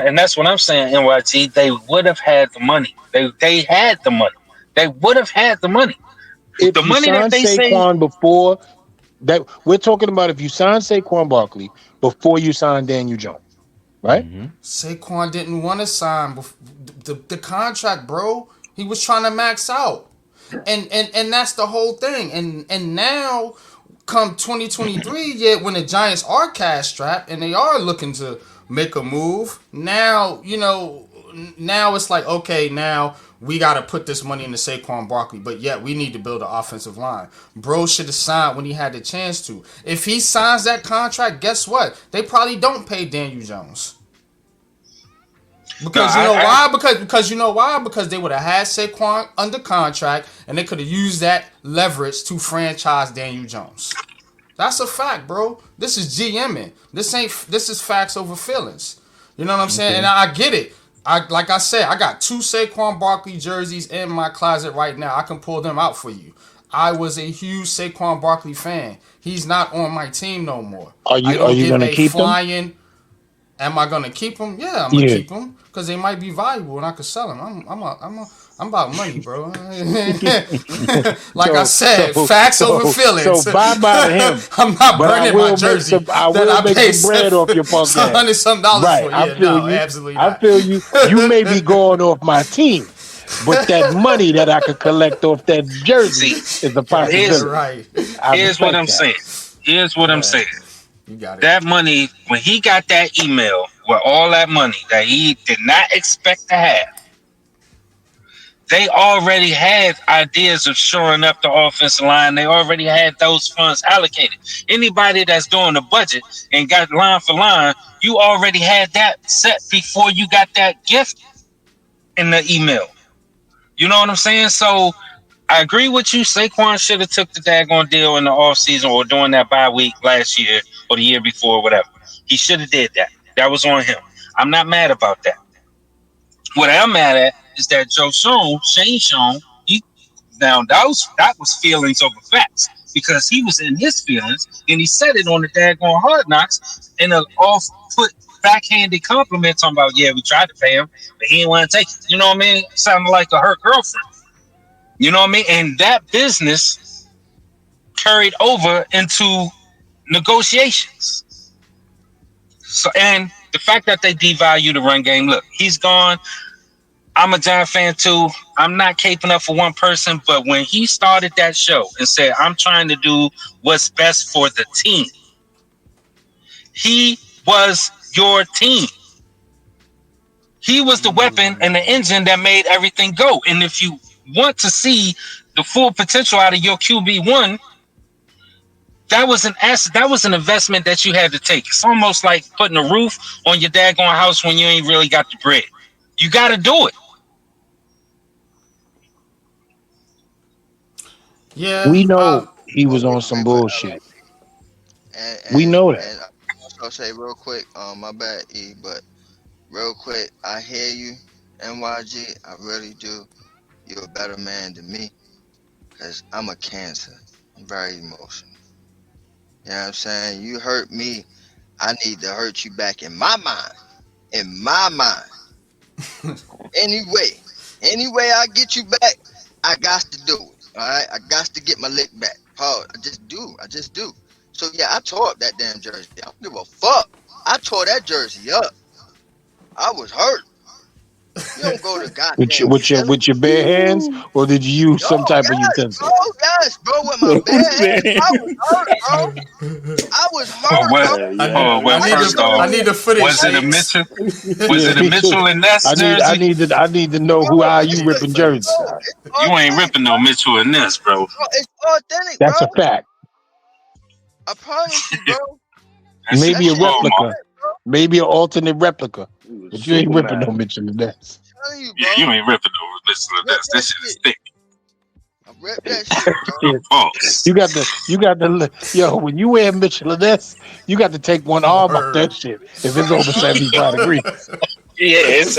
And that's what I'm saying. NYT. They would have had the money. They had the money. They would have had the money. If The you money that sign they say. Saquon before that, we're talking about if you sign Saquon Barkley before you sign Daniel Jones, right? Mm-hmm. Saquon didn't want to sign the contract, bro. He was trying to max out. And that's the whole thing. And now come 2023, yet when the Giants are cash strapped and they are looking to make a move, now, now it's like, okay, now we got to put this money into Saquon Barkley, but yet we need to build an offensive line. Bro should have signed when he had the chance to. If he signs that contract, guess what? They probably don't pay Daniel Jones. No, Because you know why? Because you know why? Because they would have had Saquon under contract and they could have used that leverage to franchise Daniel Jones. That's a fact, bro. This is GMing. This is facts over feelings. You know what I'm saying? Okay. And I get it. Like I said, I got two Saquon Barkley jerseys in my closet right now. I can pull them out for you. I was a huge Saquon Barkley fan. He's not on my team no more. I Are don't you give gonna a keep them? flying. Am I gonna keep them? Yeah, I'm gonna Yeah. keep them because they might be valuable and I could sell them. I'm about money, bro. Like I said, facts over So feelings. bye bye to him. I'm not But burning my jersey I that will I make paid some bread off your punk ass. $100 some Right. for. I Yeah, feel no, you. absolutely I not. feel you. You may be going off my team, but that money that I could collect off that jersey See, is a Gotta get it here's possibility. right. I here's what respect I'm that. saying. Here's what I'm saying. You got it. That money, when he got that email with all that money that he did not expect to have, They already had ideas of shoring up the offensive line. They already had those funds allocated. Anybody that's doing the budget and got line for line, you already had that set before you got that gift in the email. You know what I'm saying? So I agree with you. Saquon should have took the daggone deal in the offseason or during that bye week last year or the year before, or whatever. He should have did that. That was on him. I'm not mad about that. What I'm mad at is that Shane Sean, he now that was feelings over facts because he was in his feelings and he said it on the daggone Hard Knocks in an off put backhanded compliment talking about, yeah, we tried to pay him, but he didn't want to take it. You know what I mean? Sounded like a hurt girlfriend. You know what I mean? And that business carried over into negotiations. So, and the fact that they devalue the run game, look, he's gone. I'm a Giant fan too. I'm not caping up for one person, but when he started that show and said, I'm trying to do what's best for the team, he was your team. He was the weapon and the engine that made everything go. And if you want to see the full potential out of your QB1, that was an asset. That was an investment that you had to take. It's almost like putting a roof on your daggone house when you ain't really got the bread. You got to do it. Yeah. We know he was Totally on agree some with bullshit. and We and know that. and I also say real quick, my bad, E, but real quick, I hear you, NYG. I really do. You're a better man than me, cause I'm a Cancer. I'm very emotional. You know what I'm saying? You hurt me, I need to hurt you back in my mind. In my mind. Anyway I get you back, I got to do it. All right, I got to get my lick back. Paul, I just do. So yeah, I tore up that damn jersey. I don't give a fuck. I tore that jersey up. I was hurt. You don't go to With your goddamn with your Philly. with your bare hands, or did you use some Oh type of yes, utensil? bro. Yes, bro. With my bare Who's hands, man? I was hurt, bro. I was Or hurt, what? bro. Yeah, I need, yeah, Or we what? I know need you First the, was off, I hurt. need the footage, was it a Shakes. Mitchell? Was Yeah, it a me too. Mitchell and Ness jersey? I need to know Bro, who are you I need the listen, ripping jerseys. footage. bro. All right. It's You ain't authentic, ripping no Mitchell and Ness, bro. bro. It's authentic, bro. That's a fact. I promise you, bro. That's That Maybe a shit football, replica, Mark. authentic, bro. maybe an alternate replica, He was but you ain't ripping no Superman. Mitchell and Ness. I'm telling you, Yeah, bro. you ain't ripping no Mitchell and Rip Ness. That that shit is shit. thick. I ripped that shit, bro. Shit. False. You got the yo. When you wear Mitchell and Ness, you got to take one arm off that Word. shit if it's over 75 degrees. Yeah, it's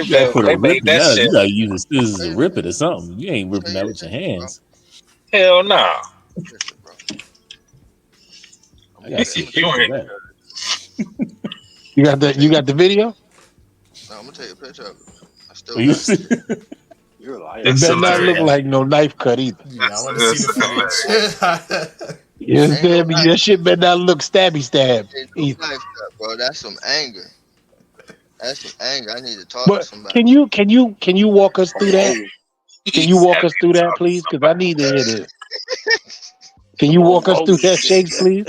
You gotta put a they rip made in that that. shit. You gotta use the scissors to Listen, rip it or something. You ain't I'll tell ripping you that with your this, bro. hands. Hell no. Listen, bro. I got some I'm gonna You take proof of ain't. that. You got the video. no, I'm gonna take a picture of it. I Are still you got it. serious? You're a liar. It That's better not look hilarious. like no knife cut either. Yeah, I That's, want to see that's the hilarious. footage. You Ain't no understand me? knife. That shit better not look stabby stab Ain't either. no knife cut, bro. That's some anger. That's some anger. I need to talk to But somebody. can you walk us through that? Can He you said walk us he through that, talked to please? Because I somebody. need to hear this. Can Some you old walk us through bogus that, shit. Shakes, please?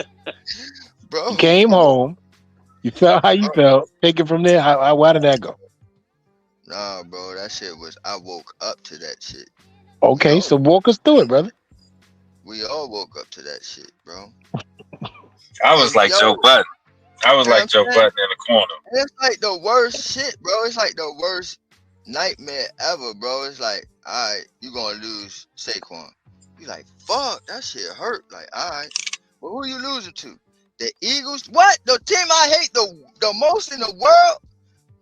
Bro, You came home. You felt how you felt. Take it from there. Why did that go? nah, bro. That shit was. I woke up to that shit. We Okay, all, so walk us through it, brother. we all woke up to that shit, bro. I was And like yo, Joe Budden. I was you know what like I'm Joe saying? Budden in the corner. And it's like the worst shit, bro. It's like the worst nightmare ever, bro. It's like, all right, you gonna lose Saquon. You like, fuck, that shit hurt. Like, all right, well, who you losing to? The Eagles? What? The team I hate the most in the world?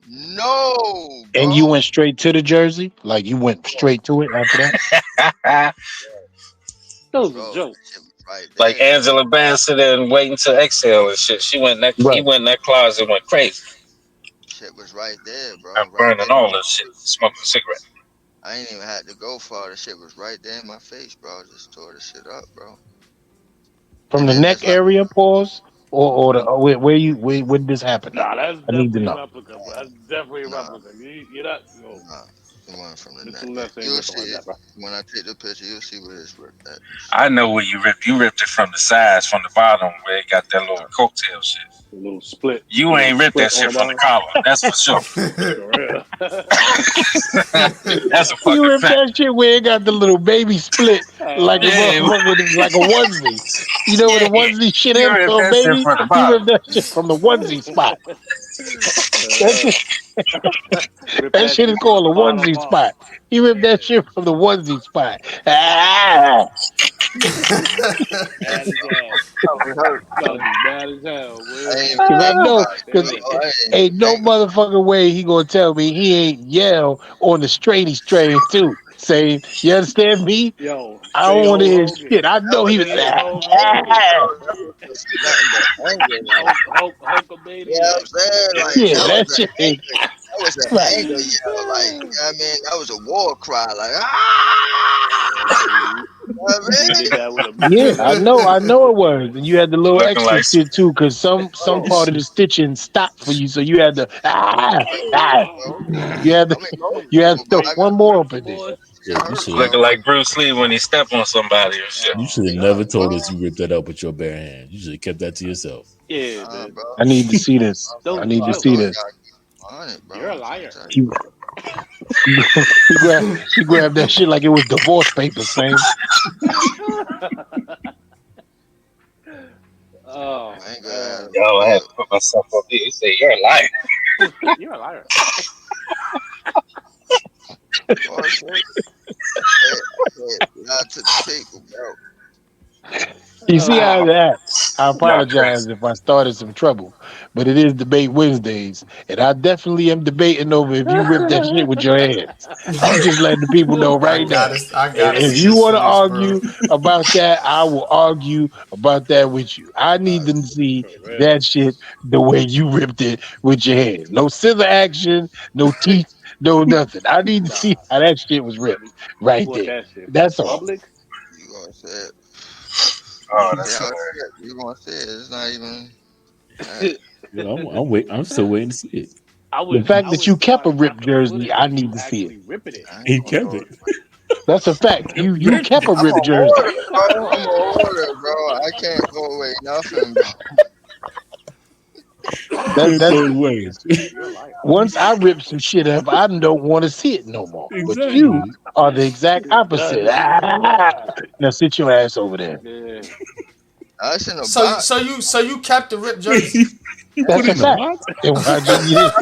No, And you bro. went straight to the jersey? Like you went straight to it after that? That was a Bro, joke. that shit was right Like there, bro. Angela Bassett and waiting to exhale and shit. He Right. went in that closet and went crazy. Shit was right there, I'm bro. Right burning there in all my this shit, face. smoking a cigarette. I ain't even had to go far. The shit was right there in my face, bro. I just tore the shit up, bro. From And the then neck it's like, area, pause, or the where did this happen at? Nah, that's I need to definitely a know. replica, bro. That's definitely a nah, replica. You're not, yo. nah. The one from the Mitchell night. Ness ain't You'll ripping see like it. that, bro. When I take the picture, you'll see where it's ripped at. I know where you ripped. You ripped it from the sides, from the bottom, where it got that little coattail shit. A little split. You ain't ripped that shit on the from the bottom. collar. That's for sure. For real. That's a You fucking ripped fact. that shit where it got the little baby split like a Yeah, motherfucker, like a onesie. You know where yeah. the onesie shit You is ripped for a that shit baby? from the You bottom. ripped that shit from the onesie spot. That shit, Rip that that shit is shit from the called a bottom onesie up. spot. He ripped that shit from the onesie spot. Ah, Mad as hell. It hurt. Gotta be mad as hell, I boy. ain't even cause I think know, about it. cause No, Damn. I ain't even ain't no think about motherfucking way he gonna tell me he ain't yell on the straighty strain too. Saying, you understand me? Yo, I don't say want to Hulk hear Hogan. shit. I that. know he was. Wasn't Say even Hulk Hogan. that was just nothing but anger. Like, Hulkamaniac. you know what I'm saying? Like, Yeah, that was that an shit is anger. That was an right. anger yell. Like, you know what I mean? That was a war cry. Like, ah! He, You know what I he mean? did that with a Yeah, I know it was. And you had the little Looking extra like shit too, because some Oh, part of the stitching stopped for you, so you had to bro. you had to I'm emotional, you had to but throw I one got more rip up some in there. more. shit hurt, should bro. looking like Bruce Lee when he stepped on somebody and shit. you Oh, should have Nah, never told bro. us you ripped that up with your bare hands. You should have kept that to yourself. yeah, Nah, man. bro. I need to see this. I Don't need to I see know yo. I this. got on it, bro. You're a I'm trying to liar. tell you. He, he grabbed that shit like it was divorce papers, man. Oh Anger at man. him. Yo, I had to Look, put myself up here. He said, "You're a liar." You're a liar. boy, said, not to the people, bro. You see how Oh, that? I Y'all apologize crazy. if I started some trouble, but it is debate Wednesdays, and I definitely am debating over if you rip that shit with your hands. I'm just letting the people know right now. I gotta If see you this want to footage, bro. argue about that, I will argue about that with you. I need to see for real. that shit the way you ripped it with your hands. No scissor action, no teeth, no nothing. I need to see Nah. how that shit was ripped right What there. that shit? That's all. Public? You gonna say it. Oh, See that's how hilarious. it you gonna say it. It's not even Yeah, I'm still waiting to see it. The fact I that wish you kept a somebody got ripped the jersey, footage I of you need to see it. actually ripping it. I ain't He gonna kept do it. it. That's a fact. You Ripped kept it. a I'm a ripped jersey. hoarder, bro. I'm a hoarder, bro. I can't throw away nothing, bro. That Can't that throw it away. You're a liar. once I rip some shit up, I don't want to see it no more. But you Exactly. are the exact opposite. Done. Now sit your ass over there. Yeah. That's in a So box. so you kept the ripped jersey. He put That's it a in the fact. box. And why'd you get it?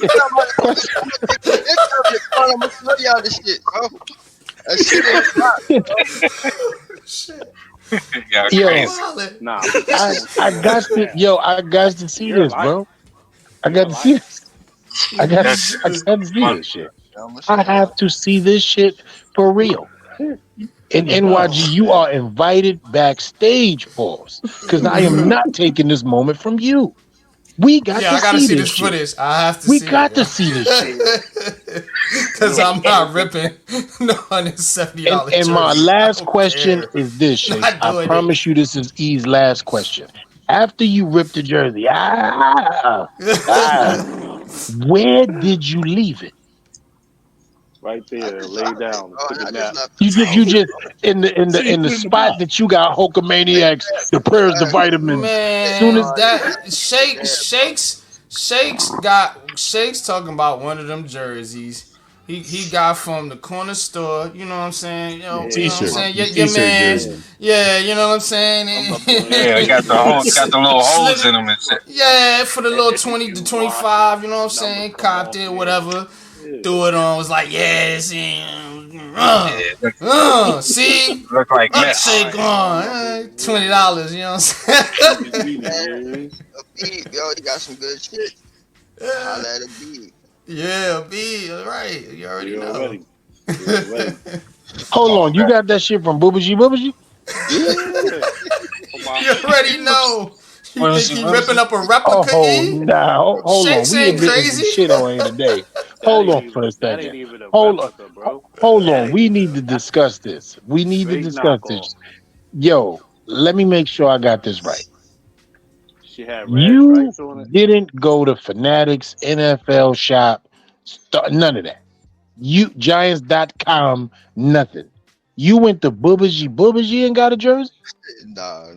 That's I'm gonna take a picture of it, bro. I'm gonna show y'all the shit, bro. That shit in the box, bro. Shit. Y'all Y'all yo, crazy. wildin'. Nah, but that shit was I funny as got to hell. I got to see You're a this, liar. bro. I You're got a to see liar. this. I That's got to see funny. this shit. I'm gonna I show have y'all. to see this shit for real. In NYG, Oh you man. are invited backstage, pause. Because I am not taking this moment from you. We got Yeah, to I gotta see see this this shit. footage. I have to We see it, got bro. to see this shit. Hey yo. Cause Yo. I'm not ripping no $170 And my jersey. I last don't question care. is this, Shakes. Not I doing it. promise you this is E's last question. After you ripped the jersey, where did you leave it? Right I there, just lay dropped it, down and bro, took and a I just nap. left the You house, just bro. So you in the put it in the spot box. that you got Right Hulkamaniacs, there, the bro. prayers, the I vitamins. Soon as Man, that Shakes talking about one of them jerseys. He got from the corner store, you know what I'm saying? You know what I'm I'm T-shirt. saying? up. Your T-shirt man's, Yeah. jersey. yeah, you know what I'm saying? I'm up doing Yeah, it everything, got the man. hole, got the little Slid holes it, in them and shit. yeah, for the little 20 to You wash it. 25, you know what I'm Numbers saying? come Copped off. it, Yeah. whatever. Yeah. Threw it on, was like, yeah, see, Yeah, see? look like All mess. Shake right, all on, numbers. Yeah. $20, you know what I'm saying? Easy peasy. man, Yeah. a beat, yo. You got some good shit. Holla at a beat. Yeah, B, right. You already You know. already. You already. hold Oh on, you man, got that shit from Boobajee Boobajee? Yeah. From my You already know. You what think was it? he What was ripping it? up a replica, Oh, E? now hold on. Shakes We ain't admitting some crazy. shit on here today. that Hold ain't on even for a that ain't second. even a Hold on. replica, bro. Hold That on. ain't We even need a to that's discuss this. We need to straight discuss knockoff. this. Yo, let me make sure I got this right. She had red You stripes on it. didn't go to Fanatics, NFL shop, none of that. You Giants.com, nothing. You went to Boobagy and got a jersey? No.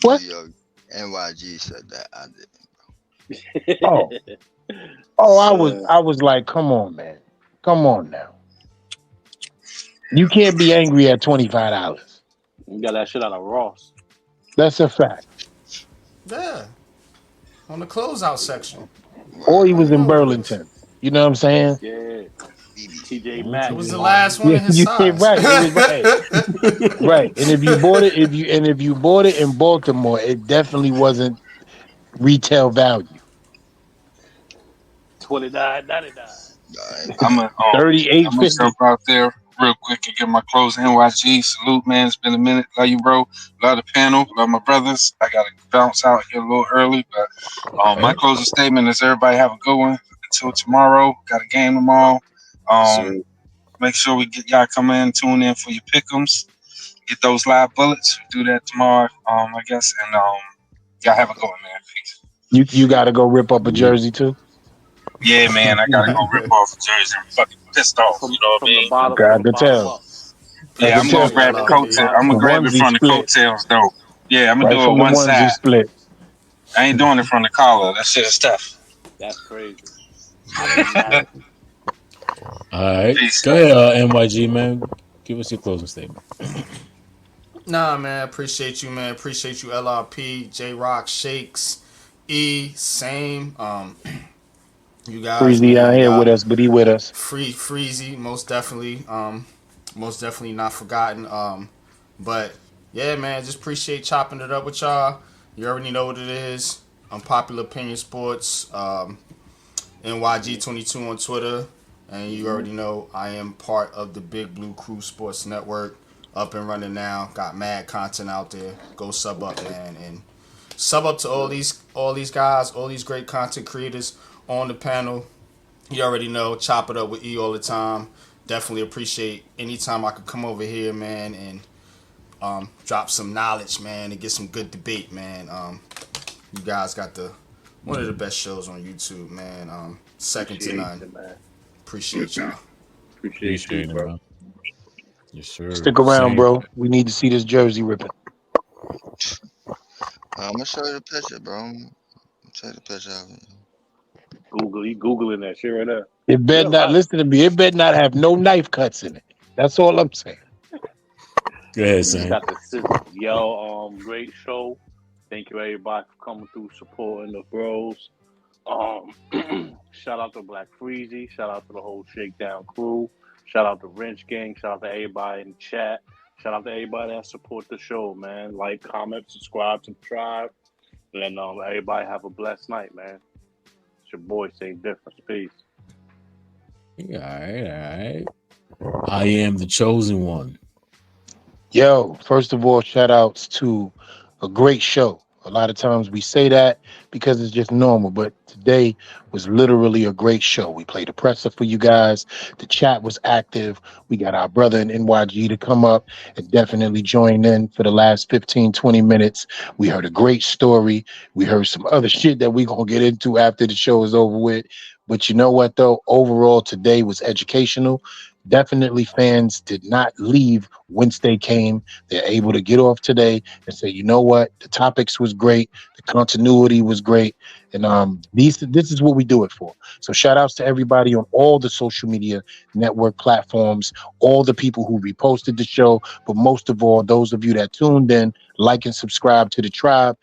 What? Yo, NYG said that. I did. Oh, I was like, come on, man. Come on now. You can't be angry at $25. You got that shit out of Ross. That's a fact. Yeah, on the closeout section. Or he Word. was You in know what it is. Burlington. You know what I'm saying? Yeah. BBC. TJ It Maxx, was the Martin. last one Yeah, in his size. right. It was right. Right. And if you bought it, if you bought it in Baltimore, it definitely wasn't retail value. $29.99. $38.50. I'm gonna jump out there real quick and get my closing. NYG salute, man. It's been a minute. Love you, bro. Love the panel. Love my brothers. I gotta bounce out here a little early, but my closing statement is everybody have a good one until tomorrow. Got a game tomorrow. Sir. Make sure we get y'all come in, tune in for your pick'ems. Get those live bullets. Do that tomorrow, I guess. And y'all have a good one, man. Peace. You gotta go rip up a jersey too. Yeah, man. I gotta go rip off a jersey. I'm fucking pissed off. You know what I mean? Okay, I From the could bottom tell. up. I Yeah, could I'm gonna tell. Appreciate grab the y'all, From the coattail. P. I'm bottom gonna up. grab it Onesie from the split. coattails, though. Yeah, I'm gonna Right do it from the one onesie side. split. I ain't doing it from the collar. That shit is tough. That's crazy. Yeah, That'd be mad. exactly. All right. Peace. Go ahead, NYG, man. Give us your closing statement. Nah, man. Appreciate you, man. Appreciate you, LRP, J Rock, Shakes, E, same. You guys, Freezy out man. here with Y'all us, but he with us. Freezy, most definitely. Most definitely not forgotten. But yeah, man, just appreciate chopping it up with y'all. You already know what it is. Unpopular Opinion Sports, NYG22 on Twitter, and you already know I am part of the Big Blue Crew Sports Network. Up and running now. Got mad content out there. Go sub up, man, and sub up to all these guys, all these great content creators on the panel. You already know, chop it up with E all the time. Definitely appreciate anytime I could come over here, man, and drop some knowledge, man, and get some good debate, man. You guys got one of the best shows on YouTube, man. Second to none. Appreciate you, man. Appreciate y'all. Appreciate you, Appreciate it, bro. man. Yes, sir. Stick around, Same. bro. We need to see this jersey ripping. I'm gonna show you the picture, bro. I'm gonna take the picture of it. You Googling that shit right now. It better Yeah, not right. listen to me. It better not have no knife cuts in it. That's all I'm saying. Go ahead, You Sam. got the sizzle. Yo, great show. Thank you everybody for coming through, supporting the bros. Shout out to Black Freezy. Shout out to the whole Shakedown crew. Shout out to Wrench Gang. Shout out to everybody in the chat. Shout out to everybody that support the show, man. Like, comment, subscribe to the tribe. And everybody have a blessed night, man. It's your boy, Same Difference. Peace. All right. I am the chosen one. Yo, first of all, shout outs to a great show. A lot of times we say that because it's just normal, but today was literally a great show. We played a presser for you guys. The chat was active. We got our brother in NYG to come up and definitely join in for the last 15, 20 minutes. We heard a great story. We heard some other shit that we going to get into after the show is over with. But you know what, though? Overall, today was educational. Definitely fans did not leave once they came. They're able to get off today and say, you know what, the topics was great, the continuity was great, and this is what we do it for. So shout outs to everybody on all the social media network platforms, all the people who reposted the show, but most of all, those of you that tuned in, like and subscribe to the tribe.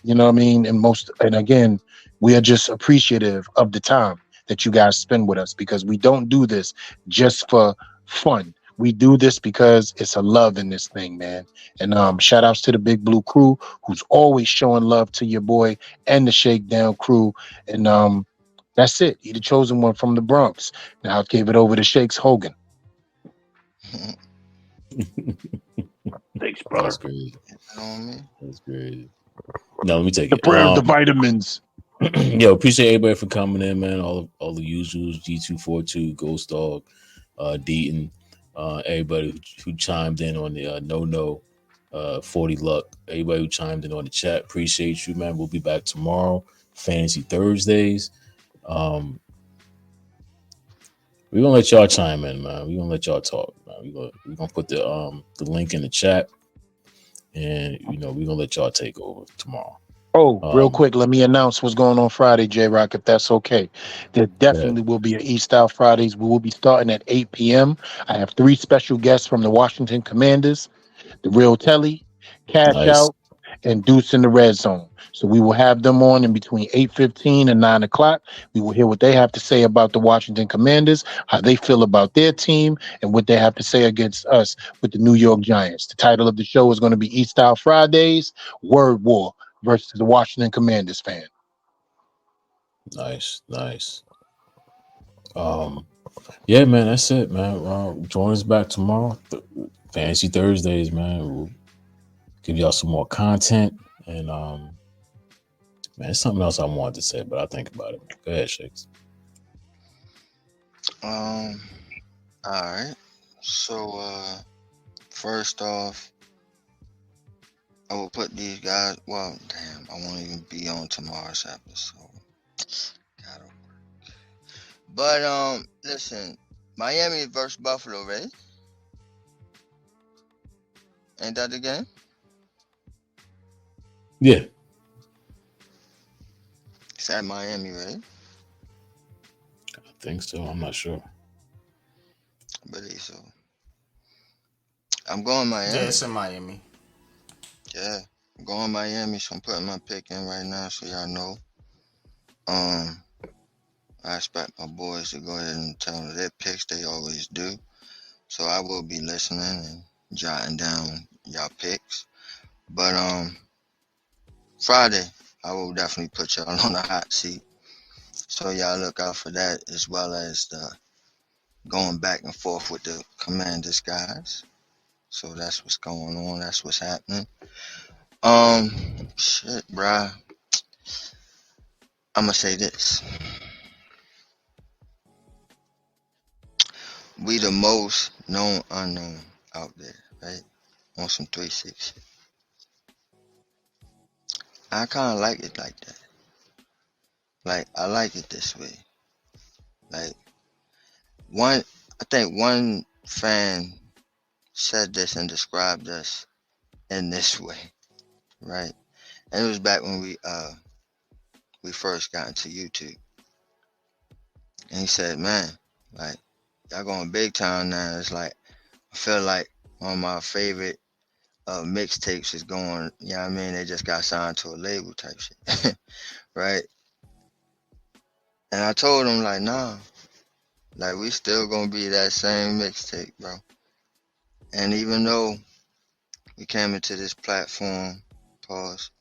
You know what I mean? And again, we are just appreciative of the time that you guys spend with us, because we don't do this just for fun. We do this because it's a love in this thing, man. And shout outs to the Big Blue crew, who's always showing love to your boy, and the Shakedown crew. And that's it. He the chosen one from the Bronx. Now I gave it over to Shakes Hogan. Thanks, brother. That's great. You know what I mean? That's great. No, let me take The it. prayer of the vitamins. Yo, appreciate everybody for coming in, man. All the usuals, G242, Ghost Dog, Deaton, everybody who chimed in on the no 40 Luck, everybody who chimed in on the chat. Appreciate you, man. We'll be back tomorrow, Fantasy Thursdays. We're gonna let y'all chime in, man. We're gonna let y'all talk, man. We're gonna put the link in the chat, and we're gonna let y'all take over tomorrow. Oh, real quick, let me announce what's going on Friday, J-Rock, if that's okay. There definitely will be an East Style Fridays. We will be starting at 8 p.m. I have 3 special guests from the Washington Commanders, the Real Telly, Cash Nice. Out, and Deuce in the Red Zone. So we will have them on in between 8:15 and 9 o'clock. We will hear what they have to say about the Washington Commanders, how they feel about their team, and what they have to say against us with the New York Giants. The title of the show is going to be East Style Fridays, Word War versus the Washington Commanders fan. Nice. Yeah, man, that's it, man. Join us back tomorrow. Fantasy Thursdays, man. We'll give y'all some more content. And man, there's something else I wanted to say, but I'll think about it. Go ahead, Shakes. All right. So first off, I will put these guys. Well, damn, I won't even be on tomorrow's episode. Gotta work. But listen, Miami versus Buffalo, right? Ain't that the game? Yeah. It's at Miami, right? I think so. I'm not sure. I believe so. I'm going Miami. Yeah, it's in Miami. Yeah, I'm going Miami, so I'm putting my pick in right now so y'all know. I expect my boys to go ahead and tell them their picks. They always do. So I will be listening and jotting down y'all picks. But Friday, I will definitely put y'all on the hot seat. So y'all look out for that, as well as the going back and forth with the Commanders guys. So that's what's going on. That's what's happening. Shit, bruh. I'm gonna say this. We the most known unknown out there, right? On some 360. I kind of like it like that. Like, I like it this way. Like, I think one fan said this and described us in this way, right? And it was back when we first got into YouTube. And he said, man, like, y'all going big time now. It's like, I feel like one of my favorite mixtapes is going, you know what I mean? They just got signed to a label type shit, right? And I told him, like, nah, like, we still gonna be that same mixtape, bro. And even though we came into this platform, pause,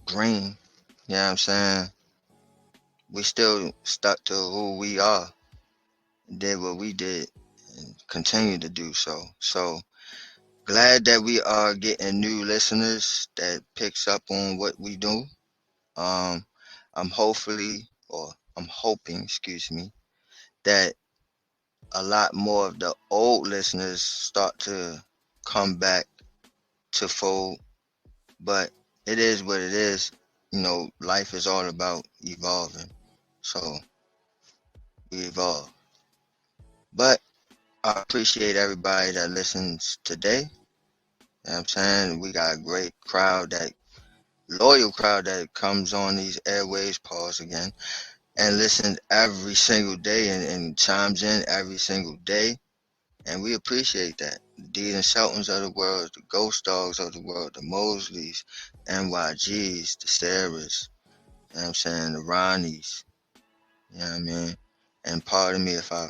green, you know what I'm saying? We still stuck to who we are, did what we did, and continue to do so. So glad that we are getting new listeners that picks up on what we do. I'm hoping, that a lot more of the old listeners start to come back to fold. But it is what it is. Life is all about evolving. So we evolve. But I appreciate everybody that listens today. You know what I'm saying? We got a great crowd, loyal crowd that comes on these airways, pause again, and listens every single day and chimes in every single day. And we appreciate that. The Deed and Sheltons of the world, the Ghost Dogs of the world, the Mosleys, NYGs, the Sarahs, you know what I'm saying, the Ronnies, you know what I mean? And pardon me if I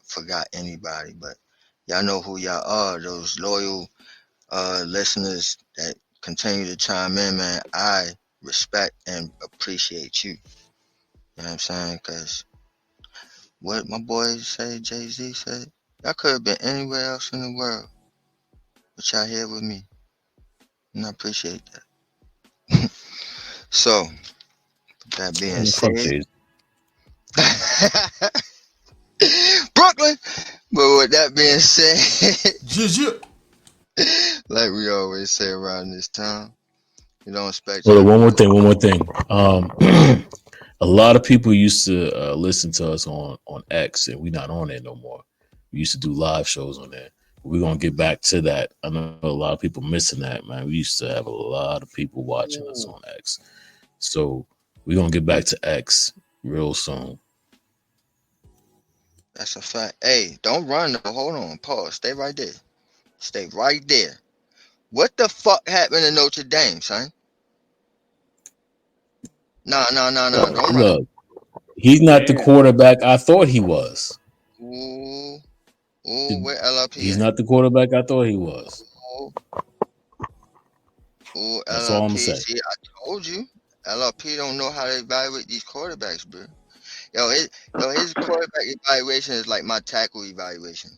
forgot anybody, but y'all know who y'all are, those loyal listeners that continue to chime in, man. I respect and appreciate you. You know what I'm saying? Because what my boy say, Jay-Z said, y'all could have been anywhere else in the world, but y'all here with me. And I appreciate that. So, with that being said, Brooklyn. But with that being said, like we always say around this time, you don't expect. Well, one more thing. A lot of people used to listen to us on X, and we're not on there no more. We used to do live shows on there. We're gonna get back to that. I know a lot of people missing that, man. We used to have a lot of people watching us on X, so we're gonna get back to X real soon. That's a fact. Hey, don't run. No, hold on. Pause. Stay right there. Stay right there. What the fuck happened to Notre Dame, son? Nah. Don't run. Look, he's not the Damn. quarterback I thought he was. Ooh, where LRP He's at? not the quarterback I thought he was. Ooh, That's all I'm gonna LRP. say. See, I told you. LRP don't know how to evaluate these quarterbacks, bro. His quarterback evaluation is like my tackle evaluation.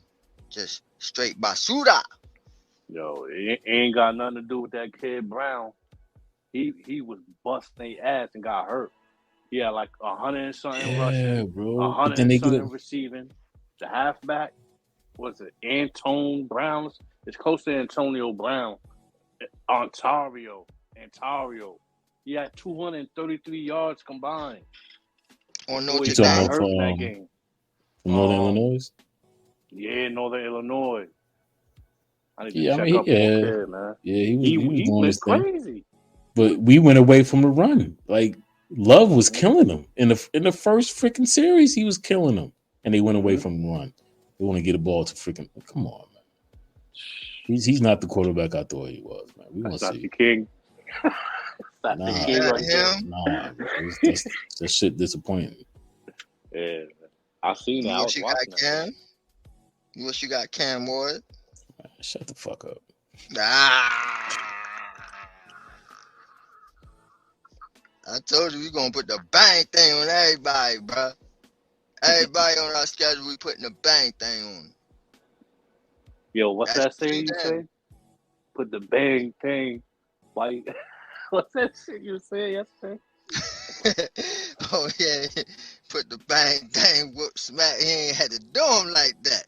Just straight basura. Yo, it ain't got nothing to do with that kid Brown. He was busting their ass and got hurt. He had like 100 and something Yeah, rushing, bro. But 100 then and they get it. something receiving. The halfback, was it Antone Brown? It's close to Antonio Brown. Ontario. He had 233 yards combined. On Before he Notre You talking got Dame. about hurt in that game. from Northern Illinois? Yeah, Northern Illinois. I need to Yeah, I check mean, up on kid, man. yeah, he was He doing went his thing. crazy. But we went away from the run. Like Love was killing them in the first freaking series. He was killing them, and they went away from the run. They want to get a ball to freaking. Come on, man. He's not the quarterback I thought he was, man. We want That's to not see. the king. That's not the king right there. Nah, bro. That shit disappointing. Yeah, I seen that. I was You watching got Cam? You wish you got Cam Ward? Man, shut the fuck up. I told you we gonna put the bang thing on everybody, bro. Everybody on our schedule, we putting the bang thing on. Yo, what's that saying you say? Put the bang thing. Like, what's that shit you said yesterday? Oh yeah, put the bang thing, whoop smack. He ain't had to do him like that.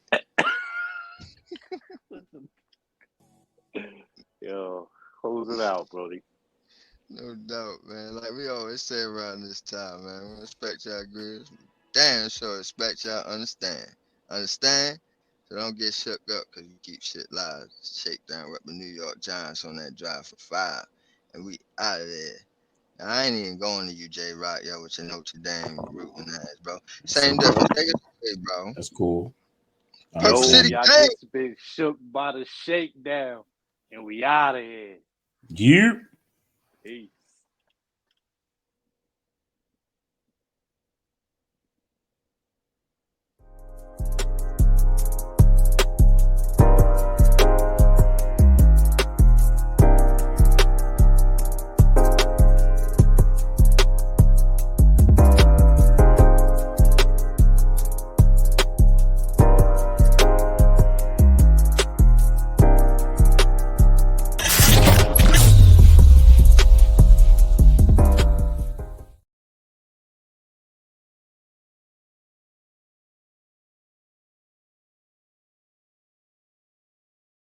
Yo, close it out, Brody. No doubt, man. Like we always say around this time, man. We respect y'all agrees. Damn sure respect y'all understand. Understand? So don't get shook up because you keep shit live. Shakedown rep the New York Giants on that drive for 5. And we out of there. Now, I ain't even going to you, J Rock, yo, with your Notre Dame rooting ass, bro. Same difference. Take it away, bro. That's cool. Purple City y'all Gang. just been shook by the shakedown. And we out of here. You. Peace.